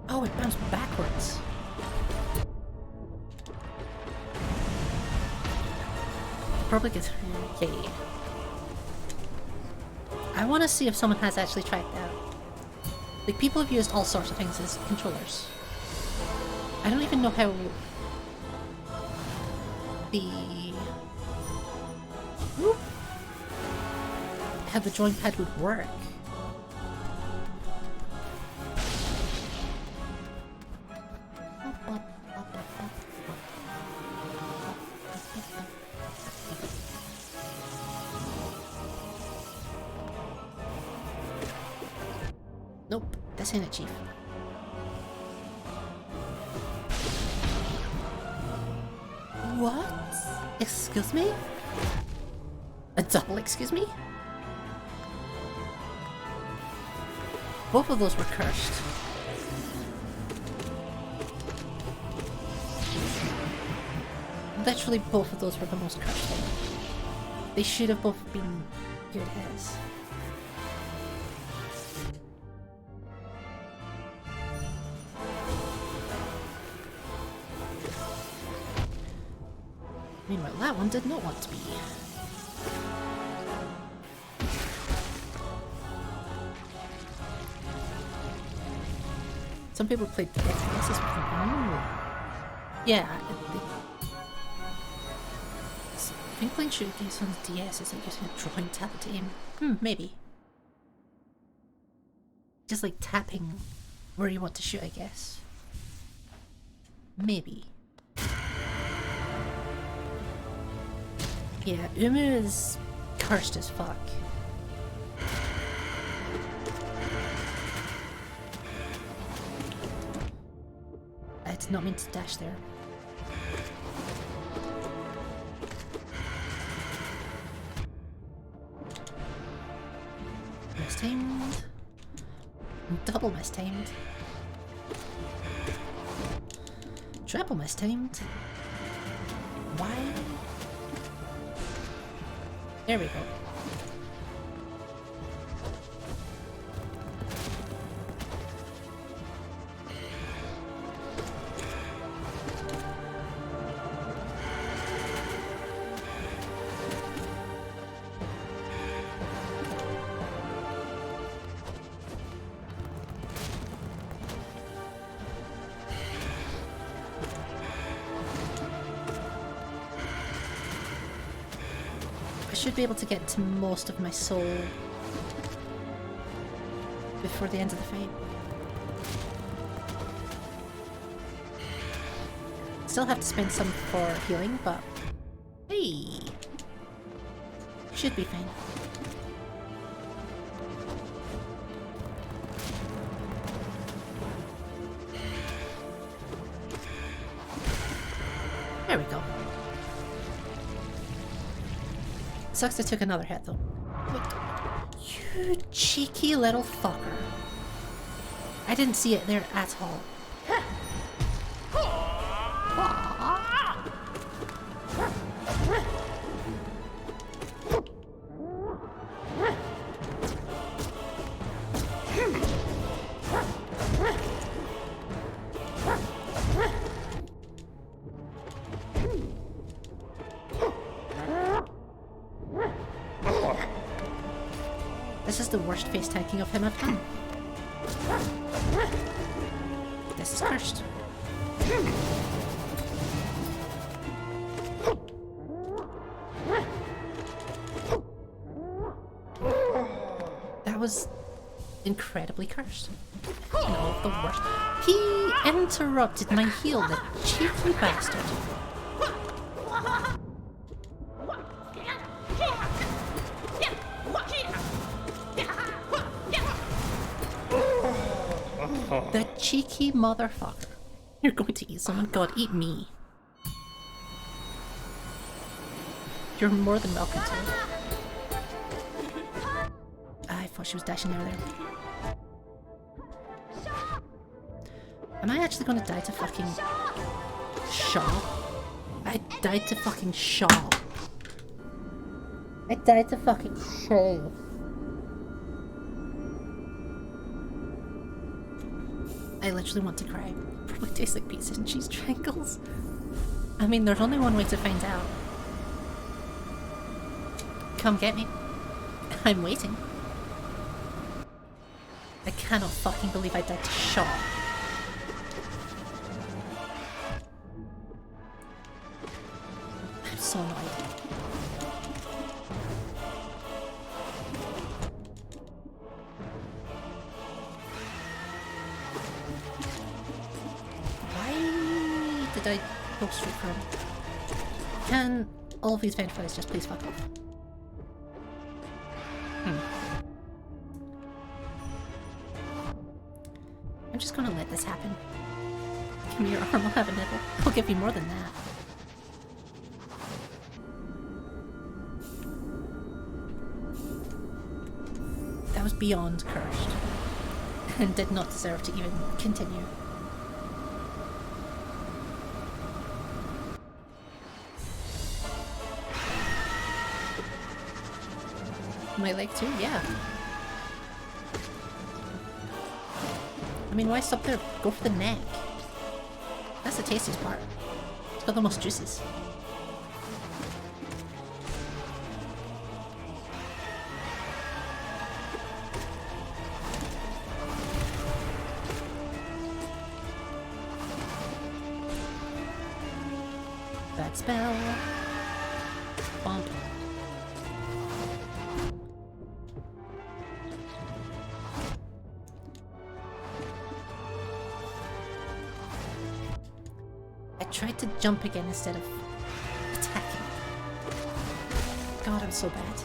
Oh, it bounced backwards. Probably gets... Yay. I want to see if someone has actually tried that out. Like, people have used all sorts of things as controllers. I don't even know how... how the drawing pad would work. Nope, this ain't it, Chief. What? Excuse me? A double excuse me? Both of those were cursed. Literally both of those were the most cursed thing. They should have both been good as. Meanwhile, that one did not want to be. Some people played the SNES before. Yeah, I think playing shooting games on the DS is like using a drawing tablet to aim. Maybe. Just like tapping where you want to shoot, I guess. Maybe. Yeah, Umu is cursed as fuck. I did not mean to dash there. Mistimed. Double mistimed. Triple mistimed. Why? There we go. I should be able to get to most of my soul before the end of the fight. Still have to spend some for healing, but hey, should be fine. There we go. Sucks I took another hit though. You cheeky little fucker. I didn't see it there at all. This is the worst face tanking of him I've done. This is cursed. That was incredibly cursed. And all of the worst. He interrupted my heal, the cheeky bastard. The cheeky motherfucker. You're going to eat someone? God, eat me. You're more than welcome to. I thought she was dashing out there. Am I actually going to die to fucking Shaw? I died to fucking Shaw. I died to fucking Shaw. I literally want to cry. Probably tastes like pizza and cheese triangles. I mean, there's only one way to find out. Come get me. I'm waiting. I cannot fucking believe I died to Shaw. I'm so annoyed. Did I go straight for him? Can all of these fireflies just please fuck off? I'm just gonna let this happen. Give me your arm, I'll have a nibble. I'll give you more than that. That was beyond cursed. And did not deserve to even continue. My leg too? Yeah. I mean, why stop there? Go for the neck. That's the tastiest part. It's got the most juices. Bad spell. Bump. Tried to jump again instead of attacking. God, I'm so bad.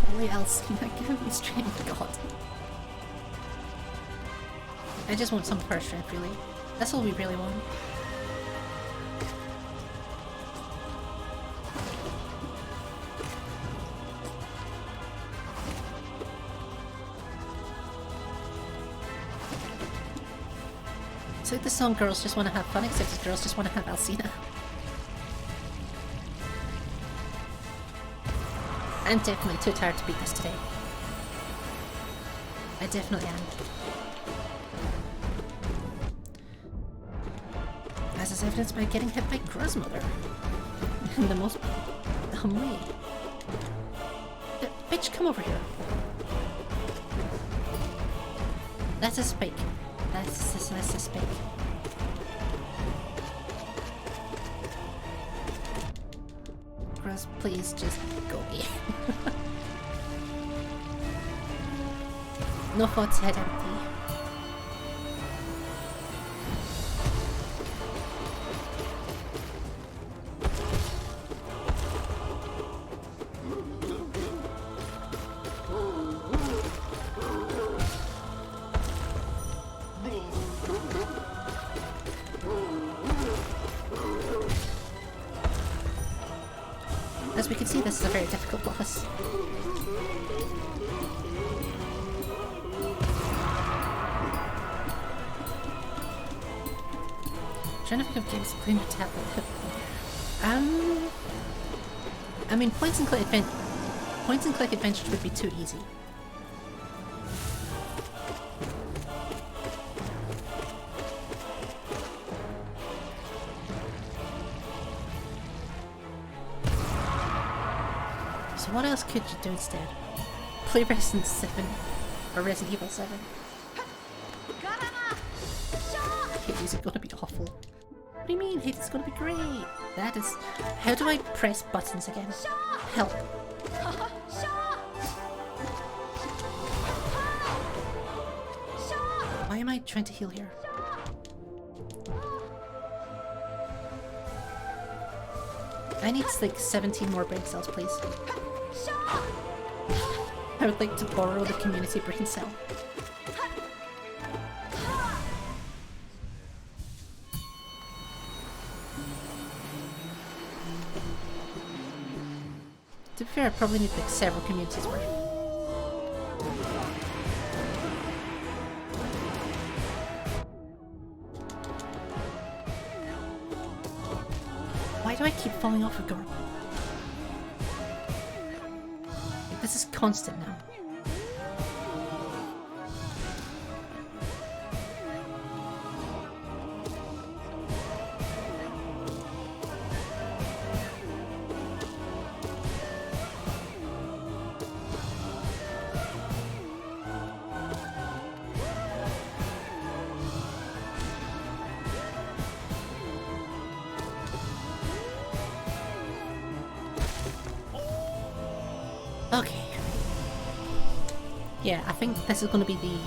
Holy Alcina, give me strength, God. I just want some of her strength, really. That's all we really want. It's like the song Girls Just Want to Have Fun, except girls just want to have Alcina. I'm definitely too tired to beat this today. I definitely am. As is evidenced by getting hit by Grandmother. In the most dumb way. Bitch, come over here. That's a spike. That's a spike. Grass, please just go away. No thoughts, head empty. As we can see, this is a very difficult boss. Trying to think of games playing with tablet. I mean, points and click adventures would be too easy. So what else could you do instead? Play Resident 7 or Resident Evil 7. Hades is gonna be awful. What do you mean? Hades is gonna be great. That is. How do I press buttons again? Help. Why am I trying to heal here? I need like 17 more brain cells, please. I would like to borrow the community brain cell. To be fair, I probably need like several communities worth. Why do I keep falling off a door? This is constant now. Okay. Yeah, I think this is going to be the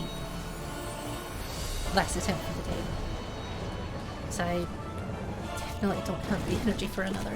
last attempt for the day. So I definitely don't have the energy for another.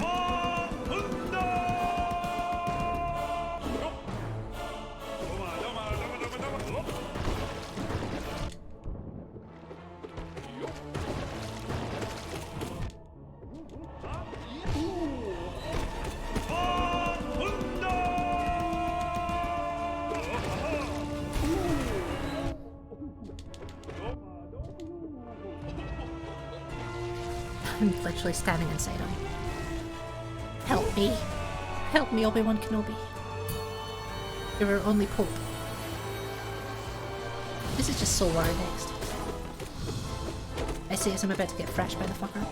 I'm literally standing inside him. Help me. Help me, Obi-Wan Kenobi. You're our only hope. This is just so worry next. I say as I'm about to get thrashed by the fucker.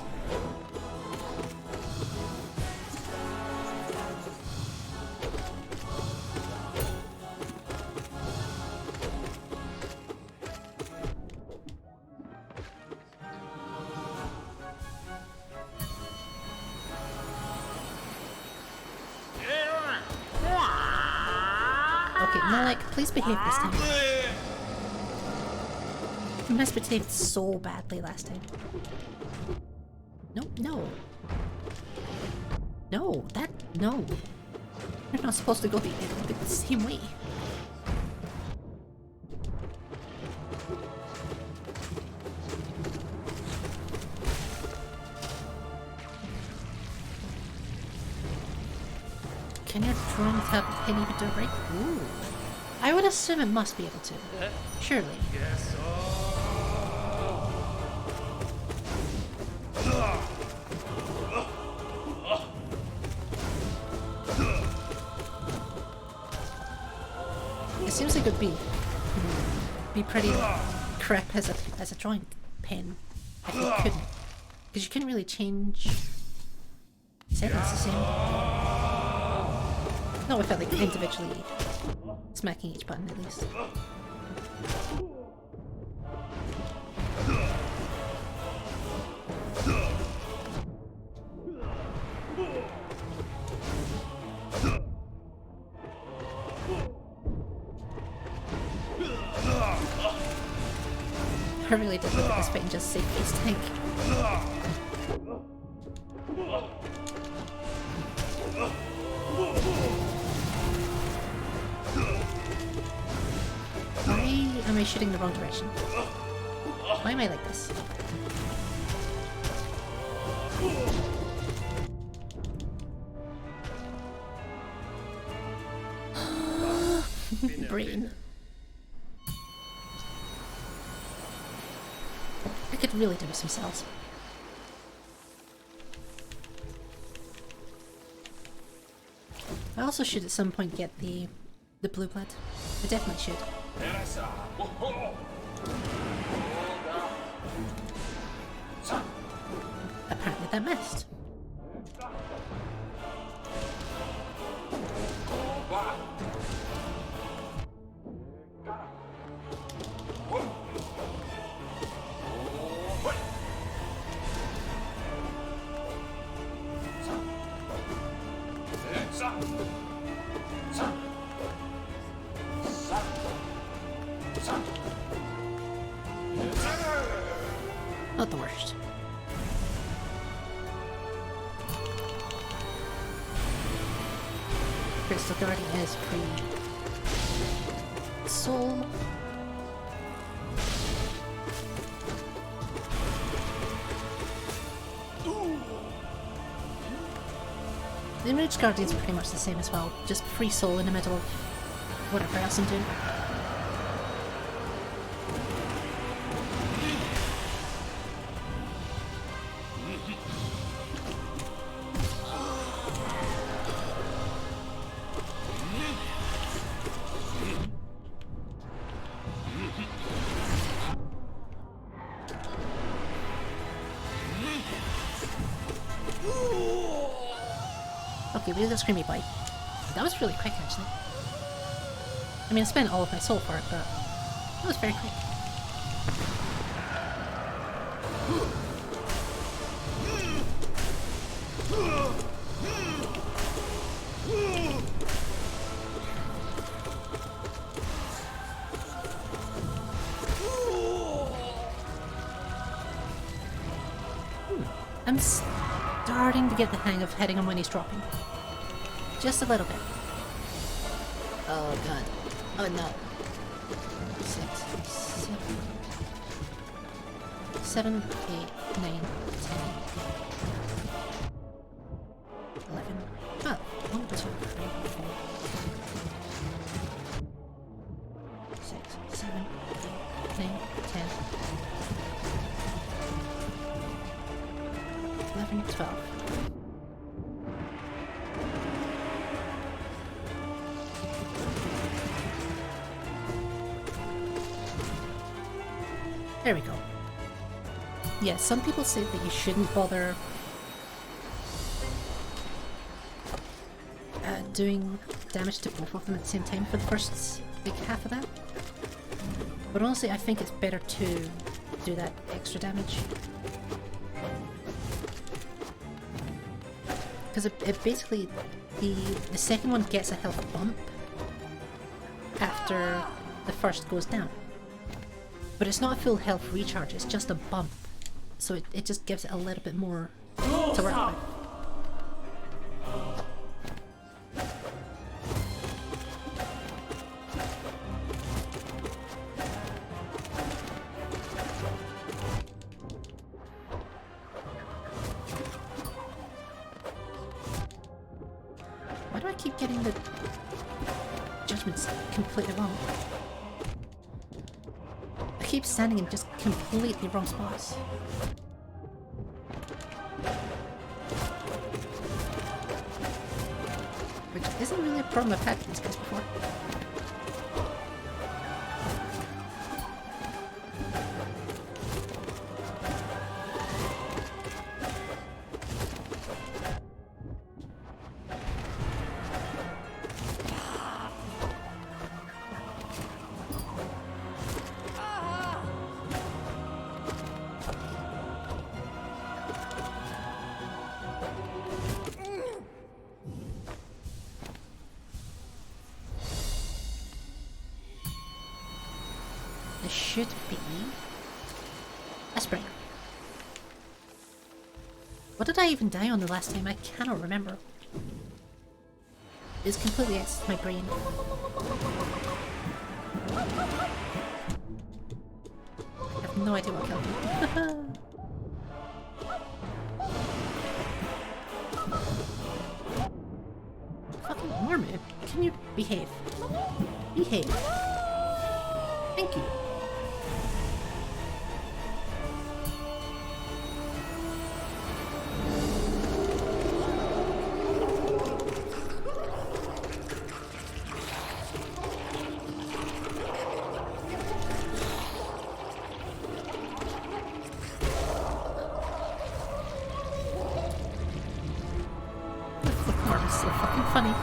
Okay, Malik, please behave this time. You misbehaved so badly last time. No, no. No, no. You're not supposed to go the same way. Can your drone tap hit even do it right? Ooh. I would assume it must be able to. Surely. Yes. It seems like it would be pretty crap as a drawing pen if you couldn't. Because you couldn't really change settings the same. Not without like individually smacking each button at least. I really did look at this fight and just say face tank. Why am I shooting the wrong direction? Why am I like this? Brain. I could really do with some cells. I also should at some point get the blue blood. I definitely should. Apparently that missed. Not the worst. Crystal Guardian is free. Soul. The Enraged Guardians are pretty much the same as well, just free soul in the middle of whatever else I'm doing. Okay, we did the Screamy Bite. That was really quick, actually. I mean, I spent all of my soul for it, but that was very quick. I'm starting to get the hang of hitting him when he's dropping. Just a little bit. Oh god. Oh no. 6, 7, 8, 9, 10, 11. Oh, 1, 2, 3, 4, 6, 7, 8, 9, 10, 11, 12. There we go. Yeah, some people say that you shouldn't bother doing damage to both of them at the same time for the first like half of that. But honestly, I think it's better to do that extra damage. Because it basically, the second one gets a health bump after the first goes down. But it's not a full health recharge, it's just a bump. So it just gives it a little bit more to work with. Why do I keep getting the judgments completely wrong? I keep standing in just completely wrong spots. Which isn't really a problem I've had with these guys before. this should be a spring. What did I even die on the last time? I cannot remember. It's completely against my brain. I have no idea what killed me. Fucking Mormon, can you behave? Behave. Thank you. So fucking funny.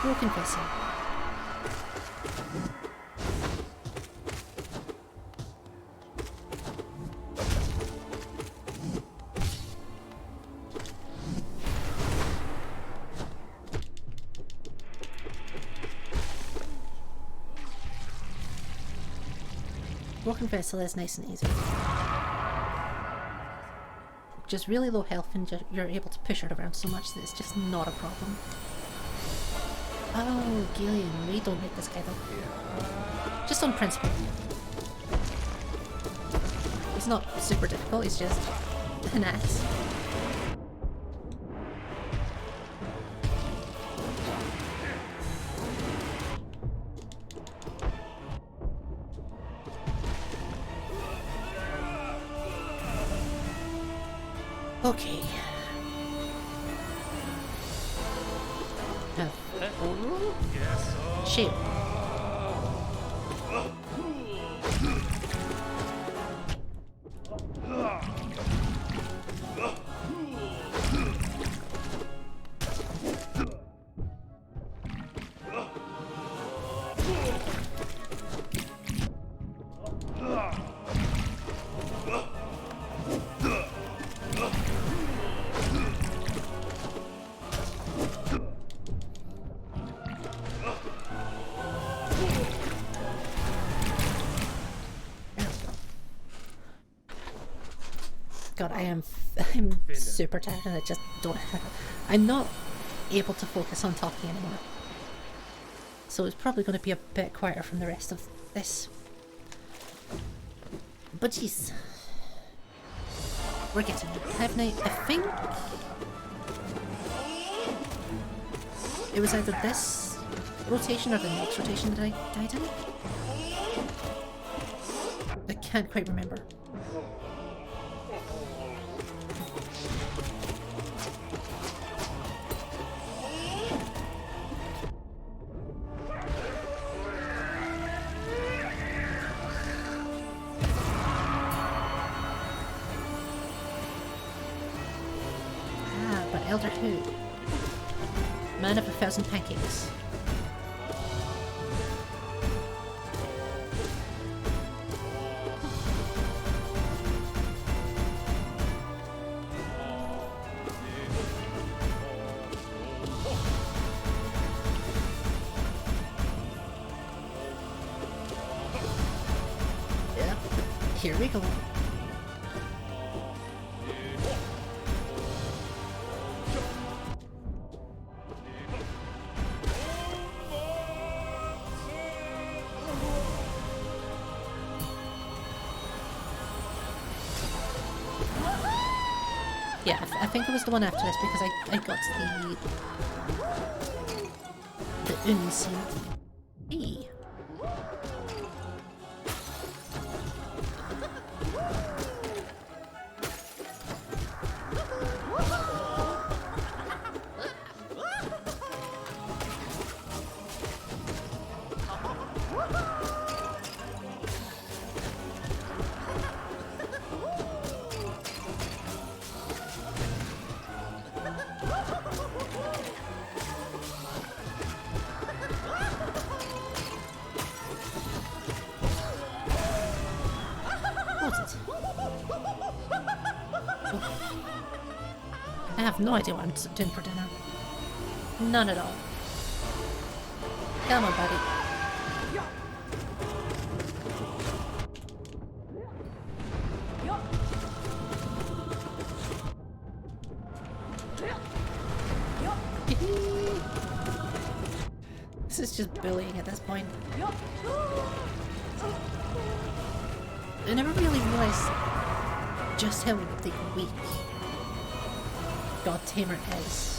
Broken vessel. Broken vessel is nice and easy. Just really low health and you're able to push it around so much that it's just not a problem. Oh, Gillian, we don't like this guy though. Just on principle. He's not super difficult, he's just an ass. Okay. Shoot. God, I'm super tired and I just don't have it. I'm not able to focus on talking anymore. So it's probably going to be a bit quieter from the rest of this. But jeez. We're getting there. I think it was either this rotation or the next rotation that I died in. I can't quite remember. Elder who? Man of 1,000 pancakes. Yep, here we go. Yeah, I think it was the one after this because I got the Unsi. Hey. I have no idea what I'm doing for dinner. None at all. Come on, buddy. This is just bullying at this point. I never really realised just how like, weak God Tamer is.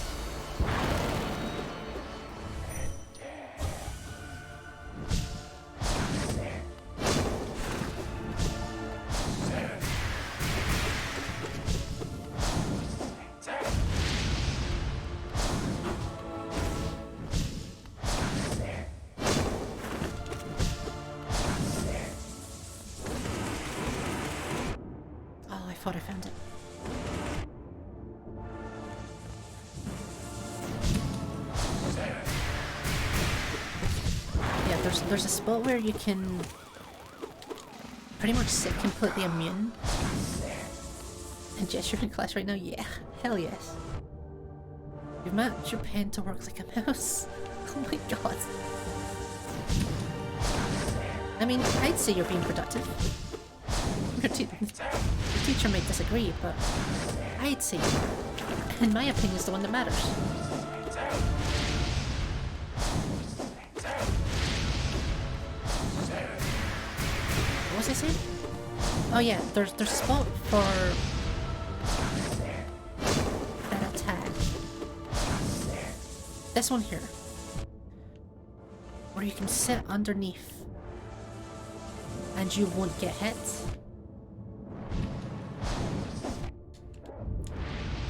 I thought I found it. Yeah, there's a spot where you can pretty much sit completely immune. And Jess, you're in class right now? Yeah, hell yes. You've managed your pen to work like a mouse. Oh my god. I mean, I'd say you're being productive. Your teacher might disagree, but I'd say, in my opinion, is the one that matters. What was I saying? Oh yeah, there's a spot for that attack. This one here, where you can sit underneath and you won't get hit.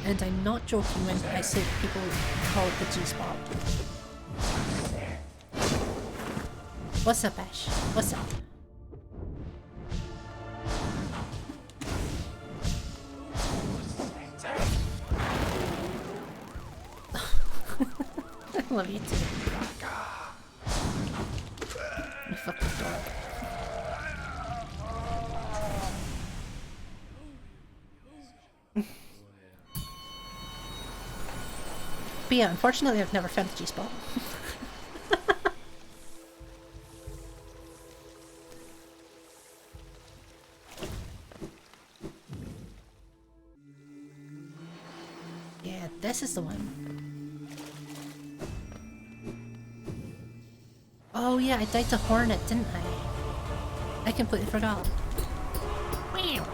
And I'm not joking when I say people call it the G-spot. What's up, Ash? What's up? I love you too. You fucking dog. But yeah, unfortunately I've never found the G-spot. Yeah, this is the one. Oh yeah, I died to Hornet, didn't I? I completely forgot. Wow.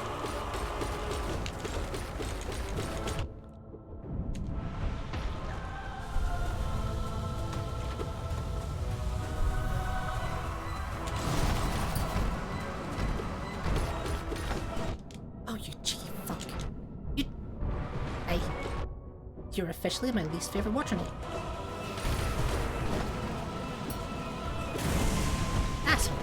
You're officially my least favorite Watcher Knight. Asshole.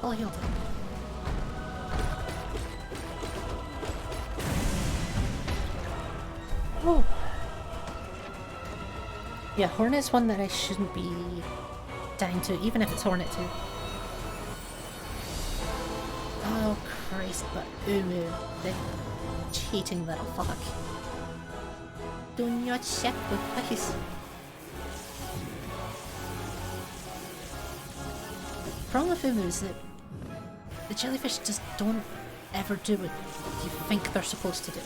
All healed up. Oh. Yeah, Hornet's one that I shouldn't be dying to, even if it's Hornet 2. Oh Christ, but Umu, the cheating little fuck. Do not sacrifice. The problem with Umu is that the jellyfish just don't ever do what you think they're supposed to do.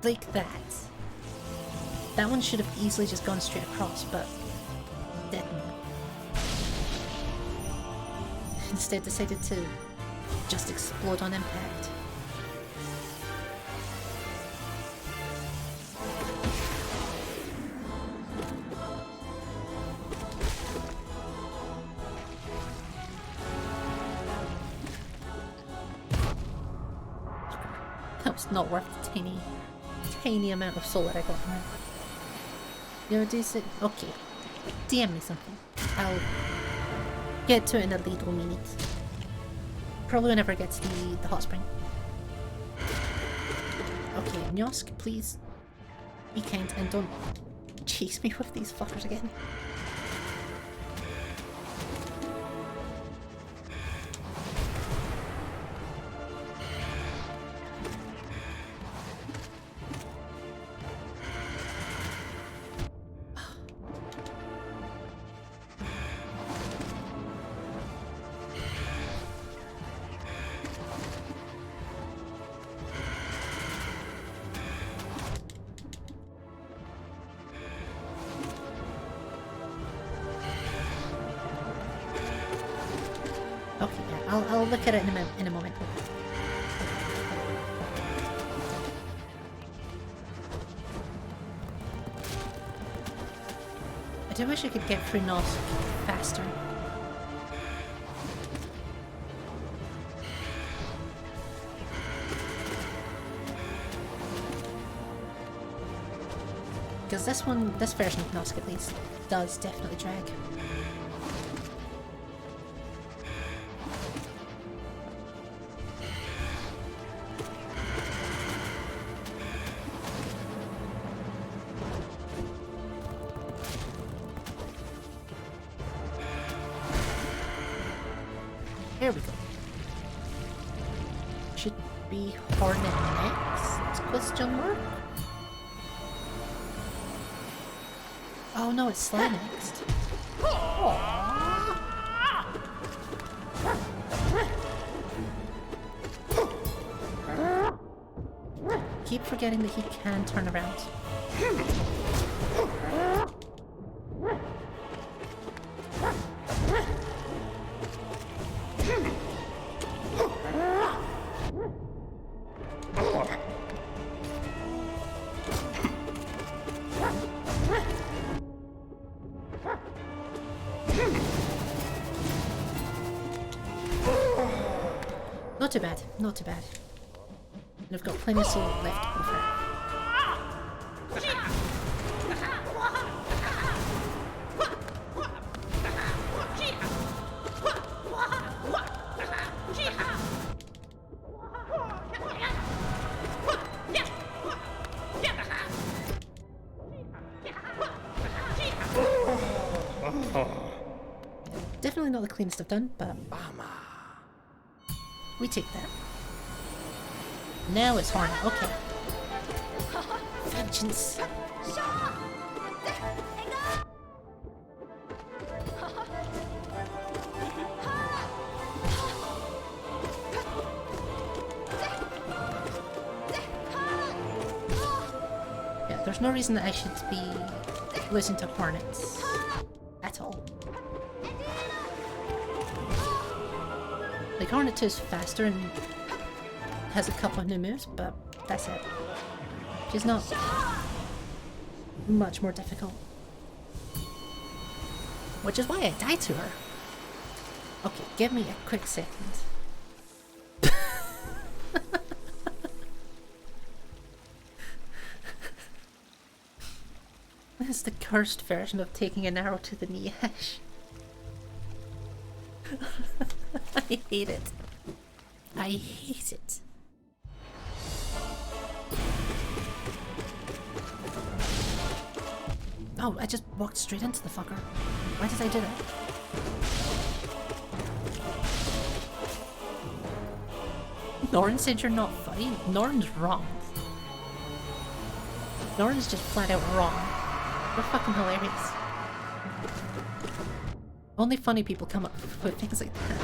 Like that. That one should have easily just gone straight across, but didn't. Instead decided to just explode on impact. it's not worth the tiny amount of soul that I got from it. You ever do it? Okay. DM me something. I'll get to it in a little minute. Probably whenever I get to the hot spring. Okay, Nyosk, please be kind and don't chase me with these fuckers again. Okay, yeah, I'll look at it in a moment. I do wish I could get through Nosk faster. Because this version of Nosk at least, does definitely drag. There we go. Should be Hornet next? Question mark? Oh no, it's Sly next. Keep forgetting that he can turn around. Not too bad, not too bad. And I've got plenty of soul left to go for. Definitely not the cleanest I've done, but we take that. Now it's Hornet, okay. Vengeance. Yeah, there's no reason that I should be losing to Hornets at all. Like, Hornet 2 is faster and has a couple of new moves, but that's it. She's not much more difficult. Which is why I died to her. Okay, give me a quick second. This is the cursed version of taking an arrow to the knee, Ash. I hate it. I hate it. Oh, I just walked straight into the fucker. Why did I do that? Norrin said you're not funny. Norrin's wrong. Norrin's just flat out wrong. You're fucking hilarious. Only funny people come up with things like that.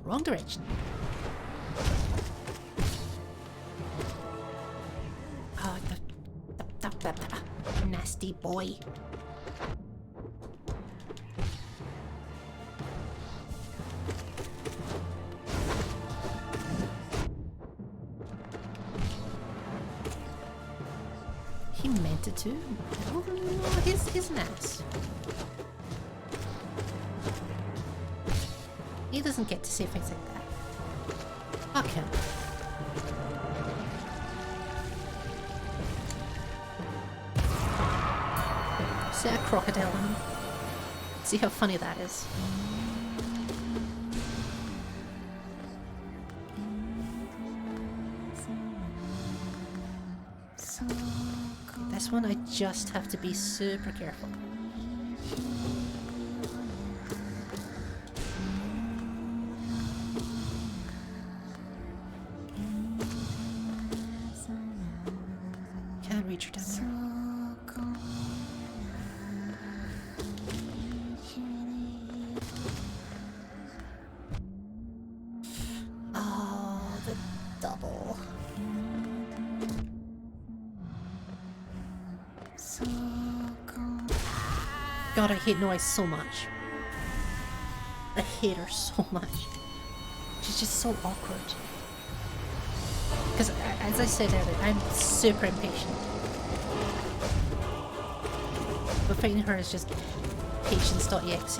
Wrong direction. Oh, the nasty boy. He meant it to. Oh, he's an ass. He doesn't get to say things like that. Fuck him. Set a crocodile on him. See how funny that is. This one I just have to be super careful. Can't reach her down there. Oh, the double. God, I hate Noise so much. I hate her so much. She's just so awkward. Because, as I said earlier, I'm super impatient. But fighting her is just patience.exe.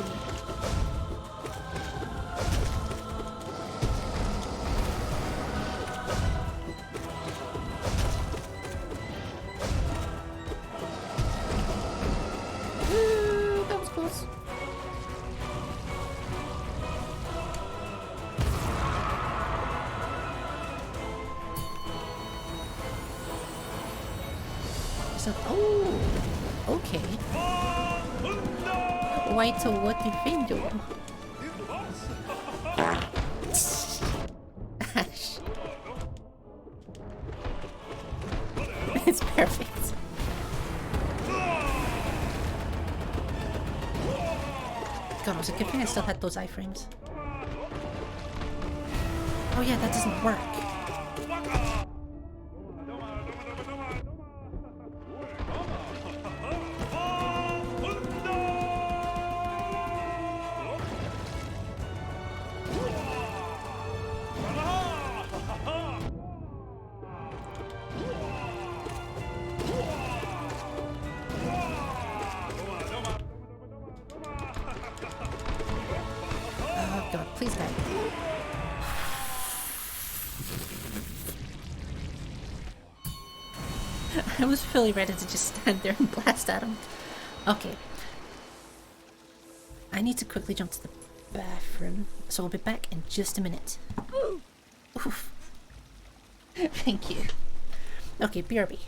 That was close. So, oh, okay. White what defendo? Ash. It's perfect. God, was it a good thing I still had those iframes? Oh yeah, that doesn't work. Oh god, please die. I was fully ready to just stand there and blast at him. Okay. I need to quickly jump to the bathroom, so I'll be back in just a minute. Oof. Thank you. Okay, BRB.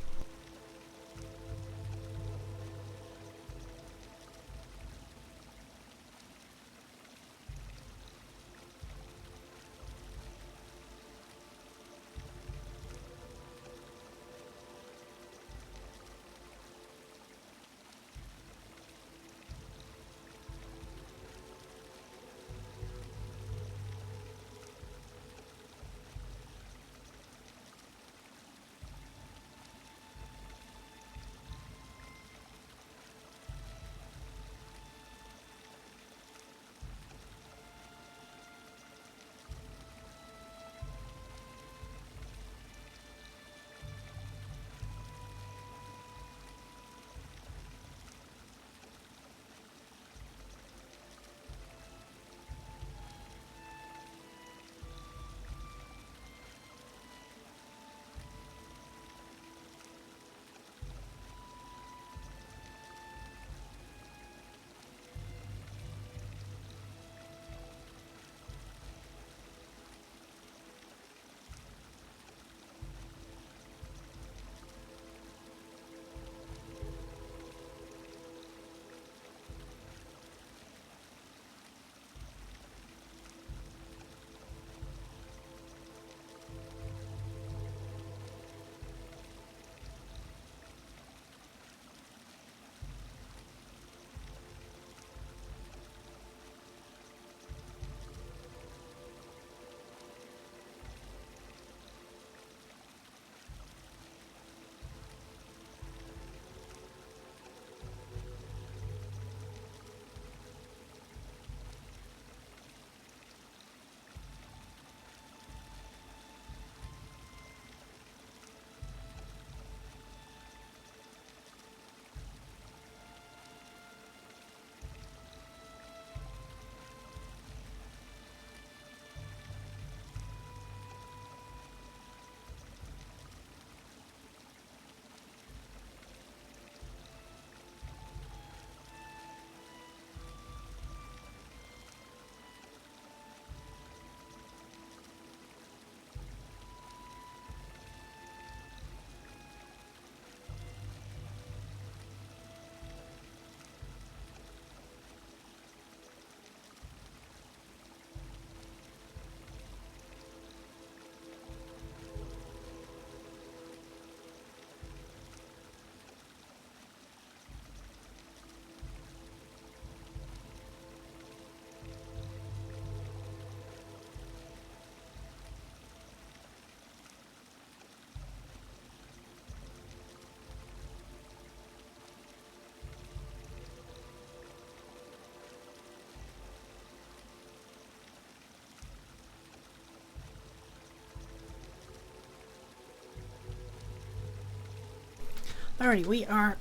Alright, we are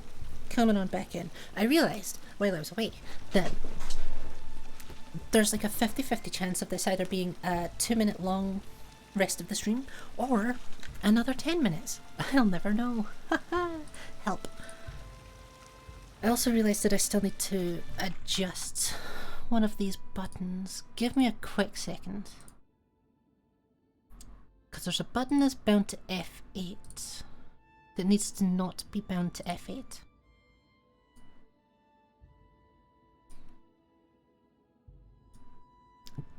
coming on back in. I realised while I was away that there's like a 50-50 chance of this either being a 2-minute long rest of the stream or another 10 minutes. I'll never know. Help. I also realised that I still need to adjust one of these buttons. Give me a quick second. Because there's a button that's bound to F8 that needs to not be bound to F8.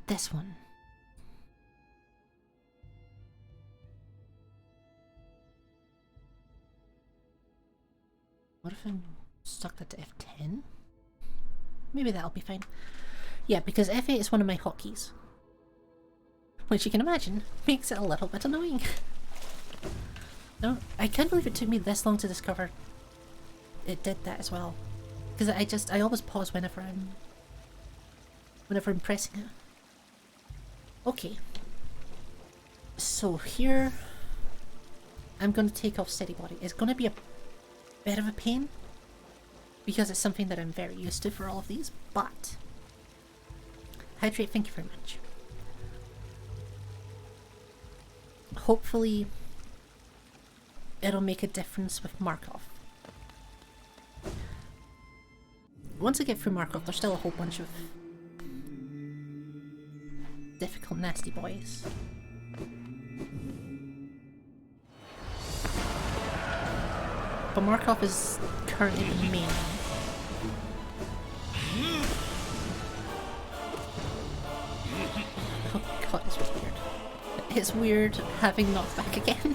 This one. What if I stuck that to F10? Maybe that'll be fine. Yeah, because F8 is one of my hotkeys. Which you can imagine makes it a little bit annoying. No, I can't believe it took me this long to discover it did that as well. Because I always pause whenever I'm pressing it. Okay. So here I'm going to take off steady body. It's going to be a bit of a pain because it's something that I'm very used to for all of these, but hydrate, thank you very much. Hopefully it'll make a difference with Markoth. Once I get through Markoth, there's still a whole bunch of difficult, nasty boys. But Markoth is currently the main one. Oh god, it's weird. It's weird having knockback again.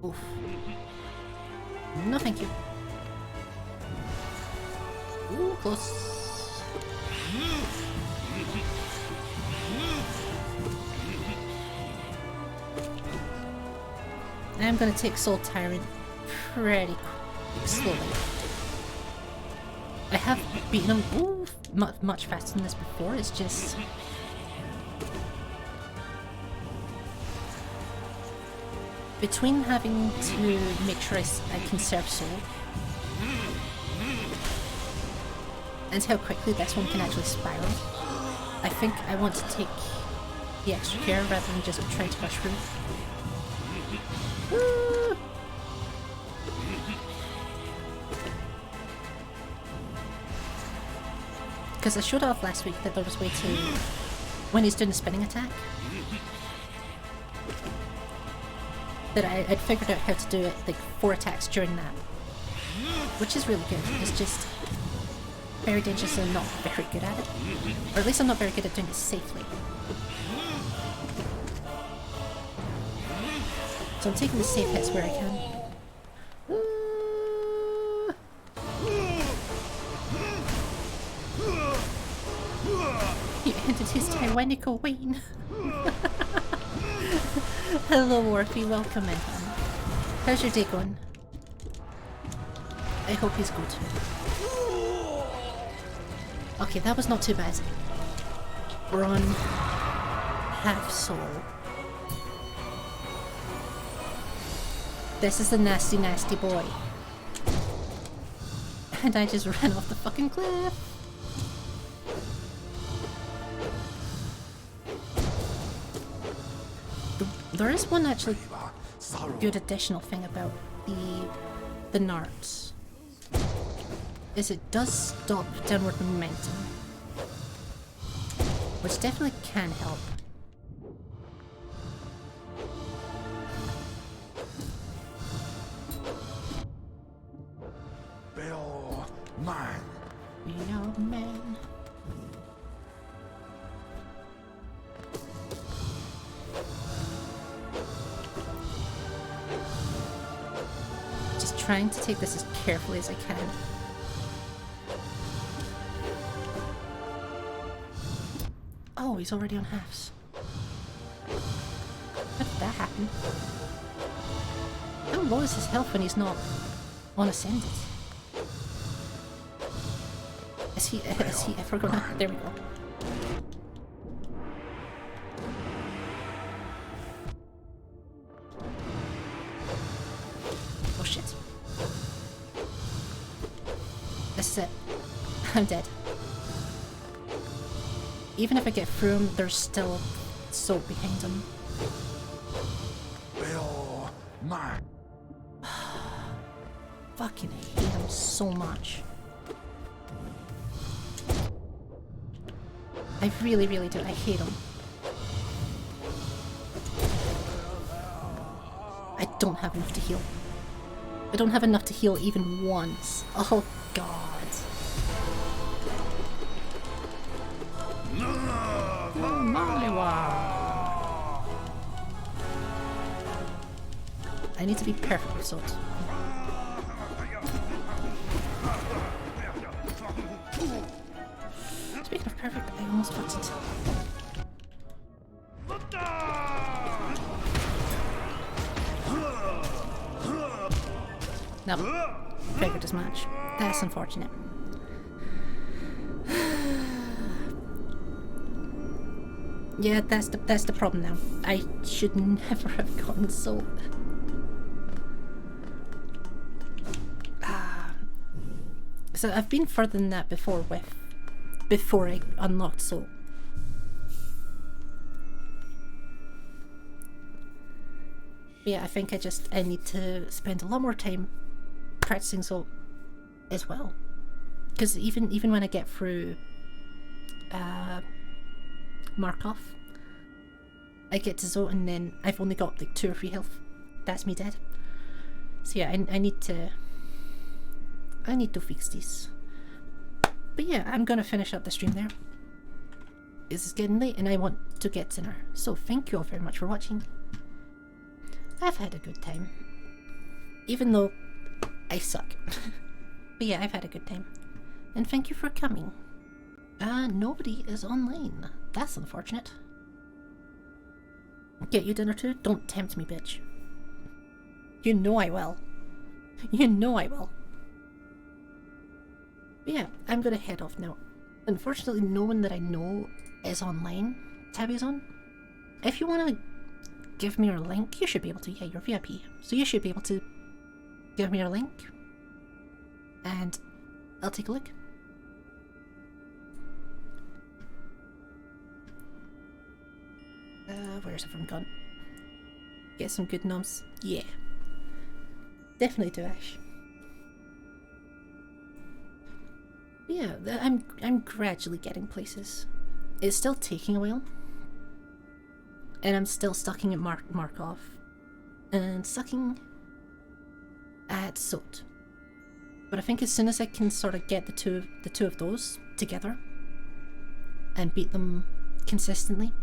Oof. No thank you. Ooh, close. I'm gonna take Soul Tyrant pretty slowly. I have beaten him much faster than this before, it's just... between having to make sure I conserve soul and how quickly this one can actually spiral, I think I want to take the extra care rather than just trying to rush through. Because I showed off last week that there was a way to, when he's doing the spinning attack, that I'd figured out how to do it like 4 attacks during that, which is really good. It's just very dangerous and I'm not very good at it, or at least I'm not very good at doing it safely. So I'm taking the safe hits where I can. You ended his tyrannical reign. Hello Morphe, welcome in. How's your day going? I hope he's good. Okay, that was not too bad. We're on half soul. This is a nasty, nasty boy. And I just ran off the fucking cliff. There is one actually good additional thing about the nards, is it does stop downward momentum, which definitely can help. Bill, mine. Bill, man. Just trying to take this as carefully as I can. Oh, he's already on halves. How did that happen? How low is his health when he's not on Ascended? Is he ever gonna... There we go. Oh shit. This is it. I'm dead. Even if I get through him, there's still Salt behind him. You're mine. Fucking hate him so much. I really, really do. I hate him. I don't have enough to heal. I don't have enough to heal even once. Oh god. Oh my wow. I need to be perfect with swords. Speaking of perfect, I almost fucked it. No, figured as much. That's unfortunate. Yeah, that's the problem now. I should never have gotten Salt. So I've been further than that before before I unlocked Salt. Yeah, I think I need to spend a lot more time practicing Salt as well. Because even when I get through Markoth, I get to Zote and then I've only got like 2 or 3 health. That's me dead. So yeah, I need to fix this. But yeah, I'm gonna finish up the stream there. It's getting late and I want to get dinner. So thank you all very much for watching. I've had a good time. Even though I suck. But yeah, I've had a good time. And thank you for coming. Nobody is online. That's unfortunate. Get you dinner too? Don't tempt me, bitch. You know I will. You know I will. But yeah, I'm gonna head off now. Unfortunately, no one that I know is online. Tabby's on. If you wanna give me your link, you should be able to. Yeah, you're VIP. So you should be able to give me your link. And I'll take a look. Where's everyone gone? Get some good noms. Yeah. Definitely do, Ash. Yeah, I'm gradually getting places. It's still taking a while. And I'm still stucking at Markoth. And sucking at Salt. But I think as soon as I can sort of get the two of those together and beat them consistently,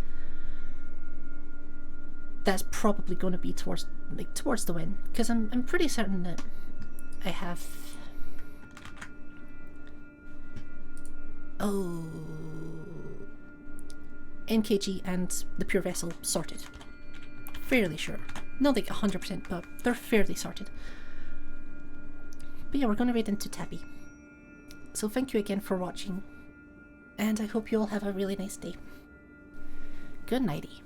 that's probably going to be towards the win, because I'm pretty certain that I have NKG and the Pure Vessel sorted. Fairly sure. Not like 100%, but they're fairly sorted. But yeah, we're going to raid into Tabby. So thank you again for watching, and I hope you all have a really nice day. Good nighty.